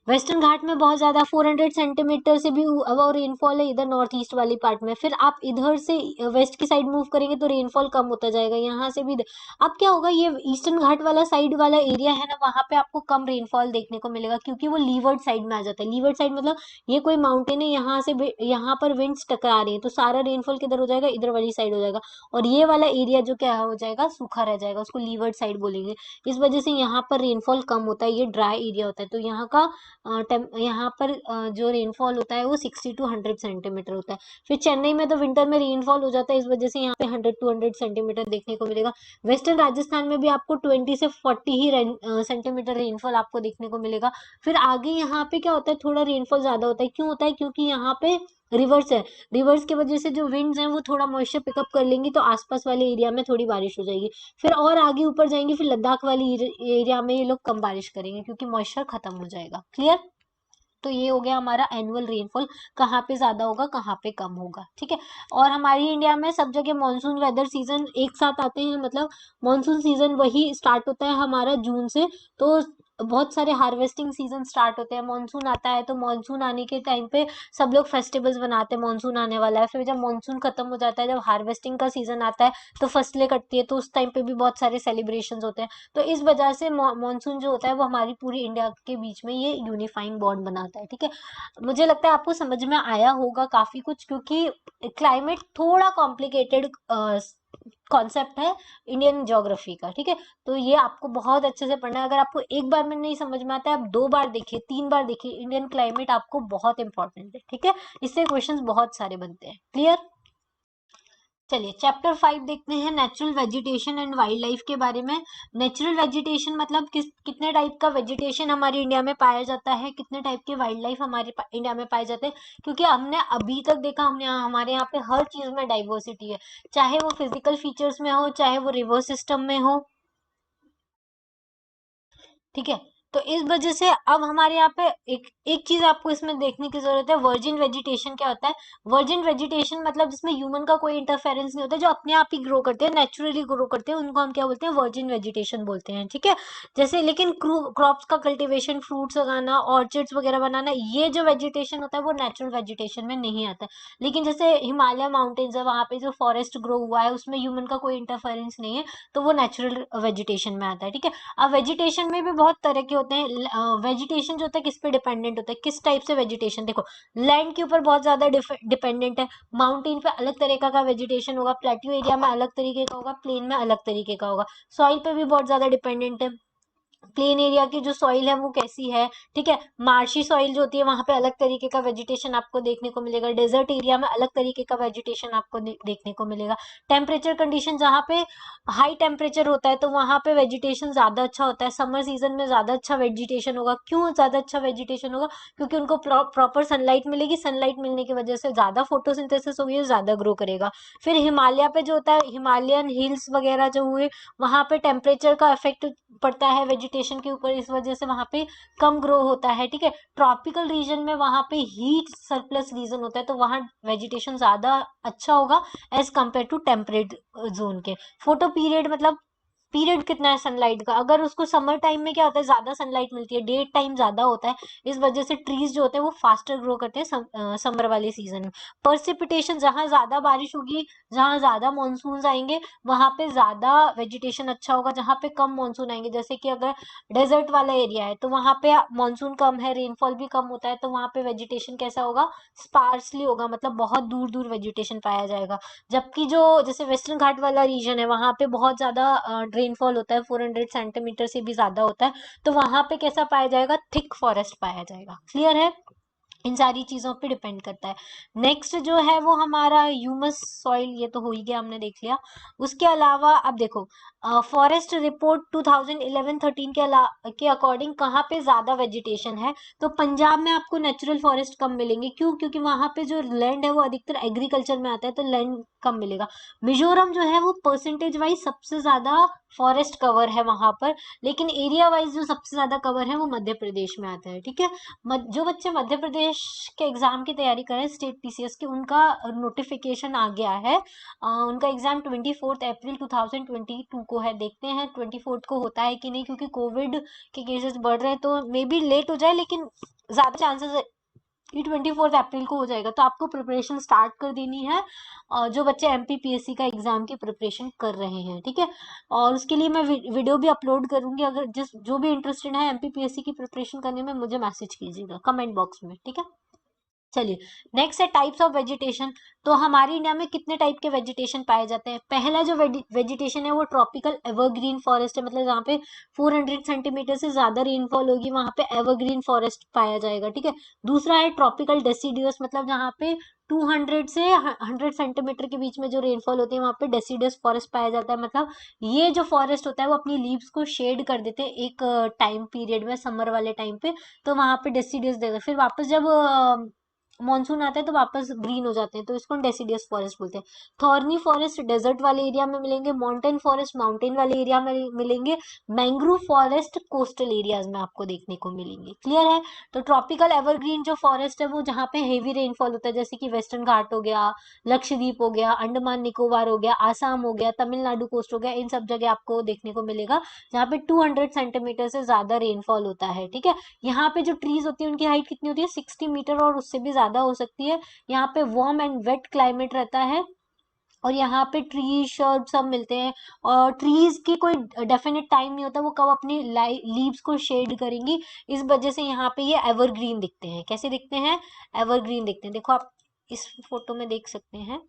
वेस्टर्न घाट में बहुत ज्यादा 400 सेंटीमीटर से भी अबव रेनफॉल है इधर नॉर्थ ईस्ट वाली पार्ट में। फिर आप इधर से वेस्ट की साइड मूव करेंगे तो रेनफॉल कम होता जाएगा, यहाँ से भी। अब क्या होगा, ये ईस्टर्न घाट वाला साइड वाला एरिया है ना, वहां पे आपको कम रेनफॉल देखने को मिलेगा क्योंकि वो लीवर्ड साइड में आ जाता है। लीवर्ड साइड मतलब ये कोई माउंटेन है, यहाँ से यहाँ पर विंड्स टकरा रही है तो सारा रेनफॉल किधर हो जाएगा, इधर वाली साइड हो जाएगा। और ये वाला एरिया जो क्या हो जाएगा, सूखा रह जाएगा, उसको लीवर्ड साइड बोलेंगे। इस वजह से यहाँ पर रेनफॉल कम होता है, ये ड्राई एरिया होता है। तो यहाँ का यहाँ पर जो रेनफॉल होता है वो 60 to 100 सेंटीमीटर होता है। फिर चेन्नई में तो विंटर में रेनफॉल हो जाता है, इस वजह से यहाँ पे 100 to 100 सेंटीमीटर देखने को मिलेगा। वेस्टर्न राजस्थान में भी आपको 20 से 40 ही सेंटीमीटर रेनफॉल आपको देखने को मिलेगा। फिर आगे यहाँ पे क्या होता है, थोड़ा रेनफॉल ज्यादा होता है। क्यों होता है, क्योंकि यहाँ पे रिवर्स है। रिवर्स की वजह से जो विंड्स हैं वो थोड़ा मॉइस्चर पिकअप कर लेंगी तो आसपास वाले एरिया में थोड़ी बारिश हो जाएगी। फिर और आगे ऊपर जाएंगे, फिर लद्दाख वाली एरिया में ये लोग कम बारिश करेंगे क्योंकि मॉइस्चर खत्म हो जाएगा। क्लियर। तो ये हो गया हमारा एनुअल रेनफॉल, कहाँ पे ज्यादा होगा कहाँ पे कम होगा। ठीक है। और हमारी इंडिया में सब जगह मानसून वेदर सीजन एक साथ आते हैं, मतलब मानसून सीजन वही स्टार्ट होता है हमारा जून से। तो बहुत सारे हार्वेस्टिंग सीजन स्टार्ट होते हैं, मानसून आता है तो मानसून आने के टाइम पे सब लोग फेस्टिवल्स बनाते हैं, मानसून आने वाला है। फिर जब मानसून खत्म हो जाता है, जब हार्वेस्टिंग का सीजन आता है तो फसलें कटती है, तो उस टाइम पे भी बहुत सारे सेलिब्रेशंस होते हैं। तो इस वजह से मानसून जो होता है वो हमारी पूरी इंडिया के बीच में ये यूनिफाइंग बॉन्ड बनाता है। ठीक है। मुझे लगता है आपको समझ में आया होगा काफी कुछ, क्योंकि क्लाइमेट थोड़ा कॉम्प्लिकेटेड कॉन्सेप्ट है इंडियन ज्योग्राफी का। ठीक है। तो ये आपको बहुत अच्छे से पढ़ना है। अगर आपको एक बार में नहीं समझ में आता है, आप 2 बार देखिए, 3 बार देखिए, इंडियन क्लाइमेट आपको बहुत इंपॉर्टेंट है। ठीक है। इससे क्वेश्चंस बहुत सारे बनते हैं। क्लियर। चलिए चैप्टर 5 देखते हैं, natural vegetation and wild life के बारे में। नेचुरल वेजिटेशन मतलब कितने टाइप का वेजिटेशन हमारी इंडिया में पाया जाता है, कितने टाइप के वाइल्ड लाइफ हमारे इंडिया में पाए जाते हैं। क्योंकि हमने अभी तक देखा, हमने हमारे यहाँ पे हर चीज में डाइवर्सिटी है, चाहे वो फिजिकल फीचर्स में हो, चाहे वो रिवर सिस्टम में हो। ठीक है। तो इस वजह से अब हमारे यहाँ पे एक एक चीज आपको इसमें देखने की जरूरत है, वर्जिन वेजिटेशन क्या होता है। वर्जिन वेजिटेशन मतलब जिसमें ह्यूमन का कोई इंटरफेरेंस नहीं होता, जो अपने आप ही ग्रो करते हैं, नेचुरली ग्रो करते हैं, उनको हम क्या बोलते हैं, वर्जिन वेजिटेशन बोलते हैं। ठीक है। जैसे लेकिन क्रॉप्स का कल्टीवेशन, फ्रूट्स उगाना, ऑर्चर्ड्स वगैरह बनाना, ये जो वेजिटेशन होता है वो नेचुरल वेजिटेशन में नहीं आता है। लेकिन जैसे हिमालय माउंटेन्स है, वहां पे जो फॉरेस्ट ग्रो हुआ है उसमें ह्यूमन का कोई इंटरफेरेंस नहीं है, तो वो नेचुरल वेजिटेशन में आता है। ठीक है। अब वेजिटेशन में भी बहुत तरह के होते हैं। वेजिटेशन जो होता है किस पे डिपेंडेंट होता है, किस टाइप से वेजिटेशन, देखो लैंड के ऊपर बहुत ज्यादा डिपेंडेंट है। माउंटेन पे अलग तरीका का वेजिटेशन होगा, प्लेट्यू एरिया में अलग तरीके का होगा, प्लेन में अलग तरीके का होगा। सॉइल पे भी बहुत ज्यादा डिपेंडेंट है, प्लेन एरिया की जो सॉइल है वो कैसी है। ठीक है। मार्शी सॉइल जो होती है वहां पे अलग तरीके का वेजिटेशन आपको देखने को मिलेगा, डेजर्ट एरिया में अलग तरीके का वेजिटेशन आपको देखने को मिलेगा। टेम्परेचर कंडीशन, जहाँ पे हाई टेम्परेचर होता है तो वहां पे वेजिटेशन ज्यादा अच्छा होता है, समर सीजन में ज्यादा अच्छा वेजिटेशन होगा। क्यों ज्यादा अच्छा वेजिटेशन होगा, क्योंकि उनको प्रॉपर सनलाइट मिलेगी, सनलाइट मिलने की वजह से ज्यादा फोटोसिंथेसिस होगी, ज्यादा ग्रो करेगा। फिर हिमालय पे जो होता है, हिमालयन हिल्स वगैरह जो हुए, वहां पे टेम्परेचर का इफेक्ट पड़ता है वेजिटेशन के ऊपर, इस वजह से वहां पे कम ग्रो होता है। ठीक है। ट्रॉपिकल रीजन में वहां पे हीट सरप्लस रीजन होता है, तो वहां वेजिटेशन ज्यादा अच्छा होगा as compared to temperate zone के। फोटो पीरियड मतलब पीरियड कितना है सनलाइट का, अगर उसको समर टाइम में क्या होता है, ज्यादा सनलाइट मिलती है, डे टाइम ज्यादा होता है, इस वजह से ट्रीज जो होते हैं वो फास्टर ग्रो करते हैं समर वाले सीजन में। पर्सिपिटेशन, जहां ज्यादा बारिश होगी, जहां ज्यादा मानसून आएंगे, वहां पे ज्यादा वेजिटेशन अच्छा होगा। जहां पे कम मानसून आएंगे, जैसे कि अगर डेजर्ट वाला एरिया है तो वहां पे मानसून कम है, रेनफॉल भी कम होता है, तो वहां पे वेजिटेशन कैसा होगा, स्पार्सली होगा, मतलब बहुत दूर दूर वेजिटेशन पाया जाएगा। जबकि जो जैसे वेस्टर्न घाट वाला रीजन है, वहां पे बहुत ज्यादा रेनफॉल होता है, 400 सेंटीमीटर से भी ज्यादा होता है, तो वहां पे कैसा पाया जाएगा, थिक फॉरेस्ट पाया जाएगा। क्लियर है। इन सारी चीजों पे डिपेंड करता है। नेक्स्ट जो है वो हमारा ह्यूमस सॉइल, ये तो हो ही गया, हमने देख लिया। उसके अलावा अब देखो, फॉरेस्ट रिपोर्ट 2011-13 के अकॉर्डिंग कहाँ पे ज्यादा वेजिटेशन है, तो पंजाब में आपको नेचुरल फॉरेस्ट कम मिलेंगे। क्यों, क्योंकि वहां पे जो लैंड है वो अधिकतर एग्रीकल्चर में आता है, तो लैंड कम मिलेगा। मिजोरम जो है वो परसेंटेज वाइज सबसे ज्यादा फॉरेस्ट कवर है वहां पर, लेकिन एरिया वाइज जो सबसे ज्यादा कवर है वो मध्य प्रदेश में आता है। ठीक है। जो बच्चे मध्य प्रदेश के एग्जाम की तैयारी कर रहे हैं स्टेट पीसीएस की, उनका नोटिफिकेशन आ गया है। उनका एग्जाम 24 अप्रैल 2022 को को है, देखते हैं 24 को होता है कि नहीं, क्योंकि कोविड के केसेस बढ़ रहे हैं तो मे बी लेट हो जाए, लेकिन ज्यादा चांसेस है कि 24 अप्रैल को हो जाएगा। तो आपको प्रिपरेशन स्टार्ट कर देनी है, जो बच्चे एमपीपीएससी का एग्जाम की प्रिपरेशन कर रहे हैं, ठीक है। और उसके लिए मैं वीडियो भी अपलोड करूंगी, अगर जिस जो भी इंटरेस्टेड है एमपीपीएससी की प्रिपरेशन करने में, मुझे मैसेज कीजिएगा कमेंट बॉक्स में, ठीक है। चलिए, नेक्स्ट है टाइप्स ऑफ वेजिटेशन। तो हमारे इंडिया में कितने टाइप के वेजिटेशन पाए जाते हैं? पहला जो वेजिटेशन है वो ट्रॉपिकल एवरग्रीन फॉरेस्ट है, मतलब जहाँ पे 400 सेंटीमीटर से ज्यादा रेनफॉल होगी वहां पे एवरग्रीन फॉरेस्ट पाया जाएगा, ठीक है। दूसरा है ट्रॉपिकल डेसिडियस, मतलब जहाँ पे 200 से 100 सेंटीमीटर के बीच में जो रेनफॉल होती है वहां पे डेसिडियस फॉरेस्ट पाया जाता है, मतलब ये जो फॉरेस्ट होता है वो अपनी लीव्स को शेड कर देते हैं एक टाइम पीरियड में, समर वाले टाइम पे, तो वहां पे डेसिडियस देगा। फिर वापस जब मानसून आता है तो वापस ग्रीन हो जाते हैं, तो इसको डेसिडियस फॉरेस्ट बोलते हैं। थॉर्नी फॉरेस्ट डेजर्ट वाले एरिया में मिलेंगे, माउंटेन फॉरेस्ट माउंटेन वाले एरिया में मिलेंगे, मैंग्रोव फॉरेस्ट कोस्टल एरियाज में आपको देखने को मिलेंगे। क्लियर है? तो ट्रॉपिकल एवरग्रीन जो फॉरेस्ट है वो जहाँ पे हेवी रेनफॉल होता है, जैसे कि वेस्टर्न घाट हो गया, लक्षद्वीप हो गया, अंडमान निकोबार हो गया, आसाम हो गया, तमिलनाडु कोस्ट हो गया, इन सब जगह आपको देखने को मिलेगा जहाँ पे 200 सेंटीमीटर से ज्यादा रेनफॉल होता है, ठीक है। यहाँ पे जो ट्रीज होती है उनकी हाइट कितनी होती है? 60 मीटर और उससे भी ज्यादा हो सकती है। यहाँ पे वार्म एंड वेट क्लाइमेट रहता है, और यहाँ पे ट्री शर्ब सब मिलते हैं, और ट्रीज की कोई डेफिनेट टाइम नहीं होता वो कब अपनी लीव्स को शेड करेंगी, इस वजह से यहाँ पे ये एवरग्रीन दिखते हैं। कैसे दिखते हैं? एवरग्रीन दिखते हैं। देखो आप इस फोटो में देख सकते हैं,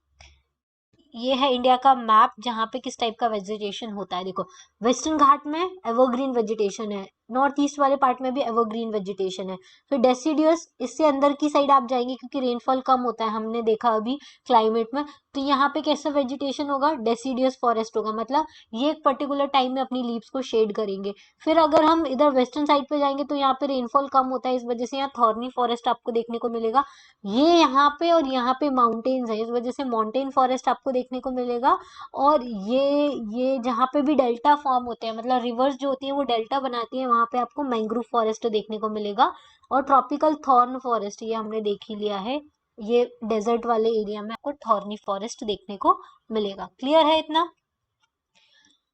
ये है इंडिया का मैप जहाँ पे किस टाइप का वेजिटेशन होता है। देखो, वेस्टर्न घाट में एवरग्रीन वेजिटेशन है, नॉर्थ ईस्ट वाले पार्ट में भी एवरग्रीन वेजिटेशन है। फिर डेसिडियस इससे अंदर की साइड आप जाएंगे क्योंकि रेनफॉल कम होता है, हमने देखा अभी क्लाइमेट में, तो यहाँ पे कैसा वेजिटेशन होगा? डेसिडियस फॉरेस्ट होगा, मतलब ये एक पर्टिकुलर टाइम में अपनी लीव्स को शेड करेंगे। फिर अगर हम इधर वेस्टर्न साइड पे जाएंगे तो यहाँ पे रेनफॉल कम होता है, इस वजह से यहाँ थॉर्नी फॉरेस्ट आपको देखने को मिलेगा। ये यहाँ पे और यहाँ पे माउंटेन्स है, इस वजह से माउंटेन फॉरेस्ट आपको देखने को मिलेगा। और ये जहाँ पे भी डेल्टा फॉर्म होते हैं, मतलब रिवर्स जो होती है वो डेल्टा बनाती है, वहां पे आपको मैंग्रोव फॉरेस्ट देखने को मिलेगा। और ट्रॉपिकल थॉर्न फॉरेस्ट ये हमने देख ही लिया है, ये डेजर्ट वाले एरिया में आपको थॉर्नी फॉरेस्ट देखने को मिलेगा। क्लियर है इतना?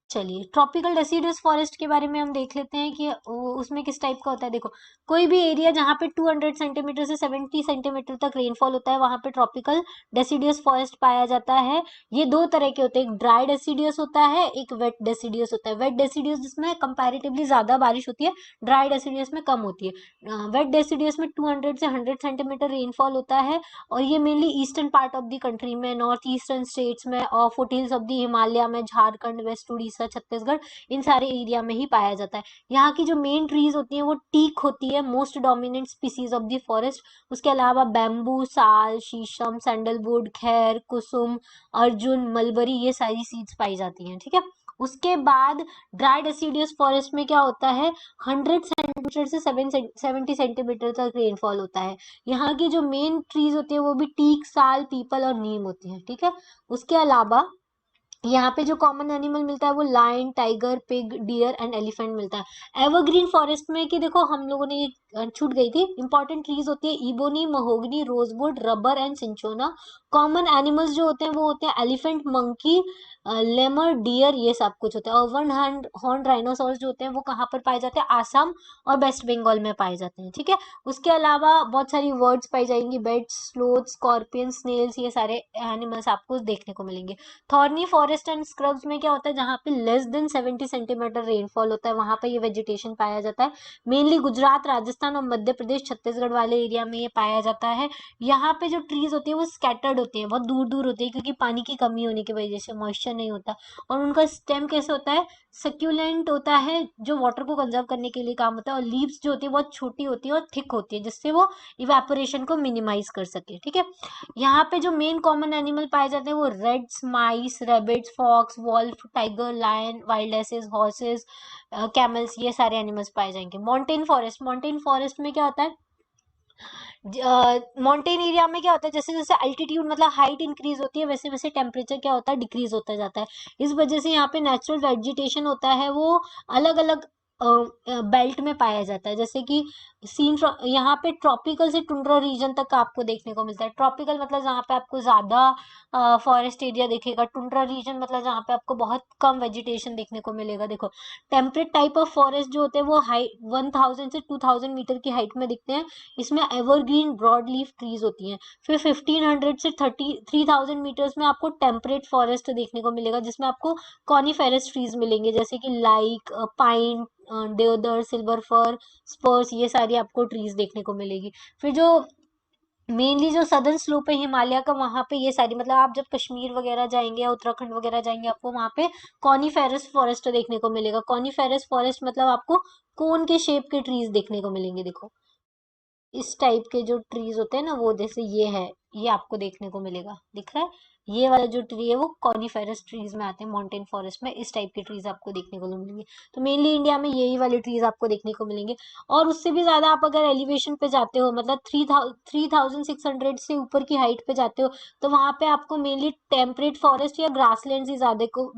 चलिए, ट्रॉपिकल डेसिडुअस फॉरेस्ट के बारे में हम देख लेते हैं कि उसमें किस टाइप का होता है। देखो, कोई भी एरिया जहाँ पे 200 सेंटीमीटर से 70 सेंटीमीटर तक रेनफॉल होता है वहां पे ट्रॉपिकल डेसिडुअस फॉरेस्ट पाया जाता है। ये दो तरह के होते हैं, एक ड्राई डेसिडुअस होता है, एक वेट डेसिडुअस होता है। वेट डेसिडुअस जिसमें कंपैरेटिवली ज्यादा बारिश होती है, ड्राई डेसिडुअस में कम होती है। वेट डेसिडुअस में 200 से 100 सेंटीमीटर रेनफॉल होता है, और ये mainly eastern part of the country में, नॉर्थ ईस्टर्न स्टेट्स में, और फुटहिल्स ऑफ द हिमालय में, झारखंड, वेस्ट उड़ीसा, छत्तीसगढ़, इन सारे एरिया में ही पाया जाता है। यहाँ की जो मेन ट्रीज होती है वो टीक होती है, most dominant species of the forest. उसके अलावा बैम्बू, साल, शीशम, सैंडलवुड, खैर, कुसुम, अर्जुन, मलबरी, ये सारी सीड्स पाई जाती हैं, ठीक है। उसके बाद ड्राई डेसिडियस फॉरेस्ट में क्या होता है? 100 सेंटीमीटर से 70 सेंटीमीटर तक रेनफॉल होता है। यहाँ की जो मेन ट्रीज होती है वो भी टीक, साल, पीपल और नीम होती है, ठीक है। उसके अलावा यहाँ पे जो कॉमन एनिमल मिलता है वो lion, tiger, pig, deer and elephant मिलता है। एवरग्रीन फॉरेस्ट में कि देखो हम लोगों ने ये छूट गई थी, इंपॉर्टेंट ट्रीज होती है ebony, mahogany, rosewood, rubber and सिंचोना। Common animals जो होते हैं वो होते हैं एलिफेंट, मंकी, लेमर, डियर, ये सब कुछ होता है। और वन हॉर्न राइनोसॉर्स जो होते हैं वो कहाँ पर पाए जाते हैं? आसाम और वेस्ट बंगाल में पाए जाते हैं, ठीक है। उसके अलावा बहुत सारी वर्ड्स पाई जाएंगी, बेट्स, स्लोथ, स्कॉर्पियन, स्नेल्स, ये सारे एनिमल्स आपको देखने को मिलेंगे। थॉर्नी फॉरेस्ट एंड स्क्रब्स में क्या होता है? जहाँ पे लेस देन 70 सेंटीमीटर रेनफॉल होता है वहां पे ये वेजिटेशन पाया जाता है। मेनली गुजरात, राजस्थान और मध्य प्रदेश, छत्तीसगढ़ वाले एरिया में ये पाया जाता है। यहाँ पे जो ट्रीज होती है वो स्कैटर्ड होती है, बहुत दूर दूर होती है, क्योंकि पानी की कमी होने की वजह से मॉइस्चर नहीं होता। और उनका स्टेम कैसे होता है? सक्यूलेंट होता है, जो वाटर को कंजर्व करने के लिए काम होता है। और लीव्स जो होती है बहुत छोटी होती है और थिक होती है, जिससे वो इवेपोरेशन को मिनिमाइज कर सके, ठीक है। यहाँ पे जो मेन कॉमन एनिमल पाए जाते हैं वो rats, mice, rabbits, fox, wolf, tiger, lion, wild asses, horses, camels, ये सारे एनिमल्स पाए जाएंगे। माउंटेन फॉरेस्ट में क्या होता है? माउंटेन एरिया में क्या होता है? जैसे जैसे अल्टीट्यूड मतलब हाइट इंक्रीज होती है वैसे वैसे टेम्परेचर क्या होता है? डिक्रीज होता जाता है। इस वजह से यहाँ पे नेचुरल वेजिटेशन होता है वो अलग अलग बेल्ट में पाया जाता है, जैसे कि सीन यहाँ पे ट्रॉपिकल से टुंड्रा रीजन तक का आपको देखने को मिलता है। ट्रॉपिकल मतलब जहाँ पे आपको ज्यादा फॉरेस्ट एरिया दिखेगा, टुंड्रा रीजन मतलब जहाँ पे आपको बहुत कम वेजिटेशन देखने को मिलेगा। देखो, टेम्परेट टाइप ऑफ फॉरेस्ट जो होते हैं वो हाइट 1000 से 2000 मीटर की हाइट में दिखते हैं। इसमें एवरग्रीन ब्रॉड लीफ ट्रीज होती हैं। फिर 1500 से 3000 मीटर्स में आपको टेम्परेट फॉरेस्ट देखने को मिलेगा, जिसमें आपको कॉनिफेरस ट्रीज मिलेंगे, जैसे कि लाइक पाइन, देवदार, सिल्वर फर, स्पर्स, ये सारी आपको ट्रीज देखने को मिलेगी। फिर जो मेनली जो सदर्न स्लोप है हिमालय का, वहां पे ये सारी, मतलब आप जब कश्मीर वगैरह जाएंगे या उत्तराखंड वगैरह जाएंगे, आपको वहां पे कॉनिफेरस फॉरेस्ट देखने को मिलेगा। कॉनिफेरस फॉरेस्ट मतलब आपको कोन के शेप के ट्रीज देखने को मिलेंगे। देखो, इस टाइप के जो ट्रीज होते हैं ना, वो जैसे ये है, ये आपको देखने को मिलेगा, दिख रहा है? ये वाला जो ट्री है वो कॉनिफेरस ट्रीज में आते हैं। माउंटेन फॉरेस्ट में इस टाइप के ट्रीज आपको देखने को मिलेंगे। तो मेनली इंडिया में यही वाले ट्रीज आपको देखने को मिलेंगे। और उससे भी ज्यादा आप अगर एलिवेशन पे जाते हो, मतलब 3600 से ऊपर की हाइट पे जाते हो, तो वहां पे आपको मेनली टेम्परेट फॉरेस्ट या ग्रासलैंड ही ज्यादा को,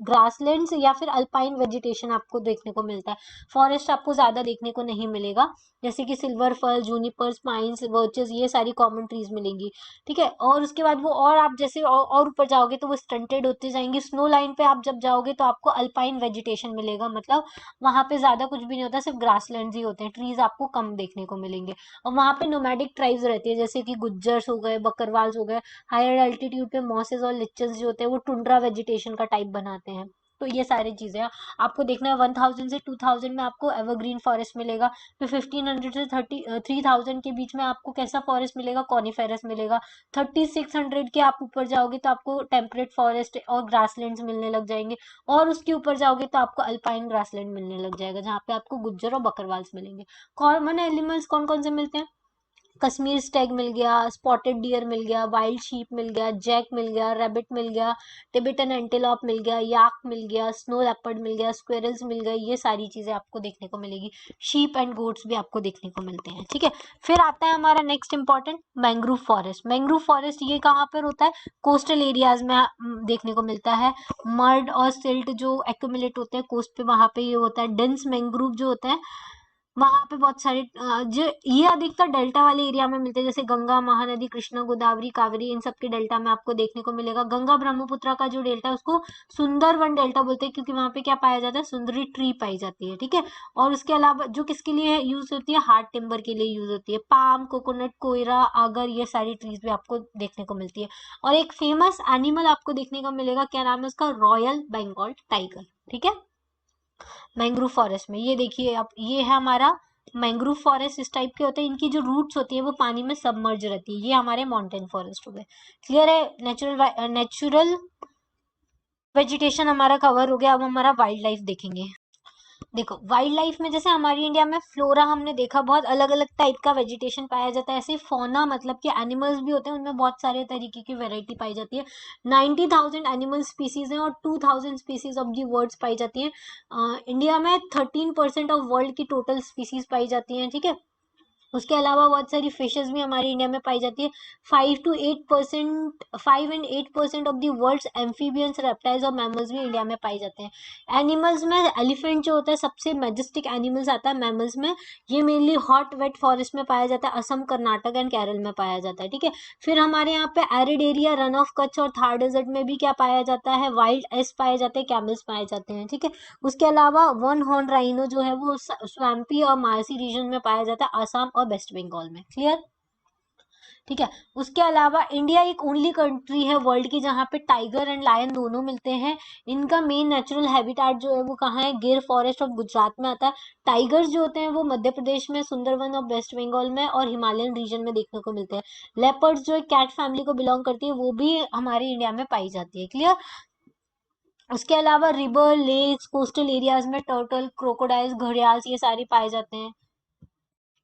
ग्रासलैंड्स या फिर अल्पाइन वेजिटेशन आपको देखने को मिलता है। फॉरेस्ट आपको ज्यादा देखने को नहीं मिलेगा, जैसे कि silver fir, junipers, pines, birches, ये सारी कॉमन ट्रीज मिलेंगी। ठीक है, और उसके बाद वो, और आप जैसे और ऊपर जाओगे तो वो स्टंटेड होते जाएंगे। स्नो लाइन पे आप जब जाओगे तो आपको अल्पाइन वेजिटेशन मिलेगा, मतलब वहां पे ज्यादा कुछ भी नहीं होता, सिर्फ ग्रासलैंड ही होते हैं, ट्रीज आपको कम देखने को मिलेंगे। और वहां पे नोमैडिक ट्राइब्स रहती है, जैसे कि गुज्जर्स हो गए, बकरवाल्स हो गए। हायर एल्टीट्यूड पे मॉसेस और लिचेस जो होते हैं वो टुंड्रा वेजिटेशन का टाइप बनाते हैं। तो ये सारी चीजें हैं आपको देखना है। 1000 से 2000 में आपको एवरग्रीन फॉरेस्ट मिलेगा। फिर 1500 से 3000 के बीच में आपको कैसा फॉरेस्ट मिलेगा? कॉनिफेरस मिलेगा। 3600 के आप ऊपर जाओगे तो आपको टेम्परेट फॉरेस्ट और ग्रासलैंड्स मिलने लग जाएंगे। और उसके ऊपर जाओगे तो आपको अल्पाइन ग्रासलैंड मिलने लग जाएगा, जहाँ पे आपको गुज्जर और बकरवाल्स मिलेंगे। कॉमन एनिमल्स कौन कौन से मिलते हैं? कश्मीर स्टैग मिल गया, स्पॉटेड डियर मिल गया, वाइल्ड शीप मिल गया, जैक मिल गया, रैबिट मिल गया, टिबेटन एंटेलोप मिल गया, याक मिल गया, स्नो लेपर्ड मिल गया, स्क्विरल्स मिल गए। ये सारी चीजें आपको देखने को मिलेगी। शीप एंड गोट्स भी आपको देखने को मिलते हैं। ठीक है, फिर आता है हमारा next important, mangrove forest. Mangrove forest ये कहाँ पर होता है? कोस्टल एरियाज में देखने को मिलता है। मर्ड और सिल्ट जो एक्यूमुलेट होते हैं कोस्ट पे, वहां पे ये होता है। डेंस मैंग्रोव जो होता है, वहां पे बहुत सारे जो ये अधिकतर डेल्टा वाले एरिया में मिलते हैं, जैसे गंगा, महानदी, कृष्णा, गोदावरी, कावेरी, इन सब के डेल्टा में आपको देखने को मिलेगा। गंगा ब्रह्मपुत्र का जो डेल्टा है उसको सुंदरवन डेल्टा बोलते हैं, क्योंकि वहां पे क्या पाया जाता है? सुंदरी ट्री पाई जाती है। ठीक है, और उसके अलावा जो किसके लिए यूज होती है? हार्ड टिम्बर के लिए यूज होती है। पाम, कोकोनट, कोयरा, आगर, ये सारी ट्रीज भी आपको देखने को मिलती है। और एक फेमस एनिमल आपको देखने को मिलेगा, क्या नाम है उसका? Royal Bengal tiger. ठीक है, मैंग्रोव फॉरेस्ट में ये देखिए आप, ये है हमारा मैंग्रोव फॉरेस्ट। इस टाइप के होते हैं, इनकी जो रूट्स होती है वो पानी में सबमर्ज रहती है। ये हमारे माउंटेन फॉरेस्ट हो गए। क्लियर है? नेचुरल वेजिटेशन हमारा कवर हो गया। अब हमारा वाइल्ड लाइफ देखेंगे। देखो, वाइल्ड लाइफ में जैसे हमारी इंडिया में फ्लोरा हमने देखा, बहुत अलग अलग टाइप का वेजिटेशन पाया जाता है। ऐसे फौना मतलब कि एनिमल्स भी होते हैं, उनमें बहुत सारे तरीके की वैरायटी पाई जाती है। 90,000 एनिमल स्पीसीज हैं और 2000 स्पीसीज ऑफ दी वर्ड्स पाई जाती हैं। इंडिया में 13% ऑफ वर्ल्ड की टोटल स्पीसीज पाई जाती हैं। ठीक है, उसके अलावा बहुत सारी फिशेस भी हमारी इंडिया में पाई जाती है। 5 and 8% of the world's amphibians, reptiles और मैमल्स भी इंडिया में पाए जाते हैं। एनिमल्स में एलिफेंट जो होता है सबसे मैजेस्टिक एनिमल्स आता है मैमल्स में। ये मेनली हॉट वेट फॉरेस्ट में पाया जाता है, असम, कर्नाटक एंड केरल में पाया जाता है। ठीक है, फिर हमारे यहाँ पे arid area, run of Kutch और थार डेजर्ट में भी क्या पाया जाता है? वाइल्ड एस पाए जाते हैं, कैमल्स पाए जाते हैं। ठीक है, उसके अलावा वन हॉर्न राइनो जो है वो स्वैम्पी और मार्सी रीजन में पाया जाता है, आसाम और वेस्ट बंगाल में। क्लियर? ठीक है, उसके अलावा इंडिया एक ओनली कंट्री है वर्ल्ड की जहाँ पे टाइगर एंड लायन दोनों मिलते हैं। इनका मेन नेचुरल हैबिटेट जो है वो कहाँ है? गिर फॉरेस्ट ऑफ गुजरात में आता है। टाइगर्स जो होते हैं वो मध्य प्रदेश में, सुंदरवन और वेस्ट बंगाल में और हिमालयन रीजन में देखने को मिलते हैं। लेपर्ड्स जो कैट फैमिली को बिलोंग करती है वो भी हमारे इंडिया में पाई जाती है। क्लियर? उसके अलावा रिवर, लेक्स, कोस्टल एरियाज में टर्टल, क्रोकोडाइल्स, घड़ियाल्स, ये सारे पाए जाते हैं।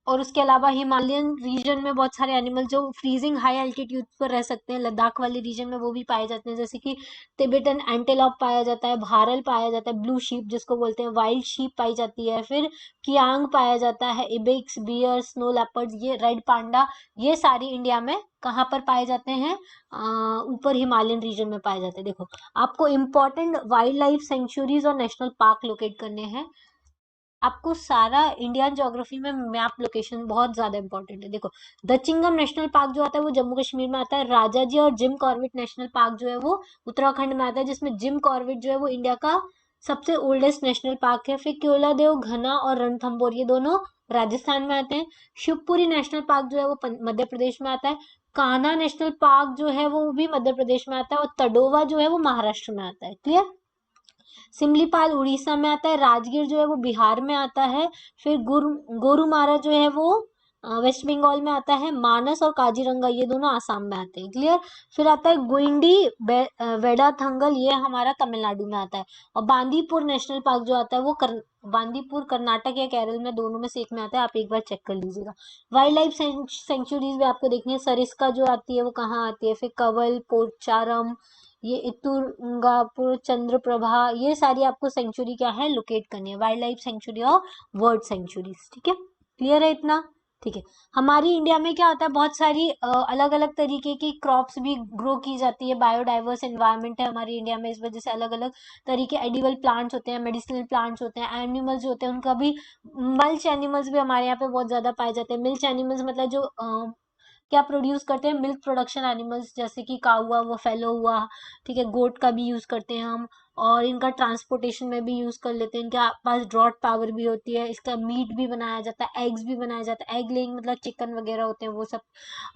और उसके अलावा हिमालयन रीजन में बहुत सारे एनिमल जो फ्रीजिंग हाई एल्टीट्यूड पर रह सकते हैं, लद्दाख वाले रीजन में वो भी पाए जाते हैं, जैसे कि तिबेटन एंटेलॉप पाया जाता है, भारल पाया जाता है, ब्लू शीप जिसको बोलते हैं, वाइल्ड शीप पाई जाती है, फिर कियांग पाया जाता है, इबिक्स, बियर, स्नो लेपर्ड, ये रेड पांडा, ये सारी इंडिया में कहाँ पर पाए जाते हैं? ऊपर हिमालयन रीजन में पाए जाते हैं। देखो, आपको इंपॉर्टेंट वाइल्ड लाइफ सेंचुरीज और नेशनल पार्क लोकेट करने हैं। आपको सारा इंडियन ज्योग्राफी में मैप लोकेशन बहुत ज्यादा इंपॉर्टेंट है। देखो, दचिंगम नेशनल पार्क जो आता है वो जम्मू कश्मीर में आता है। राजाजी और जिम कॉर्बेट नेशनल पार्क जो है वो उत्तराखंड में आता है, जिसमें जिम कॉर्बेट जो है वो इंडिया का सबसे ओल्डेस्ट नेशनल पार्क है। फिर केओलादेव, घना और रणथंभौर ये दोनों राजस्थान में आते हैं। शिवपुरी नेशनल पार्क जो है वो मध्य प्रदेश में आता है। कान्हा नेशनल पार्क जो है वो भी मध्य प्रदेश में आता है, और तडोवा जो है वो महाराष्ट्र में आता है। क्लियर। सिमलीपाल उड़ीसा में आता है। राजगीर जो है वो बिहार में आता है। फिर गोरुमारा जो है वो वेस्ट बंगाल में आता है। मानस और काजीरंगा ये दोनों आसाम में आते हैं। क्लियर। फिर आता है गुइंडी वेडाथंगल, ये हमारा तमिलनाडु में आता है। और बांदीपुर नेशनल पार्क जो आता है वो बांदीपुर कर्नाटक या केरल में, दोनों में से एक में आता है। आप एक बार चेक कर लीजिएगा। वाइल्ड लाइफ सेंचुरीज भी आपको देखनी है। सरिस्का जो आती है वो कहाँ आती है। फिर कवल, पोचारम, ये इतुंगापुर, चंद्रप्रभा, ये सारी आपको सेंचुरी क्या है लोकेट करनी है, वाइल्ड लाइफ सेंचुरी और वर्ड सेंचुरीज। ठीक है, क्लियर है इतना? ठीक है। हमारी इंडिया में क्या होता है, बहुत सारी अलग अलग तरीके की क्रॉप्स भी ग्रो की जाती है। बायोडाइवर्स एनवायरनमेंट है हमारी इंडिया में, इस वजह से अलग अलग तरीके एडिबल प्लांट्स होते हैं, मेडिसिनल प्लांट्स होते हैं। एनिमल्स जो होते हैं उनका भी, मल्च एनिमल्स भी हमारे यहाँ पे बहुत ज्यादा पाए जाते हैं। मिल्च एनिमल्स मतलब जो क्या प्रोड्यूस करते हैं, मिल्क प्रोडक्शन एनिमल्स, जैसे कि काऊ हुआ, वो फेलो हुआ। ठीक है, गोट का भी यूज करते हैं हम, और इनका ट्रांसपोर्टेशन में भी यूज कर लेते हैं। इनके पास ड्रॉट पावर भी होती है। इसका मीट भी बनाया जाता है, एग्स भी बनाया जाता है। एग लेइंग मतलब चिकन वगैरह होते हैं वो सब।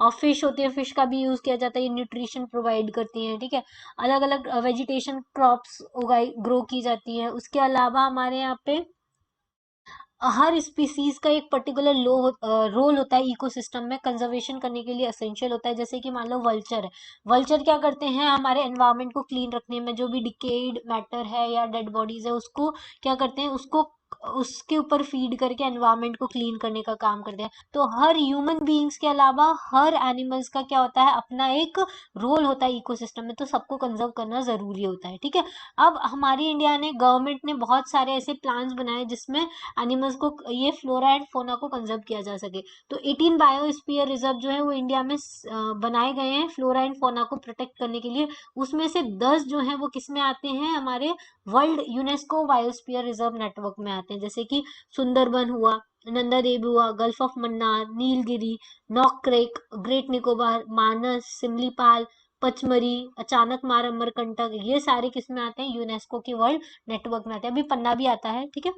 और फिश होती है, फिश का भी यूज किया जाता है, ये न्यूट्रिशन प्रोवाइड करती है। ठीक है, अलग अलग वेजिटेशन क्रॉप्स उगाई ग्रो की जाती है। उसके अलावा हमारे यहाँ पे हर स्पीसीज का एक पर्टिकुलर रोल होता है इकोसिस्टम में, कंजर्वेशन करने के लिए एसेंशियल होता है। जैसे कि मान लो वल्चर है, वल्चर क्या करते हैं, हमारे एनवायरनमेंट को क्लीन रखने में, जो भी डिकेड मैटर है या डेड बॉडीज है उसको क्या करते हैं, उसको उसके ऊपर फीड करके एनवायरनमेंट को क्लीन करने का काम करते हैं। तो हर ह्यूमन बीइंग्स के अलावा हर एनिमल्स का क्या होता है, अपना एक रोल होता है इकोसिस्टम में, तो सबको कंजर्व करना जरूरी होता है। ठीक है, अब हमारी इंडिया ने, गवर्नमेंट ने बहुत सारे ऐसे प्लान्स बनाए जिसमें एनिमल्स को, ये फ्लोरा एंड फोना को कंजर्व किया जा सके। तो 18 बायोस्फीयर रिजर्व जो है वो इंडिया में बनाए गए हैं फ्लोरा एंड फोना को प्रोटेक्ट करने के लिए। उसमें से 10 जो है वो किस में आते हैं, हमारे world UNESCO biosphere reserve network में आते हैं। जैसे कि सुंदरबन हुआ, नंदा देवी हुआ, gulf of Mannar, Nilgiri, Nokrek, great Nicobar, Manas, Simlipal, Pachmarhi, Achanakmar, Amarkantak, ये सारे किस में आते हैं, यूनेस्को के वर्ल्ड नेटवर्क में आते हैं। अभी पन्ना भी आता है। ठीक है,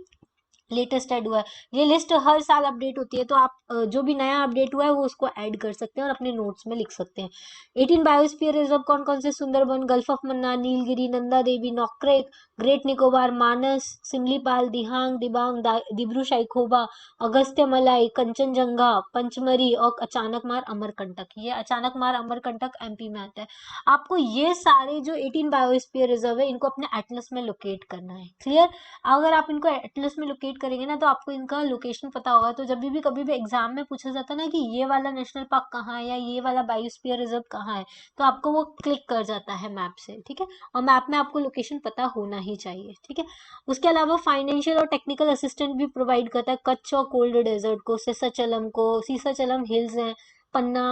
लेटेस्ट ऐड हुआ है। ये लिस्ट हर साल अपडेट होती है, तो आप जो भी नया अपडेट हुआ है वो उसको ऐड कर सकते हैं और अपने नोट्स में लिख सकते हैं। 18 बायोस्फीयर रिजर्व कौन कौन से, Sundarbans, gulf of Mannar, Nilgiri, Nanda Devi, Nokrek, great Nicobar, Manas, Simlipal, Dihang, Dibang, Dibru Saikhowa, Agasthyamalai, Kanchenjunga, Pachmarhi और अचानक मार, अमरकंटक। ये अचानक मार, अमरकंटक एमपी में आता है। आपको ये सारे जो 18 बायोस्फीयर रिजर्व है इनको अपने एटलस में लोकेट करना है। क्लियर। अगर आप इनको एटलस में लोकेट करेंगे ना, तो आपको इनका लोकेशन पता होगा। तो जब भी कभी भी एग्जाम में पूछा जाता है ना कि ये वाला नेशनल पार्क कहाँ है या ये वाला बायोस्फीयर रिजर्व कहाँ है, तो आपको वो क्लिक कर जाता है मैप से। ठीक है, और मैप में आपको लोकेशन पता होना ही चाहिए। ठीक है, उसके अलावा फाइनेंशियल और टेक्निकल असिस्टेंट भी प्रोवाइड करता है कच्छ और कोल्ड डेजर्ट को, सीसाचलम को। सीसाचलम हिल्स हैं, पन्ना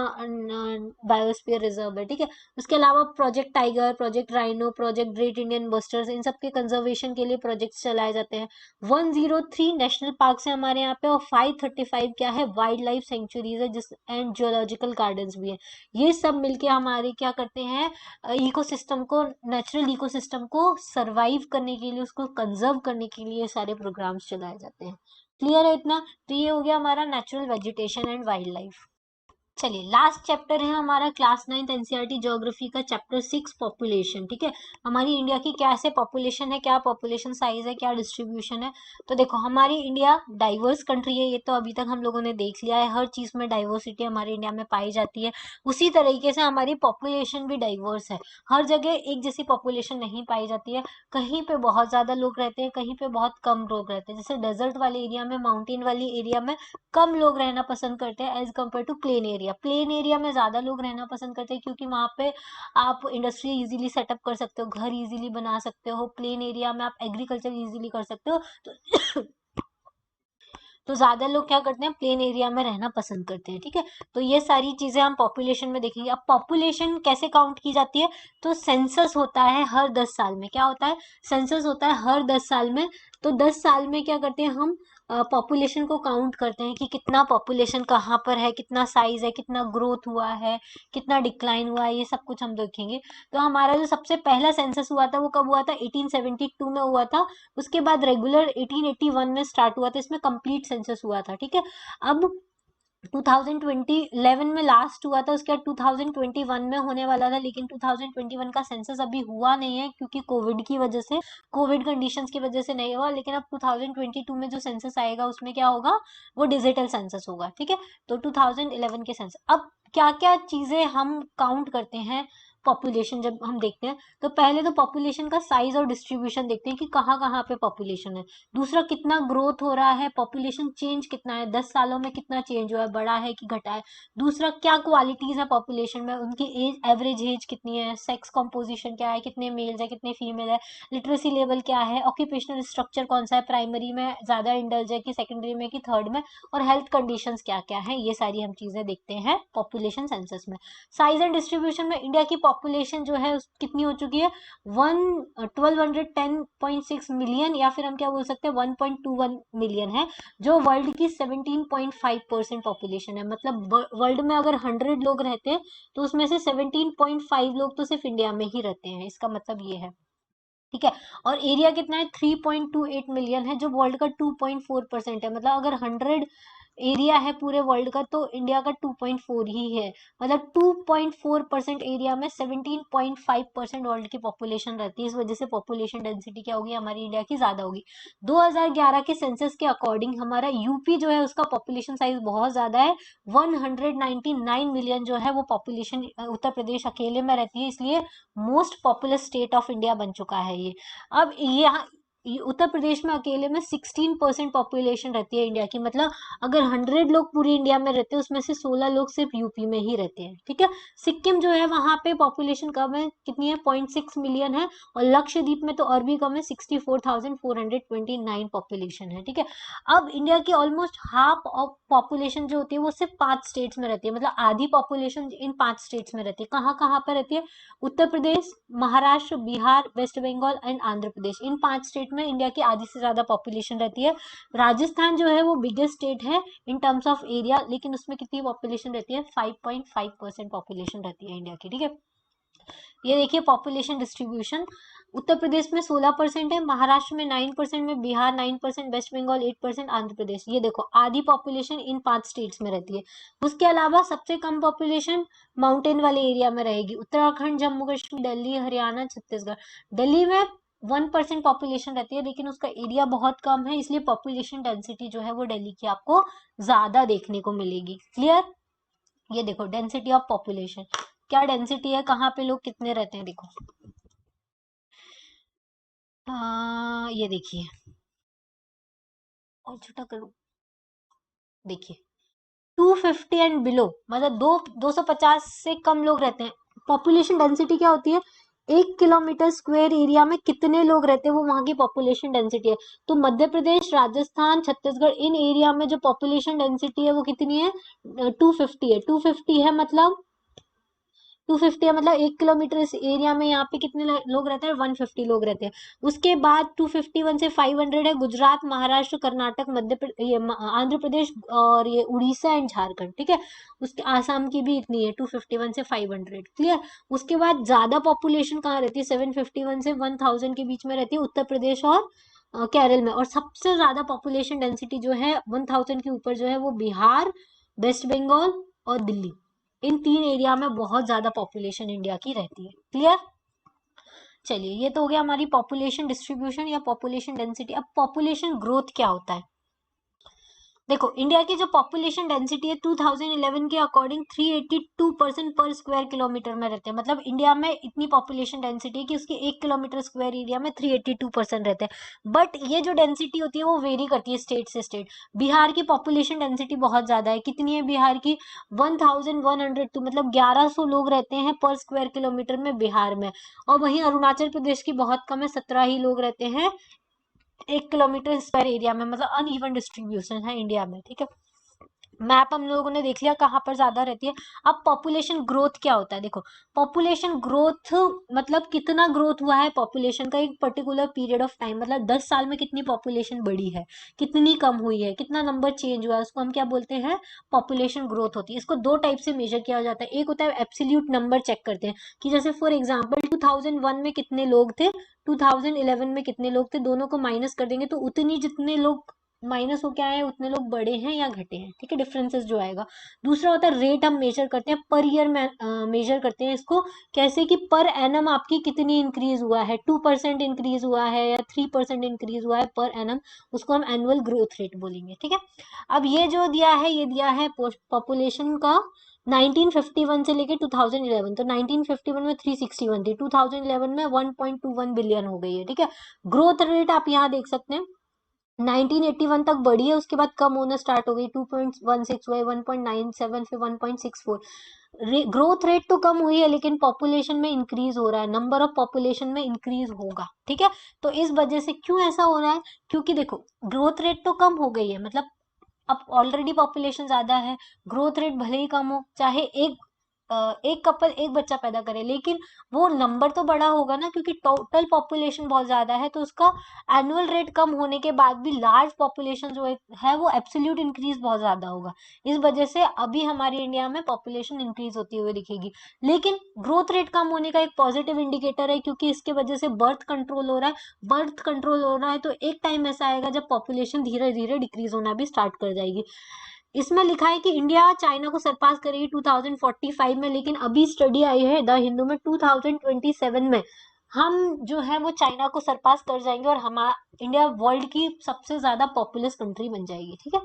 बायोस्फीयर रिजर्व है। ठीक है, उसके अलावा project tiger, project rhino, project great Indian bustards, इन सब के कंजर्वेशन के लिए प्रोजेक्ट्स चलाए जाते हैं। 103 नेशनल पार्क है हमारे यहाँ पे, और 535 क्या है, वाइल्ड लाइफ सेंचुरीज है, जिस एंड जियोलॉजिकल गार्डन्स भी है। ये सब मिलके हमारे क्या करते हैं, इकोसिस्टम को, नेचुरल इकोसिस्टम को सरवाइव करने के लिए, उसको कंजर्व करने के लिए सारे प्रोग्राम्स चलाए जाते हैं। क्लियर है इतना? तो ये हो गया हमारा natural vegetation and wild life. चलिए, लास्ट चैप्टर है हमारा क्लास 9th एनसीईआरटी ज्योग्राफी का, चैप्टर 6 पॉपुलेशन। ठीक है, हमारी इंडिया की क्या से पॉपुलेशन है, क्या पॉपुलेशन साइज है, क्या डिस्ट्रीब्यूशन है। तो देखो, हमारी इंडिया डाइवर्स कंट्री है, ये तो अभी तक हम लोगों ने देख लिया है। हर चीज में डाइवर्सिटी हमारे इंडिया में पाई जाती है। उसी तरीके से हमारी पॉपुलेशन भी डाइवर्स है। हर जगह एक जैसी पॉपुलेशन नहीं पाई जाती है। कहीं पे बहुत ज्यादा लोग रहते हैं, कहीं पे बहुत कम लोग रहते हैं। जैसे डेजर्ट वाले एरिया में, माउंटेन वाली एरिया में कम लोग रहना पसंद करते हैं as compared to plain area. Plain area में ज्यादा लोग रहना पसंद करते हैं, क्योंकि वहां पे आप इंडस्ट्री इजीली सेटअप कर सकते हो, घर इजीली बना सकते हो। प्लेन एरिया में आप एग्रीकल्चर इजीली कर सकते हो। तो तो ज्यादा लोग क्या करते हैं, प्लेन एरिया में रहना पसंद करते हैं। ठीक है, तो ये सारी चीजें हम पॉपुलेशन में देखेंगे। अब पॉपुलेशन कैसे काउंट की जाती है, तो सेंसस होता है हर 10 साल में। क्या होता है, सेंसस होता है हर 10 साल में। तो 10 साल में क्या करते हैं हम, पॉपुलेशन को काउंट करते हैं कि कितना पॉपुलेशन कहाँ पर है, कितना साइज है, कितना ग्रोथ हुआ है, कितना डिक्लाइन हुआ है, ये सब कुछ हम देखेंगे। तो हमारा जो सबसे पहला सेंसस हुआ था वो कब हुआ था? 1872 में हुआ था। उसके बाद रेगुलर 1881 में स्टार्ट हुआ था, इसमें कंप्लीट सेंसस हुआ था, ठीक है। अब 2011 में लास्ट हुआ था, उसके बाद 2021 में होने वाला था, लेकिन 2021 का सेंसस अभी हुआ नहीं है क्योंकि कोविड की वजह से, कोविड कंडीशंस की वजह से नहीं हुआ। लेकिन अब 2022 में जो सेंसस आएगा उसमें क्या होगा? वो डिजिटल सेंसस होगा, ठीक है। तो 2011 के सेंसस, अब क्या क्या चीजें हम काउंट करते हैं पॉपुलेशन जब हम देखते हैं? तो पहले तो पॉपुलेशन का साइज और डिस्ट्रीब्यूशन देखते हैं कि कहाँ कहाँ पे पॉपुलेशन है। दूसरा, कितना ग्रोथ हो रहा है, पॉपुलेशन चेंज कितना है, 10 सालों में कितना चेंज हुआ है, बढ़ा है कि घटा है। दूसरा, क्या क्वालिटीज है पॉपुलेशन में, उनकी एज, एवरेज एज कितनी है, सेक्स कॉम्पोजिशन क्या है, कितने मेल्स है, कितने फीमेल है, लिटरेसी लेवल क्या है, ऑक्यूपेशनल स्ट्रक्चर कौन सा है, प्राइमरी में ज्यादा इंडल्ज है कि सेकेंडरी में कि थर्ड में, और हेल्थ कंडीशंस क्या क्या है, ये सारी हम चीजें देखते हैं पॉपुलेशन सेंसस में। साइज एंड डिस्ट्रीब्यूशन में इंडिया की पॉपुलेशन जो है कितनी हो चुकी है? 1210.6 मिलियन, या फिर हम क्या बोल सकते हैं 1.21 मिलियन है, जो वर्ल्ड की 17.5% पॉपुलेशन है। मतलब वर्ल्ड में अगर 100 लोग रहते हैं तो उसमें से 17.5 लोग तो सिर्फ इंडिया में ही रहते हैं, इसका मतलब ये है, ठीक है। और एरिया कितना है? 3.28 मिलियन है, जो वर्ल्ड का 2.4% है। मतलब अगर 100 एरिया है पूरे वर्ल्ड का तो इंडिया का 2.4 ही है। मतलब 2.4% एरिया में 17.5% वर्ल्ड की पॉपुलेशन रहती है। इस वजह से पॉपुलेशन डेंसिटी क्या होगी? हमारी इंडिया की ज्यादा होगी। 2011 के सेंसस के अकॉर्डिंग हमारा यूपी जो है उसका पॉपुलेशन साइज बहुत ज्यादा है। 199 मिलियन जो है वो पॉपुलेशन उत्तर प्रदेश अकेले में रहती है, इसलिए most populous state of India बन चुका है ये। अब यहाँ उत्तर प्रदेश में अकेले में 16% पॉपुलेशन रहती है इंडिया की। मतलब अगर 100 लोग पूरी इंडिया में रहते हैं उसमें से 16 लोग सिर्फ यूपी में ही रहते हैं, ठीक है। सिक्किम जो है वहां पे पॉपुलेशन कम है, कितनी है? 0.6 मिलियन है। और लक्षद्वीप में तो और भी कम है, 64,429 पॉपुलेशन है, ठीक है। अब इंडिया की ऑलमोस्ट हाफ ऑफ पॉपुलेशन जो होती है वो सिर्फ 5 स्टेट्स में रहती है। मतलब आधी पॉपुलेशन इन 5 स्टेट्स में रहती है। कहाँ कहाँ पर रहती है? उत्तर प्रदेश, महाराष्ट्र, बिहार, वेस्ट बंगाल एंड आंध्र प्रदेश, इन 5 स्टेट में इंडिया की आधी से ज्यादा पॉपुलेशन रहती है। राजस्थान जो है वो बिगेस्ट स्टेट है इन टर्म्स ऑफ एरिया, लेकिन उसमें कितनी पॉपुलेशन रहती है? 5.5% पॉपुलेशन रहती है इंडिया की, ठीक है। ये देखिए पॉपुलेशन डिस्ट्रीब्यूशन, उत्तर प्रदेश में 16% है, महाराष्ट्र में 9% में, बिहार 9%, वेस्ट बंगाल 8%, आंध्र प्रदेश, ये देखो आधी पॉपुलेशन इन 5 स्टेट्स में रहती है। उसके अलावा सबसे कम पॉपुलेशन माउंटेन वाले एरिया में रहेगी, उत्तराखंड, जम्मू कश्मीर, दिल्ली, हरियाणा, छत्तीसगढ़। दिल्ली में 1% पॉपुलेशन रहती है, लेकिन उसका एरिया बहुत कम है, इसलिए पॉपुलेशन डेंसिटी जो है वो दिल्ली की आपको ज्यादा देखने को मिलेगी। क्लियर? ये देखो डेंसिटी ऑफ पॉपुलेशन, क्या डेंसिटी है, कहाँ पे लोग कितने रहते हैं, देखो। ये देखिए, और छोटा करो, देखिए 250 एंड बिलो, मतलब 250 से कम लोग रहते हैं। पॉपुलेशन डेंसिटी क्या होती है? 1 किलोमीटर स्क्वायर एरिया में कितने लोग रहते हैं वो वहां की पॉपुलेशन डेंसिटी है। तो मध्य प्रदेश, राजस्थान, छत्तीसगढ़, इन एरिया में जो पॉपुलेशन डेंसिटी है वो कितनी है? 250 है। 250 है मतलब 250 है मतलब 1 किलोमीटर इस एरिया में यहाँ पे कितने लोग रहते हैं? 150 लोग रहते हैं। उसके बाद 251 से 500 है गुजरात, महाराष्ट्र, कर्नाटक, आंध्र प्रदेश और ये उड़ीसा एंड झारखंड, ठीक है। उसके आसाम की भी इतनी है 251 से 500, क्लियर। उसके बाद ज्यादा पॉपुलेशन कहाँ रहती है? 751 से 1000 के बीच में रहती है उत्तर प्रदेश और केरल में। और सबसे ज्यादा पॉपुलेशन डेंसिटी जो है 1000 के ऊपर जो है वो बिहार, वेस्ट बंगाल और दिल्ली, इन 3 एरिया में बहुत ज्यादा पॉपुलेशन इंडिया की रहती है। क्लियर? चलिए, ये तो हो गया हमारी पॉपुलेशन डिस्ट्रीब्यूशन या पॉपुलेशन डेंसिटी। अब पॉपुलेशन ग्रोथ क्या होता है? देखो इंडिया की जो पॉपुलेशन डेंसिटी है 2011 के अकॉर्डिंग 382% पर स्क्वायर किलोमीटर में रहते हैं। मतलब इंडिया में इतनी पॉपुलेशन डेंसिटी है कि उसके 1 किलोमीटर स्क्वायर एरिया में 382% रहते हैं। बट ये जो डेंसिटी होती है वो वेरी करती है स्टेट से स्टेट। बिहार की पॉपुलेशन डेंसिटी बहुत ज्यादा है, कितनी है बिहार की? 1102, मतलब 1100 लोग रहते हैं पर स्क्वायर किलोमीटर में बिहार में। और वहीं अरुणाचल प्रदेश की बहुत कम है, 17 ही लोग रहते हैं 1 किलोमीटर स्क्वायर एरिया में। मतलब अनइवन डिस्ट्रीब्यूशन है इंडिया में, ठीक है। मैप हम लोगों ने देख लिया कहाँ पर ज्यादा रहती है। अब पॉपुलेशन ग्रोथ क्या होता है, देखो पॉपुलेशन ग्रोथ मतलब कितना ग्रोथ हुआ है पॉपुलेशन का एक पर्टिकुलर पीरियड ऑफ टाइम, मतलब 10 साल में कितनी पॉपुलेशन बढ़ी है, कितनी कम हुई है, कितना नंबर चेंज हुआ है, उसको हम क्या बोलते हैं, पॉपुलेशन ग्रोथ होती है। इसको दो टाइप से मेजर किया जाता है, एक होता है एब्सोल्यूट नंबर चेक करते हैं कि जैसे फॉर एग्जाम्पल 2001 में कितने लोग थे, 2011 में कितने लोग थे, दोनों को माइनस कर देंगे तो उतनी जितने लोग माइनस हो क्या है उतने लोग बढ़े हैं या घटे हैं, ठीक है, डिफरेंसेस जो आएगा। दूसरा होता है रेट, हम मेजर करते हैं पर ईयर में, मेजर करते हैं इसको कैसे कि पर एनम आपकी कितनी इंक्रीज हुआ है, 2% इंक्रीज हुआ है या 3% इंक्रीज हुआ है पर एनम, उसको हम एनुअल ग्रोथ रेट बोलेंगे, ठीक है। अब ये जो दिया है ये दिया है पॉपुलेशन का 1951 से लेके 2011, तो 1951 में 361 थी, 2011 में 1.21 बिलियन हो गई है, ठीक है। ग्रोथ रेट आप यहाँ देख सकते हैं 1981 तक बढ़ी है, उसके बाद कम होना स्टार्ट हो गई, 2.16 हुआ, 1.97, फिर 1.64। ग्रोथ रेट तो कम हुई है लेकिन पॉपुलेशन में इंक्रीज हो रहा है, नंबर ऑफ पॉपुलेशन में इंक्रीज होगा, ठीक है। तो इस वजह से क्यों ऐसा हो रहा है, क्योंकि देखो ग्रोथ रेट तो कम हो गई है, मतलब अब ऑलरेडी पॉपुलेशन ज्यादा है, ग्रोथ रेट भले ही कम हो, चाहे एक कपल एक बच्चा पैदा करे, लेकिन वो नंबर तो बड़ा होगा ना, क्योंकि टोटल पॉपुलेशन बहुत ज्यादा है, तो उसका एनुअल रेट कम होने के बाद भी लार्ज पॉपुलेशन जो है वो एब्सोल्यूट इंक्रीज बहुत ज्यादा होगा। इस वजह से अभी हमारी इंडिया में पॉपुलेशन इंक्रीज होती हुई दिखेगी। लेकिन ग्रोथ रेट कम होने का एक पॉजिटिव इंडिकेटर है, क्योंकि इसके वजह से बर्थ कंट्रोल हो रहा है, बर्थ कंट्रोल हो रहा है तो एक टाइम ऐसा आएगा जब पॉपुलेशन धीरे धीरे डिक्रीज होना भी स्टार्ट कर जाएगी। इसमें लिखा है कि इंडिया चाइना को सरपास करेगी 2045 में, लेकिन अभी स्टडी आई है द हिंदू में 2027 में हम जो है वो चाइना को सरपास कर जाएंगे और हमारा इंडिया वर्ल्ड की सबसे ज्यादा पॉपुलस कंट्री बन जाएगी, ठीक है।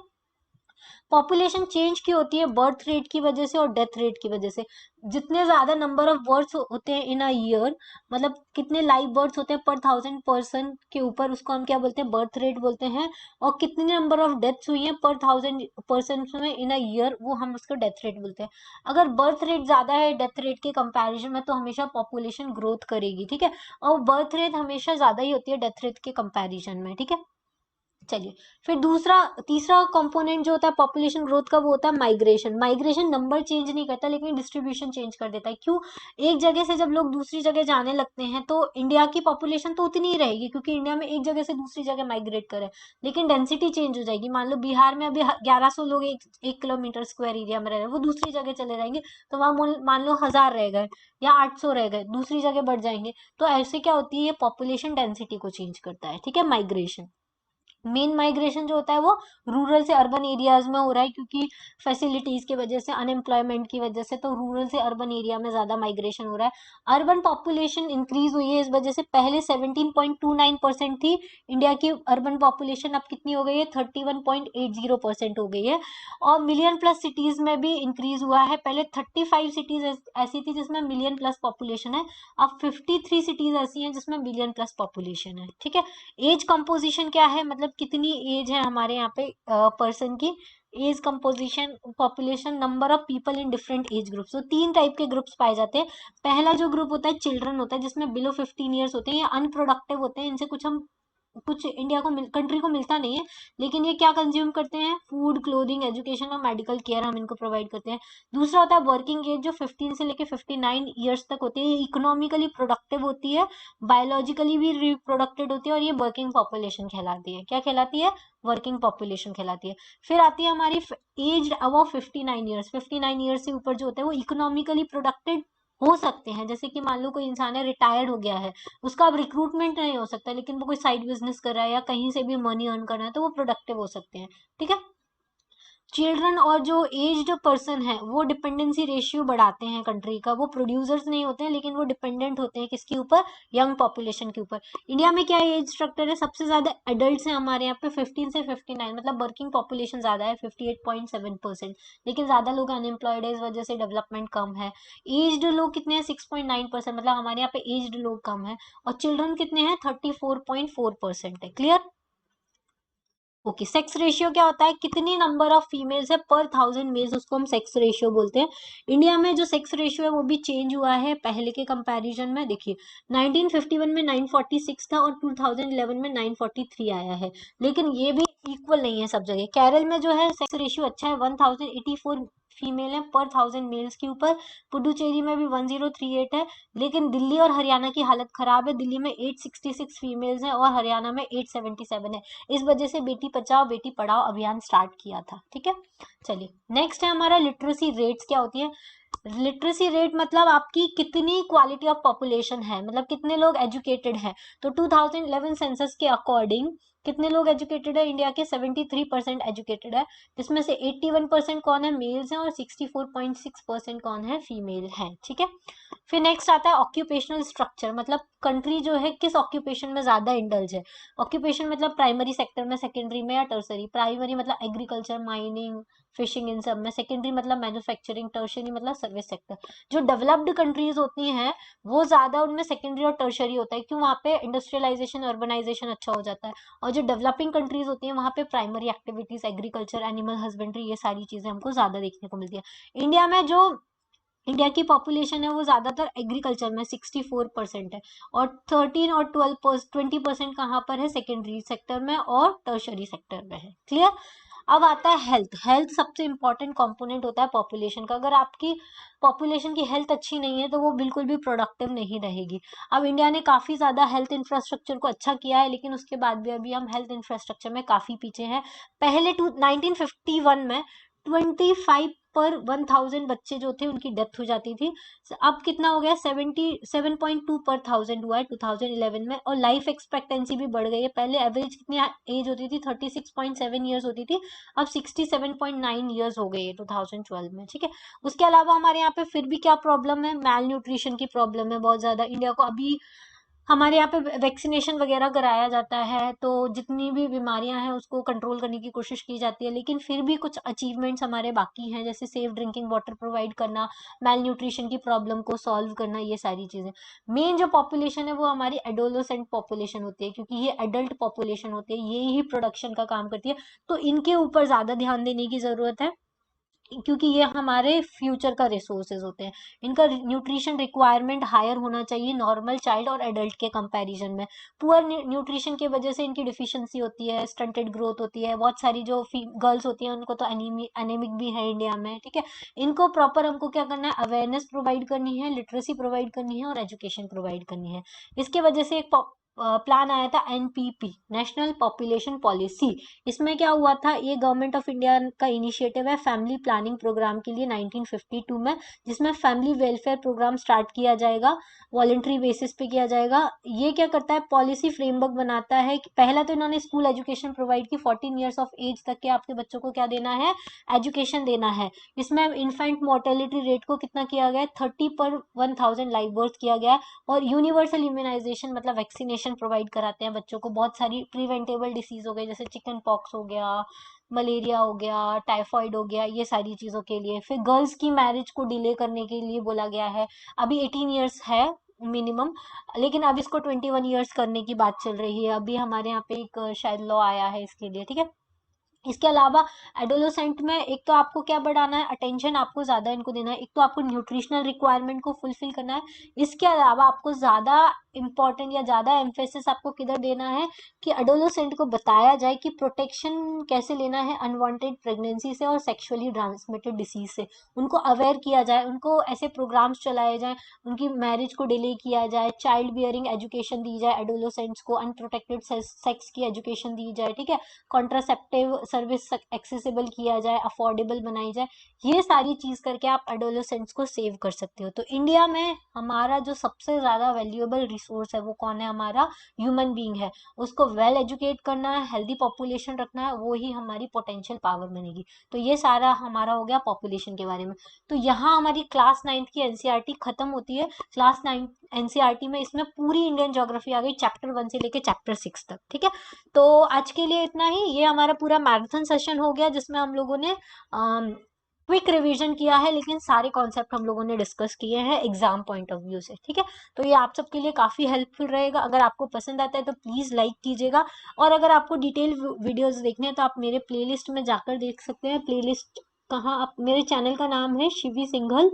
पॉपुलेशन चेंज की होती है बर्थ रेट की वजह से और डेथ रेट की वजह से। जितने ज्यादा नंबर ऑफ बर्थ होते हैं इन अ ईयर, मतलब कितने लाइव बर्थ होते हैं पर 1000 पर्सन के ऊपर, उसको हम क्या बोलते हैं, बर्थ रेट बोलते हैं। और कितने नंबर ऑफ डेथ्स हुई हैं पर 1000 पर्सन में इन अ ईयर, वो हम उसको डेथ रेट बोलते हैं। अगर बर्थ रेट ज्यादा है डेथ रेट के कंपैरिजन में तो हमेशा पॉपुलेशन ग्रोथ करेगी, ठीक है। और बर्थ रेट हमेशा ज्यादा ही होती है डेथ रेट के कंपैरिजन में, ठीक है। चलिए, फिर दूसरा तीसरा कंपोनेंट जो होता है पॉपुलेशन ग्रोथ का, वो होता है माइग्रेशन। माइग्रेशन नंबर चेंज नहीं करता लेकिन डिस्ट्रीब्यूशन चेंज कर देता है। क्यों, एक जगह से जब लोग दूसरी जगह जाने लगते हैं तो इंडिया की पॉपुलेशन तो उतनी ही रहेगी, क्योंकि इंडिया में एक जगह से दूसरी जगह माइग्रेट करे, लेकिन डेंसिटी चेंज हो जाएगी। मान लो बिहार में अभी 1100 लोग एक किलोमीटर स्क्वायर एरिया में रह रहे हैं, वो दूसरी जगह चले जाएंगे तो वहां मान लो 1000 रह गए या 800 रह गए, दूसरी जगह बढ़ जाएंगे। तो ऐसे क्या होती है, ये पॉपुलेशन डेंसिटी को चेंज करता है, ठीक है, माइग्रेशन। मेन माइग्रेशन जो होता है वो रूरल से अर्बन एरियाज में हो रहा है, क्योंकि फैसिलिटीज की वजह से, अनएम्प्लॉयमेंट की वजह से, तो रूरल से अर्बन एरिया में ज्यादा माइग्रेशन हो रहा है। अर्बन पॉपुलेशन इंक्रीज हुई है इस वजह से, पहले 17.29% थी इंडिया की अर्बन पॉपुलेशन, अब कितनी हो गई है, 31.80% हो गई है। और मिलियन प्लस सिटीज में भी इंक्रीज हुआ है, पहले 35 सिटीज ऐसी थी जिसमें मिलियन प्लस पॉपुलेशन है, अब 53 सिटीज ऐसी हैं जिसमें मिलियन प्लस पॉपुलेशन है, ठीक है। एज कंपोजिशन क्या है, मतलब कितनी एज है हमारे यहाँ पे पर्सन की, age composition population number of people in different age groups. तो तीन टाइप के ग्रुप्स पाए जाते हैं। पहला जो ग्रुप होता है चिल्ड्रन होता है, जिसमें बिलो 15 ईयर्स होते हैं या अनप्रोडक्टिव होते हैं, इनसे कुछ इंडिया को कंट्री को मिलता नहीं है, लेकिन ये क्या कंज्यूम करते हैं, फूड, क्लोथिंग, एजुकेशन और मेडिकल केयर हम इनको प्रोवाइड करते हैं। दूसरा होता है वर्किंग एज, जो 15 से लेके 59 ईयर्स तक होती है, ये इकोनॉमिकली प्रोडक्टिव होती है, बायोलॉजिकली भी रिप्रोडक्टेड होती है, और ये वर्किंग पॉपुलेशन कहलाती है। क्या कहलाती है, वर्किंग पॉपुलेशन कहलाती है। फिर आती है हमारी एज अबव 59 ईयर्स, 59 ईयर्स से ऊपर जो होते हैं वो इकोनॉमिकली प्रोडक्टेड हो सकते हैं, जैसे कि मान लो कोई इंसान है रिटायर्ड हो गया है, उसका अब रिक्रूटमेंट नहीं हो सकता, लेकिन वो कोई साइड बिजनेस कर रहा है या कहीं से भी मनी अर्न कर रहा है, तो वो प्रोडक्टिव हो सकते हैं, ठीक है। चिल्ड्रन और जो एज्ड पर्सन है वो डिपेंडेंसी रेशियो बढ़ाते हैं कंट्री का, वो प्रोड्यूसर्स नहीं होते हैं लेकिन वो डिपेंडेंट होते हैं किसके ऊपर, यंग पॉपुलेशन के ऊपर। इंडिया में क्या एज स्ट्रक्चर है, सबसे ज्यादा एडल्ट हैं हमारे यहाँ पे 15 से 59, मतलब वर्किंग पॉपुलेशन ज्यादा है 58.7%, लेकिन ज्यादा लोग अनएम्प्लॉयड है, इस वजह से डेवलपमेंट कम है। एज्ड लोग कितने हैं, 6.9%, मतलब हमारे यहाँ पे एज्ड लोग कम है। और चिल्ड्रन कितने हैं, 34.4% है। क्लियर। ओके, सेक्स रेशियो क्या होता है, कितनी नंबर ऑफ फीमेल्स है पर 1000 मेल्स, उसको हम सेक्स रेशियो बोलते हैं। इंडिया में जो सेक्स रेशियो है वो भी चेंज हुआ है पहले के कंपैरिजन में। देखिए 1951 में 946 था और 2011 में 943 आया है, लेकिन ये भी इक्वल नहीं है सब जगह। केरल में जो है सेक्स रेशियो अच्छा है, 1084 फीमेल है पर 1000 मेल्स के ऊपर। पुडुचेरी में भी 1038 है, लेकिन दिल्ली और हरियाणा की हालत खराब है। दिल्ली में 866 फीमेल्स हैं और हरियाणा में 877 है। इस वजह से बेटी बचाओ बेटी पढ़ाओ अभियान स्टार्ट किया था। ठीक है, चलिए नेक्स्ट है हमारा लिटरेसी रेट्स क्या होती है। लिटरेसी रेट मतलब आपकी कितनी क्वालिटी ऑफ पॉपुलेशन है, मतलब कितने लोग एजुकेटेड हैं। तो 2011 सेंसस के अकॉर्डिंग कितने लोग एजुकेटेड है, इंडिया के 73% एजुकेटेड है, जिसमें से 81% कौन है, मेल्स हैं, और 64.6% कौन है, फीमेल है। ठीक है, फिर नेक्स्ट आता है ऑक्यूपेशनल स्ट्रक्चर, मतलब कंट्री जो है किस ऑक्यूपेशन में ज्यादा इंडल्ज है। ऑक्यूपेशन मतलब प्राइमरी सेक्टर में, सेकेंडरी में, या टर्सरी। प्राइमरी मतलब एग्रीकल्चर, माइनिंग, फिशिंग, इन सब में। सेकेंडरी मतलब मैन्युफैक्चरिंग, टर्शरी मतलब सर्विस सेक्टर। जो डेवलप्ड कंट्रीज होती हैं वो ज्यादा उनमें सेकेंडरी और टर्शरी होता है, क्यों, वहाँ पे इंडस्ट्रियलाइजेशन, अर्बनाइजेशन अच्छा हो जाता है। और जो डेवलपिंग कंट्रीज होती हैं वहाँ पे primary activities, agriculture, animal husbandry, ये सारी चीजें हमको ज्यादा देखने को मिलती है। इंडिया में जो इंडिया की पॉपुलेशन है वो ज्यादातर एग्रीकल्चर में 64% है, और 13 और 20% कहाँ पर है, सेकेंडरी सेक्टर में और टर्शरी सेक्टर में है। क्लियर। अब आता है हेल्थ। हेल्थ सबसे इंपॉर्टेंट कंपोनेंट होता है पॉपुलेशन का। अगर आपकी पॉपुलेशन की हेल्थ अच्छी नहीं है तो वो बिल्कुल भी प्रोडक्टिव नहीं रहेगी। अब इंडिया ने काफी ज्यादा हेल्थ इंफ्रास्ट्रक्चर को अच्छा किया है, लेकिन उसके बाद भी अभी हम हेल्थ इंफ्रास्ट्रक्चर में काफी पीछे हैं। पहले 1951 में 25 पर 1000 बच्चे जो थे उनकी डेथ हो जाती थी। अब कितना हो गया, 77.2 पर 1000 हुआ है 2011 में। और लाइफ एक्सपेक्टेंसी भी बढ़ गई है। पहले एवरेज कितनी एज होती थी, 36.7 ईयर्स होती थी, अब 67.9 ईयर्स हो गई है 2012 में। ठीक है, उसके अलावा हमारे यहाँ पे फिर भी क्या प्रॉब्लम है, मैल न्यूट्रिशन की प्रॉब्लम है बहुत ज्यादा। इंडिया को अभी हमारे यहाँ पे वैक्सीनेशन वगैरह कराया जाता है, तो जितनी भी बीमारियां हैं उसको कंट्रोल करने की कोशिश की जाती है, लेकिन फिर भी कुछ अचीवमेंट्स हमारे बाकी हैं, जैसे सेफ ड्रिंकिंग वाटर प्रोवाइड करना, मैल न्यूट्रिशन की प्रॉब्लम को सॉल्व करना, ये सारी चीजें। मेन जो पॉपुलेशन है वो हमारी एडोलोसेंट पॉपुलेशन होती है, क्योंकि ये एडल्ट पॉपुलेशन होती है, ये ही प्रोडक्शन का काम करती है। तो इनके ऊपर ज्यादा ध्यान देने की जरूरत है, क्योंकि ये हमारे फ्यूचर का रिसोर्सेज होते हैं। इनका न्यूट्रिशन रिक्वायरमेंट हायर होना चाहिए नॉर्मल चाइल्ड और एडल्ट के कंपैरिजन में। पुअर न्यूट्रिशन की वजह से इनकी डिफिशियंसी होती है, स्टंटेड ग्रोथ होती है। बहुत सारी जो गर्ल्स होती हैं उनको तो एनीमिक भी है इंडिया में। ठीक है, इनको प्रॉपर हमको क्या करना है, अवेयरनेस प्रोवाइड करनी है, लिटरेसी प्रोवाइड करनी है और एजुकेशन प्रोवाइड करनी है। इसके वजह से एक प्लान आया था एनपीपी, नेशनल पॉपुलेशन पॉलिसी। इसमें क्या हुआ था, ये गवर्नमेंट ऑफ इंडिया का इनिशिएटिव है फैमिली प्लानिंग प्रोग्राम के लिए 1952 में, जिसमें फैमिली वेलफेयर प्रोग्राम स्टार्ट किया जाएगा, वॉलेंट्री बेसिस पे किया जाएगा। ये क्या करता है, पॉलिसी फ्रेमवर्क बनाता है कि पहला तो इन्होंने स्कूल एजुकेशन प्रोवाइड की, 14 ईयर्स ऑफ एज तक के आपके बच्चों को क्या देना है, एजुकेशन देना है। इसमें इन्फेंट मोर्टेलिटी रेट को कितना किया गया है, 30 पर 1000 लाइव बर्थ किया गया है। और यूनिवर्सल इम्यूनाइजेशन मतलब वैक्सीनेशन प्रोवाइड कराते हैं बच्चों को। बहुत सारी प्रिवेंटेबल डिसीज हो गई, जैसे चिकन पॉक्स हो गया, मलेरिया हो गया, टाइफाइड हो गया, ये सारी चीजों के लिए। फिर गर्ल्स की मैरिज को डिले करने के लिए बोला गया है। अभी 18 ईयर्स है मिनिमम, लेकिन अब इसको 21 ईयर्स करने की बात चल रही है। अभी हमारे यहाँ पे एक शायद लॉ आया है इसके लिए। ठीक है, इसके अलावा एडोलोसेंट में एक तो आपको क्या बढ़ाना है, अटेंशन आपको ज्यादा इनको देना है। एक तो आपको न्यूट्रिशनल रिक्वायरमेंट को फुलफिल करना है। इसके अलावा आपको ज्यादा इंपॉर्टेंट या ज्यादा एम्फेसिस आपको किधर देना है, कि एडोलोसेंट को बताया जाए कि प्रोटेक्शन कैसे लेना है अनवांटेड प्रेगनेंसी से और सेक्सुअली ट्रांसमिटेड डिसीज से। उनको अवेयर किया जाए, उनको ऐसे प्रोग्राम्स चलाए जाए, उनकी मैरिज को डिले किया जाए, चाइल्ड बियरिंग एजुकेशन दी जाए एडोलोसेंट्स को, अनप्रोटेक्टेड सेक्स की एजुकेशन दी जाए। ठीक है, कॉन्ट्रासेप्टिव सर्विस एक्सेसिबल किया जाए, अफोर्डेबल बनाई जाए। ये सारी चीज करके आप एडोलेसेंट्स को सेव कर सकते हो। तो इंडिया में हमारा जो सबसे ज्यादा वैल्यूएबल रिसोर्स है वो कौन है, हमारा ह्यूमन बीइंग है। उसको वेल एजुकेट करना है, हेल्दी पॉपुलेशन रखना है, वो ही हमारी पोटेंशियल पावर बनेगी। तो ये सारा हमारा हो गया पॉपुलेशन के बारे में। तो यहाँ हमारी क्लास 9th की एनसीईआरटी खत्म होती है। क्लास 9 एनसीईआरटी में इसमें पूरी इंडियन ज्योग्राफी आ गई, चैप्टर 1 से लेके चैप्टर 6 तक। ठीक है, तो आज के लिए इतना ही। ये हमारा पूरा मैराथन सेशन हो गया जिसमें हम लोगों ने क्विक रिवीजन किया है, लेकिन सारे कॉन्सेप्ट हम लोगों ने डिस्कस किए हैं एग्जाम पॉइंट ऑफ व्यू से, ठीक है। तो ये आप सबके लिए काफी हेल्पफुल रहेगा। अगर आपको पसंद आता है तो प्लीज लाइक कीजिएगा, और अगर आपको डिटेल वीडियोस देखने हैं तो आप मेरे प्लेलिस्ट में जाकर देख सकते हैं। प्लेलिस्ट कहाँ, आप, मेरे चैनल का नाम है शिवी सिंघल,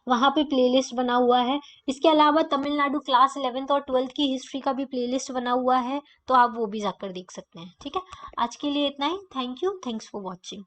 वहां पे प्लेलिस्ट बना हुआ है। इसके अलावा तमिलनाडु क्लास 11th और 12th की हिस्ट्री का भी प्लेलिस्ट बना हुआ है, तो आप वो भी जाकर देख सकते हैं, ठीक है। आज के लिए इतना ही। Thank you, thanks for watching.